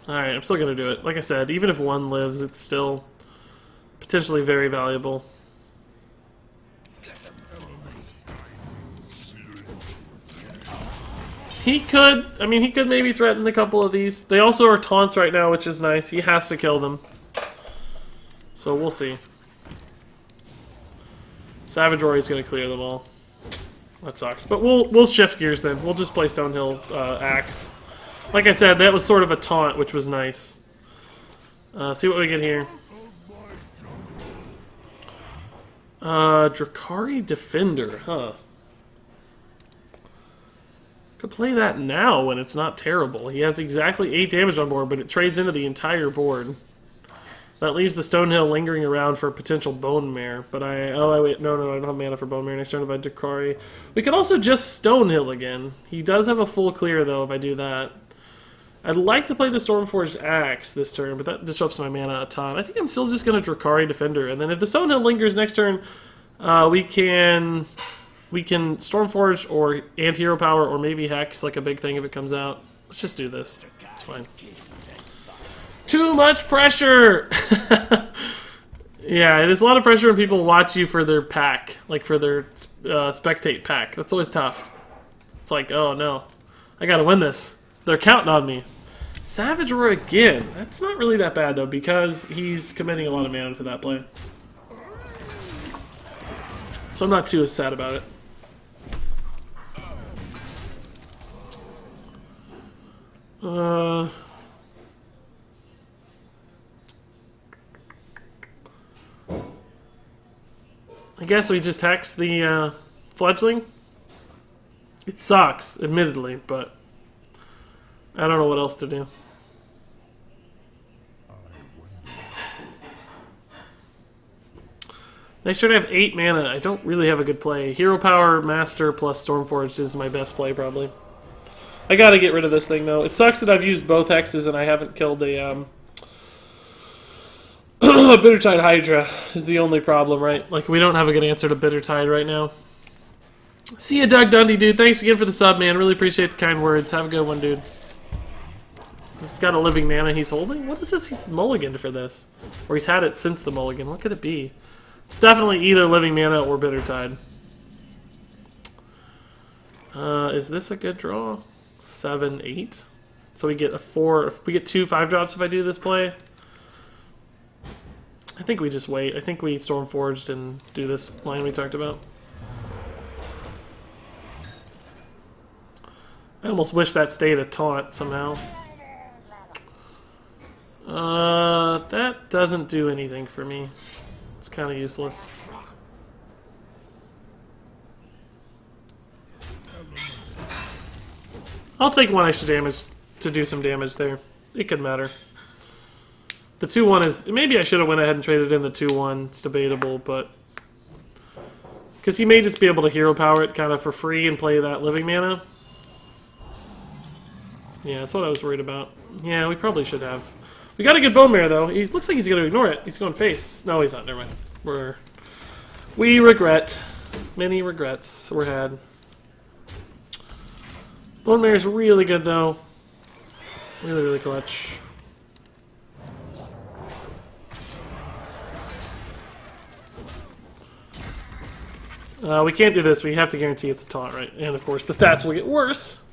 B: Alright, I'm still going to do it. Like I said, even if 1 lives, it's still potentially very valuable. He could, I mean, he could maybe threaten a couple of these. They also are taunts right now, which is nice. He has to kill them. So we'll see. Savage Rory's going to clear them all. That sucks. But we'll shift gears then. We'll just play Stonehill Axe. Like I said, that was sort of a taunt, which was nice. See what we get here. Drakari Defender, huh. Could play that now when it's not terrible. He has exactly 8 damage on board, but it trades into the entire board. That leaves the Stonehill lingering around for a potential Bone Mare. But wait, no, I don't have mana for Bone Mare next turn if I Drakari. We could also just Stonehill again. He does have a full clear, though, if I do that. I'd like to play the Stormforged Axe this turn, but that disrupts my mana a ton. I think I'm still just going to Drakari Defender, and then if the Stonehill lingers next turn, we can Stormforge or Anti-Hero Power or maybe Hex, like a big thing if it comes out. Let's just do this. It's fine. Too much pressure! Yeah, it is a lot of pressure when people watch you for their pack, like for their spectate pack. That's always tough. It's like, oh no, I gotta win this. They're counting on me. Savage Roar again. That's not really that bad, though, because he's committing a lot of mana to that play. So I'm not too sad about it. I guess we just hex the fledgling. It sucks, admittedly, but I don't know what else to do. Next turn I have 8 mana. I don't really have a good play. Hero Power, Master, plus Stormforged is my best play, probably. I gotta get rid of this thing, though. It sucks that I've used both hexes and I haven't killed a, Bittertide Hydra is the only problem, right? Like, we don't have a good answer to Bittertide right now. See ya, Doug Dundee, dude. Thanks again for the sub, man. Really appreciate the kind words. Have a good one, dude. He's got a living mana he's holding? What is this? He's mulliganed for this. Or he's had it since the mulligan. What could it be? It's definitely either living mana or Bittertide. Is this a good draw? 7, 8. So we get a 4. If we get 2 5-drops if I do this play. I think we just wait. I think we Stormforged and do this line we talked about. I almost wish that stayed a taunt somehow. That doesn't do anything for me. It's kind of useless. I'll take 1 extra damage to do some damage there. It could matter. The 2-1 is... Maybe I should have went ahead and traded in the 2-1. It's debatable, but... Because he may just be able to hero power it kind of for free and play that living mana. Yeah, that's what I was worried about. Yeah, we probably should have. We got a good bone marrow, though. He looks like he's going to ignore it. He's going face. No, he's not. Never mind. We regret. Many regrets were had. Bone marrow's really good, though. Really, really clutch. We can't do this. We have to guarantee it's a taunt, right? And, of course, the stats will get worse.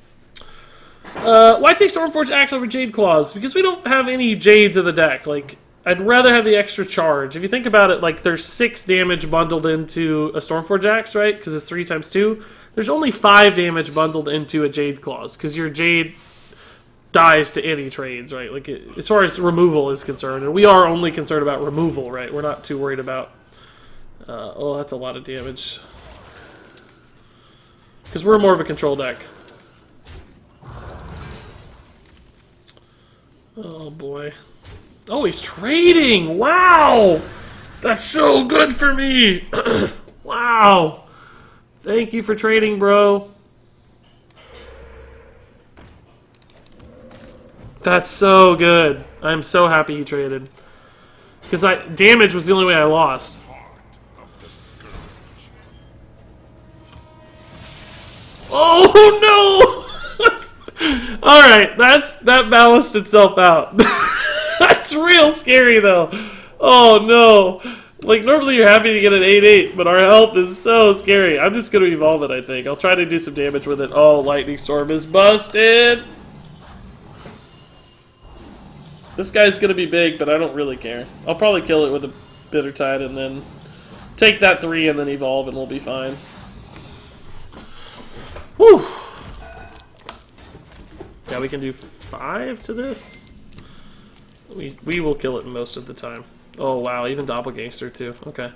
B: Why take Stormforged Axe over Jade Claws? Because we don't have any Jades in the deck. Like, I'd rather have the extra charge. If you think about it, like, there's 6 damage bundled into a Stormforged Axe, right? Because it's 3 times 2. There's only 5 damage bundled into a Jade Claws. Because your Jade dies to any trades, right? Like, as far as removal is concerned. And we are only concerned about removal, right? We're not too worried about... oh, that's a lot of damage. Because we're more of a control deck. Oh boy. Oh, he's trading! Wow! That's so good for me! Wow! Thank you for trading, bro. That's so good. I'm so happy he traded. Because damage was the only way I lost. Oh no! Alright, that balanced itself out. That's real scary though. Oh no. Like, normally you're happy to get an 8-8, but our health is so scary. I'm just gonna evolve it, I think. I'll try to do some damage with it. Oh, Lightning Storm is busted! This guy's gonna be big, but I don't really care. I'll probably kill it with a Bittertide and then take that 3 and then evolve and we'll be fine. Whew! Yeah, we can do 5 to this. We will kill it most of the time. Oh wow, even Doppelgangster too. Okay.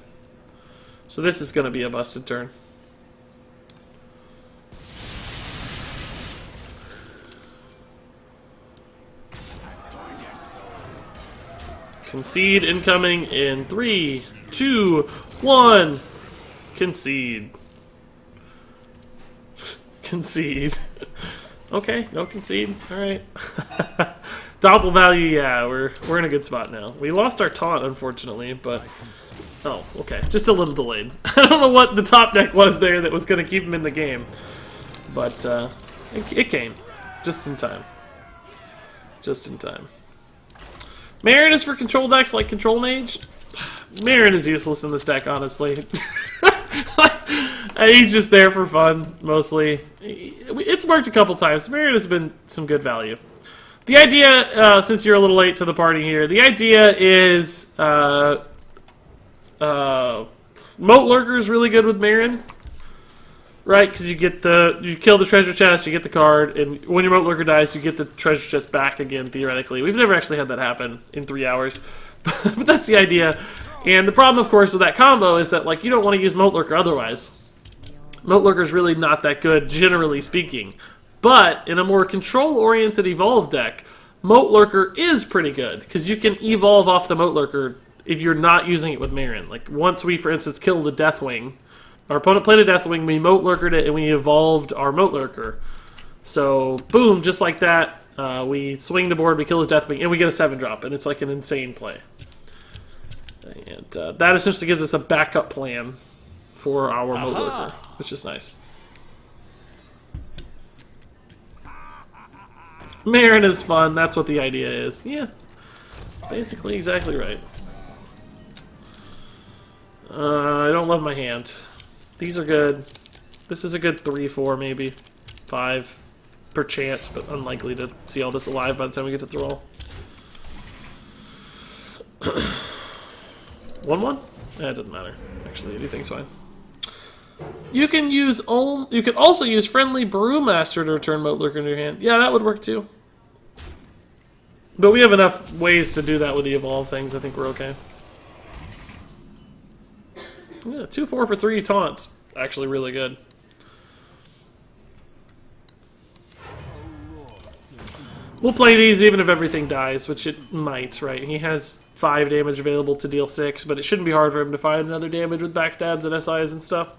B: So this is going to be a busted turn. Concede incoming in 3, 2, 1. Concede. Concede. Okay, no concede. Alright. Doppel value, yeah, we're in a good spot now. We lost our taunt, unfortunately, but... Oh, okay. Just a little delayed. I don't know what the top deck was there that was going to keep him in the game. But, it came. Just in time. Just in time. Marin is for control decks like Control Mage. Marin is useless in this deck, honestly. He's just there for fun, mostly. It's worked a couple times. Marin has been some good value. The idea, since you're a little late to the party here, the idea is Moat Lurker is really good with Marin, right? Because you kill the treasure chest, you get the card, and when your Moat Lurker dies, you get the treasure chest back again, theoretically. We've never actually had that happen in 3 hours, but that's the idea. And the problem, of course, with that combo is that, like, you don't want to use Moat Lurker otherwise. Moat Lurker is really not that good, generally speaking. But in a more control-oriented evolve deck, Moat Lurker is pretty good, because you can evolve off the Moat Lurker if you're not using it with Marin. Like, once we, for instance, killed the Deathwing, our opponent played a Deathwing, we Moat Lurkered it, and we evolved our Moat Lurker. So, boom, just like that, we swing the board, we kill his Deathwing, and we get a 7-drop, and it's like an insane play. And that essentially gives us a backup plan for our Moat Lurker, which is nice. Marin is fun, that's what the idea is. Yeah, it's basically exactly right. I don't love my hand. These are good. This is a good 3-4 maybe. 5 per chance, but unlikely to see all this alive by the time we get to thrall. 1-1? It doesn't matter. Actually, anything's fine. You can also use Friendly Brewmaster to return Moat Lurker into your hand. Yeah, that would work too. But we have enough ways to do that with the evolve things. I think we're okay. Yeah, 2-4 for 3 taunts. Actually really good. We'll play these even if everything dies, which it might, right? He has 5 damage available to deal 6, but it shouldn't be hard for him to find another damage with backstabs and SIs and stuff.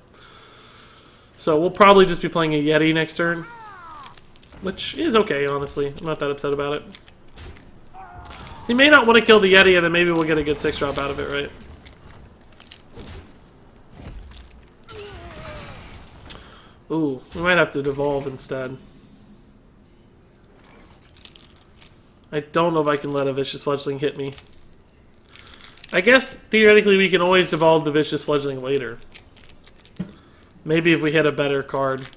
B: So we'll probably just be playing a Yeti next turn, which is okay, honestly. I'm not that upset about it. He may not want to kill the Yeti, and then maybe we'll get a good 6-drop out of it, right? Ooh, we might have to devolve instead. I don't know if I can let a Vicious Fledgling hit me. I guess, theoretically, we can always devolve the Vicious Fledgling later. Maybe if we hit a better card.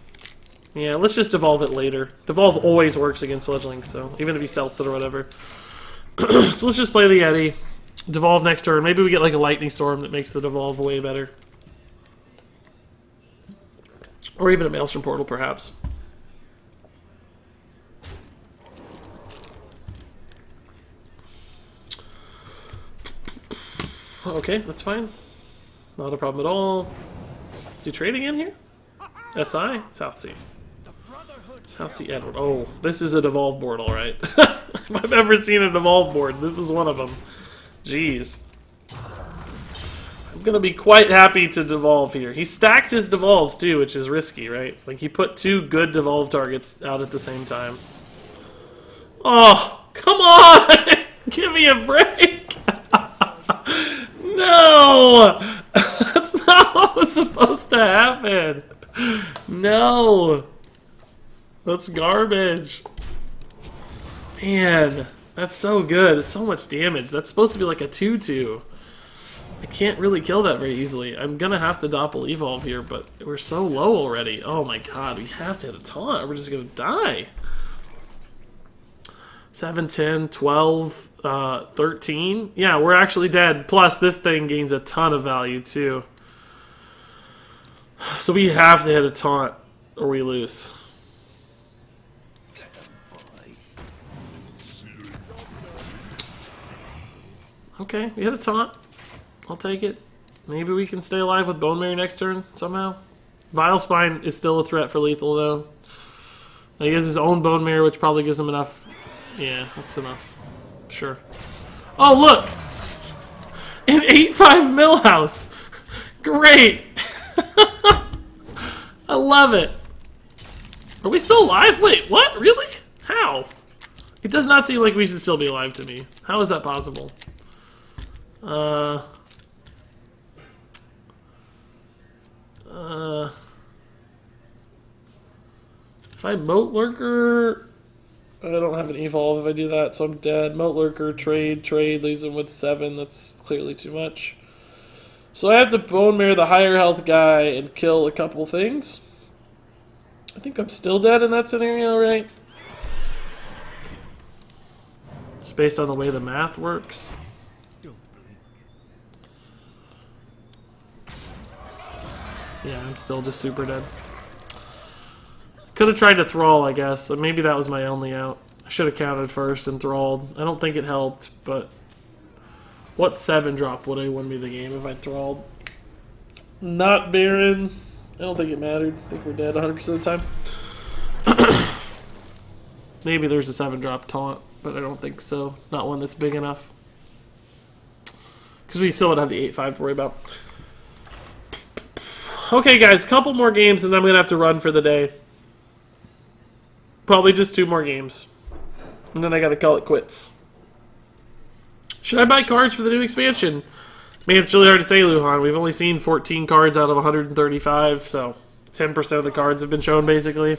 B: Yeah, let's just devolve it later. Devolve always works against Fledglings, so even if he sells it or whatever. So let's just play the Yeti. Devolve next turn. Maybe we get like a Lightning Storm that makes the devolve way better. Or even a Maelstrom Portal, perhaps. Okay, that's fine. Not a problem at all. Is he trading in here? SI? South Sea. South Sea Edward. Oh, this is a devolve board, alright. If I've ever seen a devolve board, this is one of them. Jeez. I'm gonna be quite happy to devolve here. He stacked his devolves too, which is risky, right? Like, he put 2 good devolve targets out at the same time. Oh, come on! Give me a break! No! That's not what was supposed to happen. No. That's garbage. Man, that's so good. It's so much damage. That's supposed to be like a 2-2. I can't really kill that very easily. I'm gonna have to Doppel Evolve here, but we're so low already. Oh my god, we have to hit a taunt or we're just gonna die. 7, 10, 12, 13. Yeah, we're actually dead. Plus, this thing gains a ton of value, too. So we have to hit a taunt, or we lose. Okay, we hit a taunt. I'll take it. Maybe we can stay alive with Bone Mary next turn, somehow. Vile Spine is still a threat for lethal, though. He has his own Bone Mirror, which probably gives him enough. Yeah, that's enough. Sure. Oh, look! An 8-5 Millhouse! Great! I love it. Are we still alive? Wait, what? Really? How? It does not seem like we should still be alive to me. How is that possible? If I Moat Lurker, I don't have an evolve if I do that, so I'm dead. Moat Lurker, trade, leaves him with 7. That's clearly too much. So I have to Bone Mirror the higher health guy and kill a couple things. I think I'm still dead in that scenario, right? Just based on the way the math works. Yeah, I'm still just super dead. Could have tried to thrall, I guess. Maybe that was my only out. I should have counted first and thralled. I don't think it helped, but what 7-drop would have won me the game if I thralled? Not Marin. I don't think it mattered. I think we're dead 100% of the time. Maybe there's a 7-drop taunt, but I don't think so. Not one that's big enough. Because we still would have the 8-5 to worry about. Okay, guys, a couple more games, and then I'm going to have to run for the day. Probably just 2 more games. And then I got to call it quits. Should I buy cards for the new expansion? Man, it's really hard to say, Luhan. We've only seen 14 cards out of 135, so 10% of the cards have been shown, basically.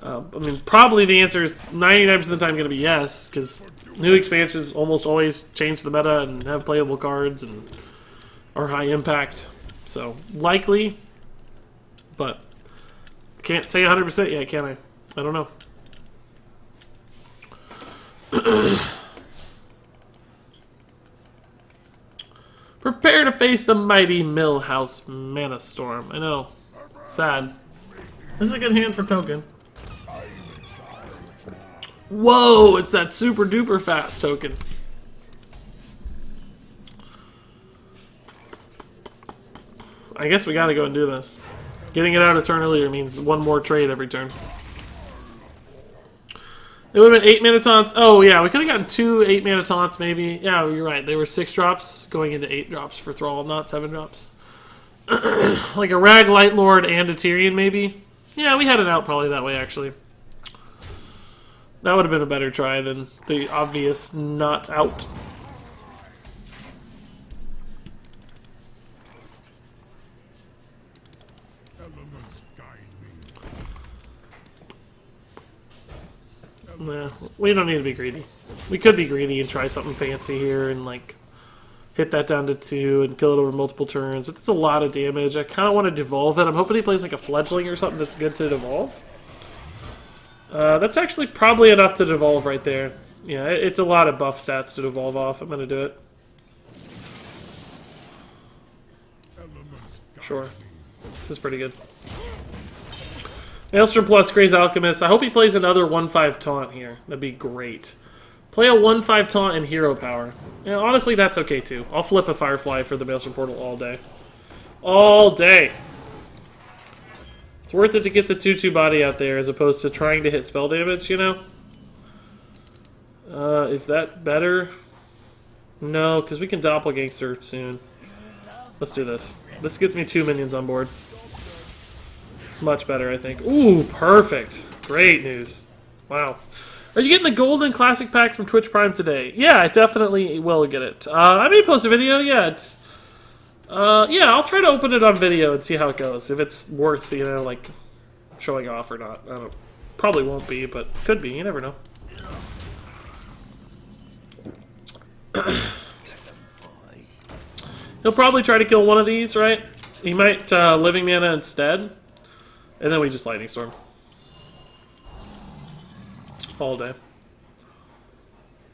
B: I mean, probably the answer is 99% of the time going to be yes, because new expansions almost always change the meta and have playable cards and are high impact. So, likely, but can't say 100% yet, can I? I don't know. Prepare to face the mighty Millhouse Mana Storm. I know. Sad. This is a good hand for token. Whoa, it's that super duper fast token. I guess we gotta go and do this. Getting it out a turn earlier means 1 more trade every turn. It would have been 8 mana taunts. Oh yeah, we could have gotten 2 8 mana taunts maybe. Yeah, you're right. They were 6 drops going into 8 drops for Thrall, not 7 drops. Like a Rag Light Lord and a Tyrion maybe. Yeah, we had it out probably that way actually. That would have been a better try than the obvious not out. Nah, we don't need to be greedy. We could be greedy and try something fancy here and like hit that down to 2 and kill it over multiple turns. But that's a lot of damage. I kind of want to devolve it. I'm hoping he plays like a fledgling or something that's good to devolve. That's actually probably enough to devolve right there. Yeah, it's a lot of buff stats to devolve off. I'm going to do it. Sure. This is pretty good. Maelstrom plus Grey's Alchemist. I hope he plays another 1/5 taunt here. That'd be great. Play a 1/5 taunt and hero power. Yeah, honestly, that's okay too. I'll flip a Firefly for the Maelstrom Portal all day. All day! It's worth it to get the 2/2 body out there as opposed to trying to hit spell damage, you know? Is that better? No, because we can Doppelgangster soon. Let's do this. This gets me 2 minions on board. Much better, I think. Ooh, perfect. Great news. Wow. Are you getting the Golden Classic Pack from Twitch Prime today? Yeah, I definitely will get it. I may post a video, yeah. Yeah, I'll try to open it on video and see how it goes. If it's worth, you know, like, showing off or not. I don't. Probably won't be, but could be. You never know. He'll probably try to kill one of these, right? He might Living Mana instead. And then we just Lightning Storm. All day.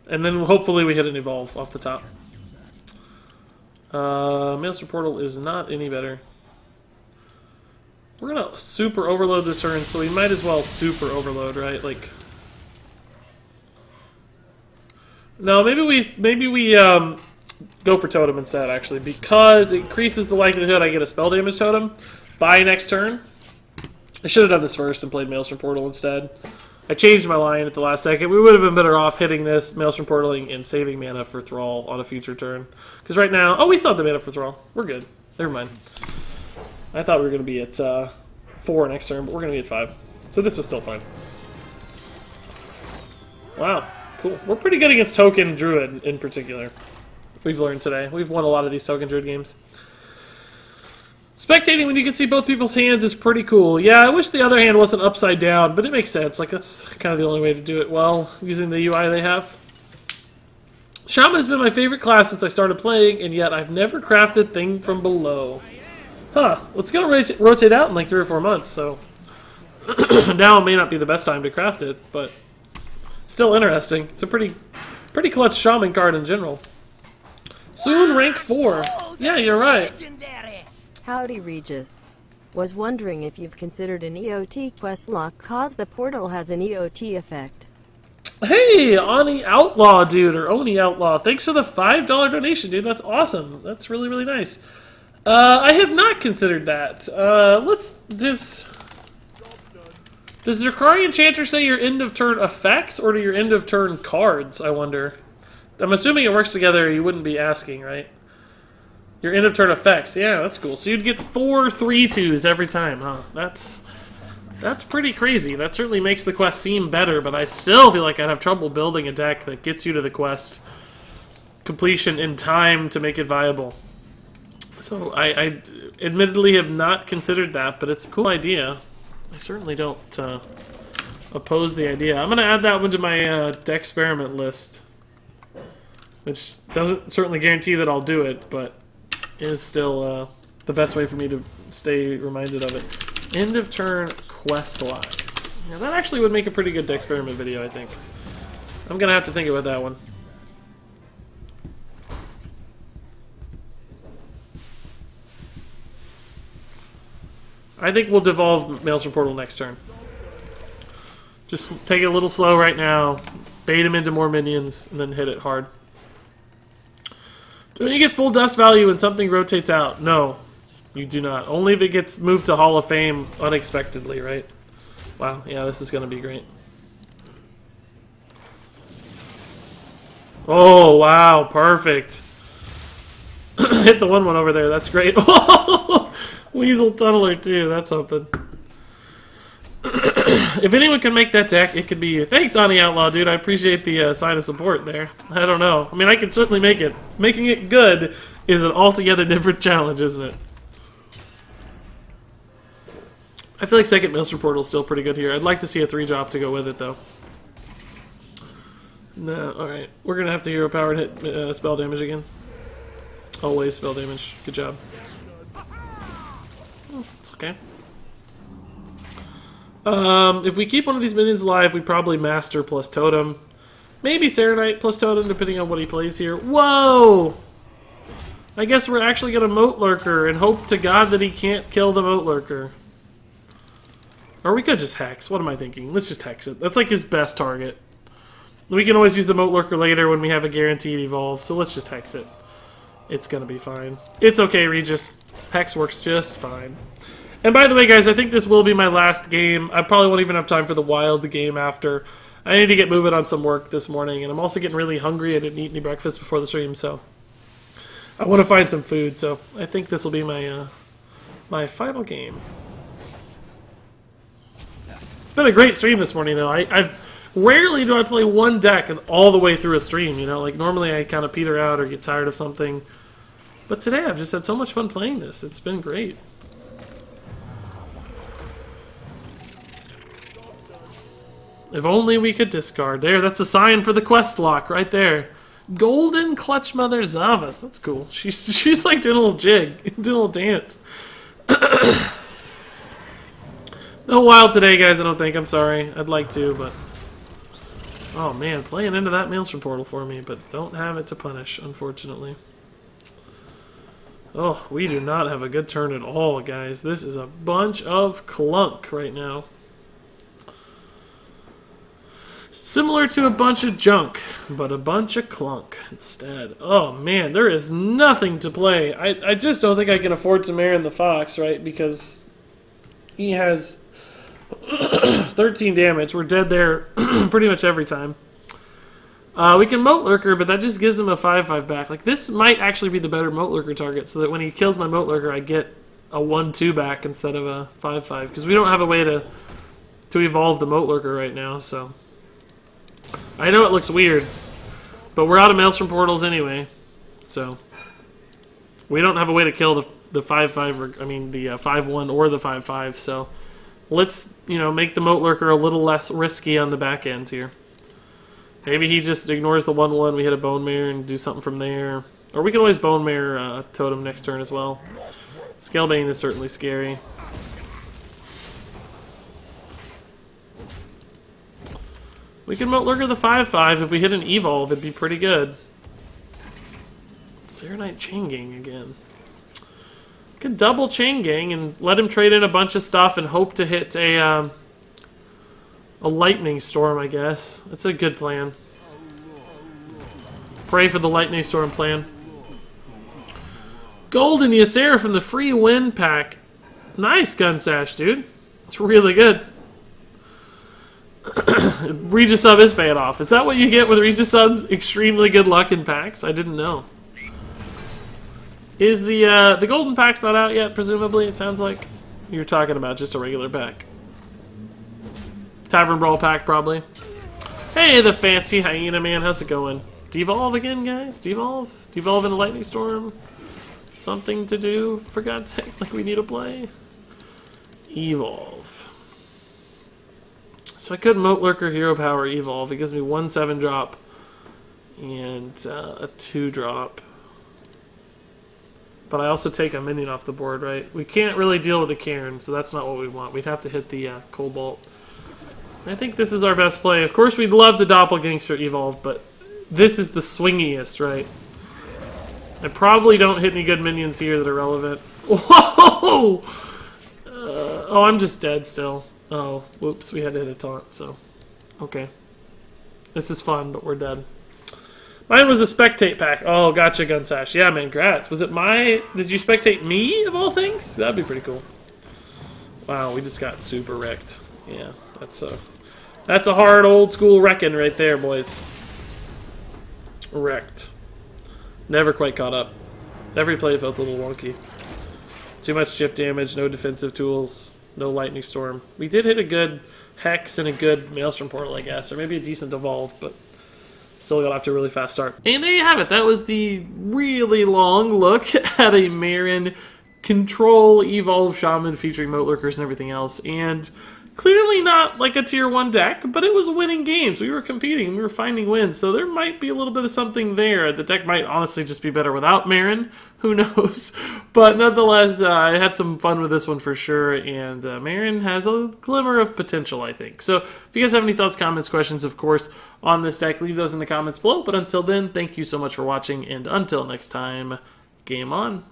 B: And then hopefully we hit an Evolve off the top. Maelstrom Portal is not any better. We're gonna super overload this turn, so we might as well super overload, right? Like, no, maybe we go for Totem instead, actually, because it increases the likelihood I get a spell damage totem by next turn. I should have done this first and played Maelstrom Portal instead. I changed my line at the last second. We would have been better off hitting this, Maelstrom Portaling, and saving mana for Thrall on a future turn. Because right now... Oh, we still have the mana for Thrall. We're good. Never mind. I thought we were going to be at 4 next turn, but we're going to be at 5. So this was still fine. Wow. Cool. We're pretty good against Token Druid in particular. We've learned today. We've won a lot of these Token Druid games. Spectating when you can see both people's hands is pretty cool. Yeah, I wish the other hand wasn't upside down, but it makes sense. Like, that's kind of the only way to do it well, using the UI they have. Shaman has been my favorite class since I started playing, and yet I've never crafted Thing from Below. Huh. Well, it's going to rotate out in like 3 or 4 months, so... now may not be the best time to craft it, but... still interesting. It's a pretty clutch Shaman card in general. Soon rank 4. Yeah, you're right.
A: Howdy Regis. Was wondering if you've considered an EOT quest lock cause the portal has an EOT effect.
B: Hey, Oni Outlaw, dude, or Oni Outlaw. Thanks for the $5 donation, dude. That's awesome. That's really, really nice. I have not considered that. Does Zerkari Enchanter say your end of turn effects or your end of turn cards, I wonder? I'm assuming it works together, you wouldn't be asking, right? Your end of turn effects. Yeah, that's cool. So you'd get 4 3/2s every time, huh? That's pretty crazy. That certainly makes the quest seem better, but I still feel like I'd have trouble building a deck that gets you to the quest completion in time to make it viable. So I admittedly have not considered that, but it's a cool idea. I certainly don't oppose the idea. I'm going to add that one to my Decksperiment list, which doesn't certainly guarantee that I'll do it, but is still the best way for me to stay reminded of it. End of turn quest lock. Now that actually would make a pretty good Decksperiment video, I think. I'm going to have to think about that one. I think we'll devolve Maelstrom Portal next turn. Just take it a little slow right now, bait him into more minions, and then hit it hard. Do you get full dust value when something rotates out? No, you do not. Only if it gets moved to Hall of Fame unexpectedly, right? Wow, yeah, this is going to be great. Oh, wow, perfect. Hit the 1/1 over there, that's great. Weasel Tunneler too, that's something. If anyone can make that deck, it could be you. Thanks, Ani Outlaw, dude. I appreciate the sign of support there. I don't know. I mean, I can certainly make it. Making it good is an altogether different challenge, isn't it? I feel like second Maelstrom Portal is still pretty good here. I'd like to see a 3-drop to go with it, though. No, alright. We're going to have to hero power and hit spell damage again. Always spell damage. Good job. Oh, it's okay. If we keep one of these minions alive, we probably Master plus Totem. Maybe Serenite plus Totem, depending on what he plays here. Whoa! I guess we're actually going to Moat Lurker and hope to God that he can't kill the Moat Lurker. Or we could just Hex. What am I thinking? Let's just Hex it. That's like his best target. We can always use the Moat Lurker later when we have a guaranteed evolve, so let's just Hex it. It's going to be fine. It's okay, Regis. Hex works just fine. And by the way, guys, I think this will be my last game. I probably won't even have time for the wild game after. I need to get moving on some work this morning, and I'm also getting really hungry. I didn't eat any breakfast before the stream, so I want to find some food. So I think this will be my my final game. It's been a great stream this morning, though. Rarely do I play one deck all the way through a stream. You know, like normally I kind of peter out or get tired of something, but today I've just had so much fun playing this. It's been great. If only we could discard. There, that's a sign for the quest lock right there. Golden Clutch Mother Zavas. That's cool. She's like doing a little jig, doing a little dance. No wild today, guys, I don't think. I'm sorry. I'd like to, but... Oh, man, playing into that Maelstrom Portal for me, but don't have it to punish, unfortunately. Oh, we do not have a good turn at all, guys. This is a bunch of clunk right now. Similar to a bunch of junk, but a bunch of clunk instead. Oh man, there is nothing to play. I just don't think I can afford to Marin the Fox, right? Because he has 13 damage. We're dead there pretty much every time. We can Moat Lurker, but that just gives him a 5/5 back. Like, this might actually be the better Moat Lurker target, so that when he kills my Moat Lurker, I get a 1/2 back instead of a 5/5. Because we don't have a way to evolve the Moat Lurker right now, so... I know it looks weird, but we're out of Maelstrom Portals anyway, so we don't have a way to kill the 5/5, or I mean the 5/1 or the 5/5. So let's make the Moat Lurker a little less risky on the back end here. Maybe he just ignores the 1/1. We hit a Bone Mare and do something from there, or we can always Bone Mare Totem next turn as well. Scalebane is certainly scary. We can Moat Lurker the 5/5. If we hit an evolve, it'd be pretty good. Serenite Chain Gang again. We could double Chain Gang and let him trade in a bunch of stuff and hope to hit a Lightning Storm, I guess. That's a good plan. Pray for the Lightning Storm plan. Golden Ysera from the free win pack. Nice Gunsash, dude. It's really good. Regis sub is paying off. Is that what you get with Regis subs? Extremely good luck in packs? I didn't know. Is the golden pack's not out yet? Presumably, it sounds like you're talking about just a regular pack. Tavern Brawl pack, probably. Hey, the fancy hyena man, how's it going? Devolve again, guys? Devolve? Devolve into Lightning Storm? Something to do, for God's sake, like we need to play? Evolve. So I could Moat Lurker Hero Power Evolve. It gives me 1 7-drop and a 2-drop. But I also take a minion off the board, right? We can't really deal with the Cairn, so that's not what we want. We'd have to hit the Cobalt. I think this is our best play. Of course, we'd love the Doppelgangster Evolve, but this is the swingiest, right? I probably don't hit any good minions here that are relevant. Whoa! Oh, I'm just dead still. Oh, whoops, we had to hit a taunt, so... Okay. This is fun, but we're dead. Mine was a spectate pack. Oh, gotcha, Gunsash. Yeah, man, grats. Was it my... Did you spectate me, of all things? That'd be pretty cool. Wow, we just got super wrecked. Yeah, that's a hard old-school wrecking right there, boys. Wrecked. Never quite caught up. Every play felt a little wonky. Too much chip damage, no defensive tools, no Lightning Storm. We did hit a good Hex and a good Maelstrom Portal, I guess, or maybe a decent Evolve, but still got off to a really fast start. And there you have it. That was the really long look at a Marin Control Evolve Shaman featuring Moat Lurkers and everything else. And clearly not like a tier 1 deck, but it was winning games. We were competing, we were finding wins, so there might be a little bit of something there. The deck might honestly just be better without Marin, who knows? But nonetheless, I had some fun with this one for sure, and Marin has a glimmer of potential, I think. So if you guys have any thoughts, comments, questions, of course, on this deck, leave those in the comments below. But until then, thank you so much for watching, and until next time, game on.